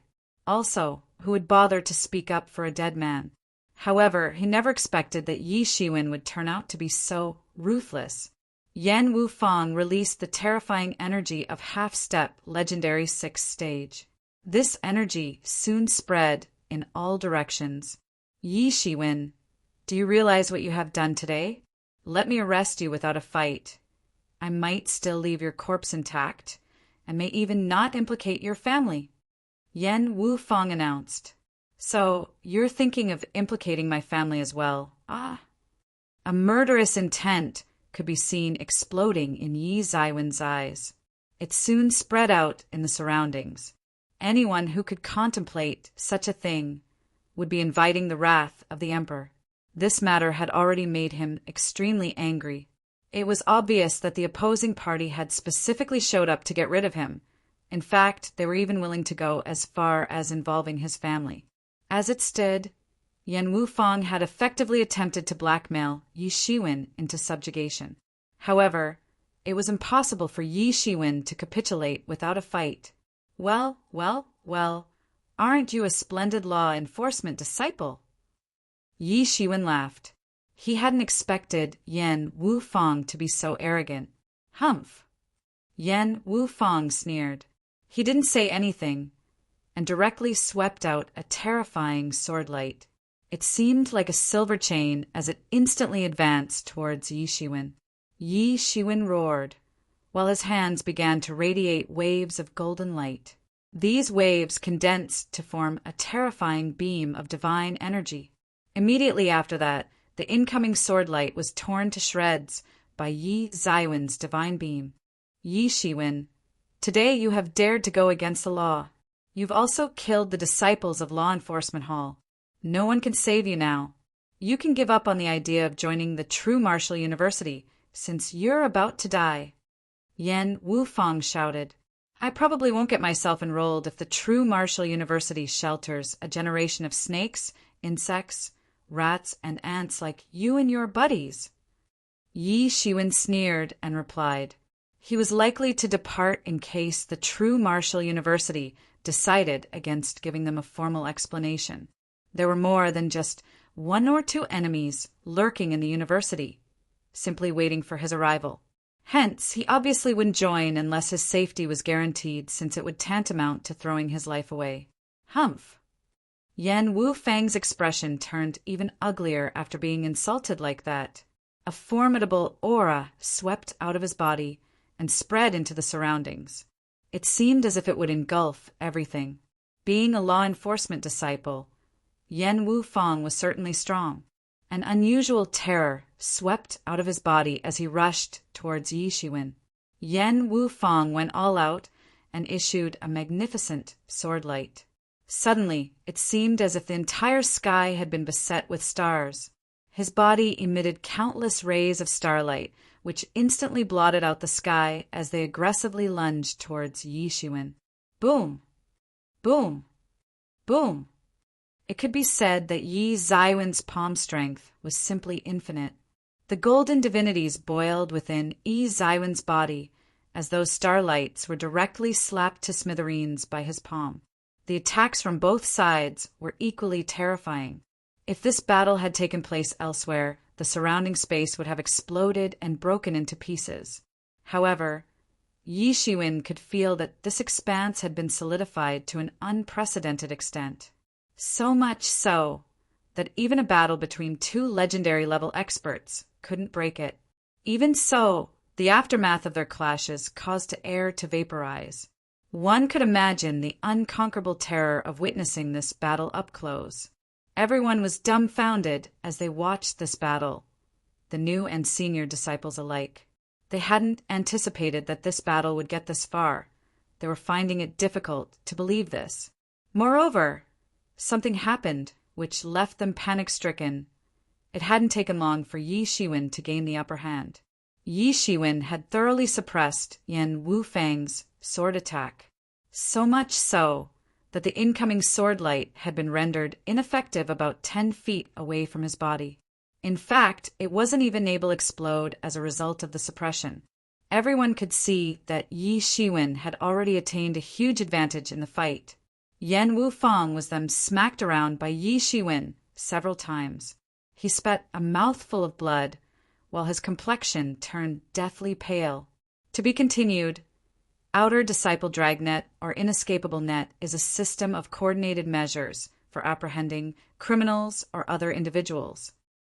Also, who would bother to speak up for a dead man? However, he never expected that Yixuan would turn out to be so ruthless. Yan Wufang released the terrifying energy of half-step legendary 6th stage. This energy soon spread in all directions. "Yixuan, do you realize what you have done today? Let me arrest you without a fight. I might still leave your corpse intact, and may even not implicate your family," Yan Wufang announced. "So, you're thinking of implicating my family as well, ah?" A murderous intent could be seen exploding in Yi Zaiwen's eyes. It soon spread out in the surroundings. Anyone who could contemplate such a thing would be inviting the wrath of the emperor. This matter had already made him extremely angry. It was obvious that the opposing party had specifically showed up to get rid of him. In fact, they were even willing to go as far as involving his family. As it stood, Yan Wufang had effectively attempted to blackmail Yixuan into subjugation. However, it was impossible for Yixuan to capitulate without a fight. Well, aren't you a splendid law enforcement disciple?" Yixuan laughed. He hadn't expected Yan Wufang to be so arrogant. "Humph!" Yan Wufang sneered. He didn't say anything, and directly swept out a terrifying sword light. It seemed like a silver chain as it instantly advanced towards Yixuan. Yixuan roared, while his hands began to radiate waves of golden light. These waves condensed to form a terrifying beam of divine energy. Immediately after that, the incoming sword light was torn to shreds by Yi Zaiwen's divine beam. "Yixuan, today you have dared to go against the law. You've also killed the disciples of Law Enforcement Hall. No one can save you now. You can give up on the idea of joining the true martial university, since you're about to die." Yan Wufang shouted, "I probably won't get myself enrolled if the true martial university shelters a generation of snakes, insects, rats, and ants like you and your buddies." Yixuan sneered and replied he was likely to depart in case the true martial university decided against giving them a formal explanation. There were more than just 1 or 2 enemies lurking in the university, simply waiting for his arrival. Hence, he obviously wouldn't join unless his safety was guaranteed, since it would tantamount to throwing his life away. Humph! Yan Wufang's expression turned even uglier after being insulted like that. A formidable aura swept out of his body and spread into the surroundings. It seemed as if it would engulf everything. Being a law enforcement disciple, Yan Wufang was certainly strong. An unusual terror swept out of his body as he rushed towards Yixuan. Yan Wufang went all out and issued a magnificent sword light. Suddenly, it seemed as if the entire sky had been beset with stars. His body emitted countless rays of starlight, which instantly blotted out the sky as they aggressively lunged towards Yixuan. Boom! Boom! Boom! It could be said that Yi Zaiwen's palm strength was simply infinite. The golden divinities boiled within Yi Zaiwen's body as those starlights were directly slapped to smithereens by his palm. The attacks from both sides were equally terrifying. If this battle had taken place elsewhere, the surrounding space would have exploded and broken into pieces. However, Yixuan could feel that this expanse had been solidified to an unprecedented extent. So much so that even a battle between 2 legendary-level experts couldn't break it. Even so, the aftermath of their clashes caused the air to vaporize. One could imagine the unconquerable terror of witnessing this battle up close. Everyone was dumbfounded as they watched this battle, the new and senior disciples alike. They hadn't anticipated that this battle would get this far. They were finding it difficult to believe this. Moreover, something happened which left them panic-stricken. It hadn't taken long for Yi Shiwen to gain the upper hand. Yi Shiwen had thoroughly suppressed Yan Wufang's sword attack, so much so that the incoming sword light had been rendered ineffective about 10 feet away from his body. In fact, it wasn't even able to explode as a result of the suppression. Everyone could see that Yi Shiwen had already attained a huge advantage in the fight. Yan Wufang was then smacked around by Yi Shiwen several times. He spat a mouthful of blood, while his complexion turned deathly pale. To be continued. Outer disciple dragnet or inescapable net is a system of coordinated measures for apprehending criminals or other individuals.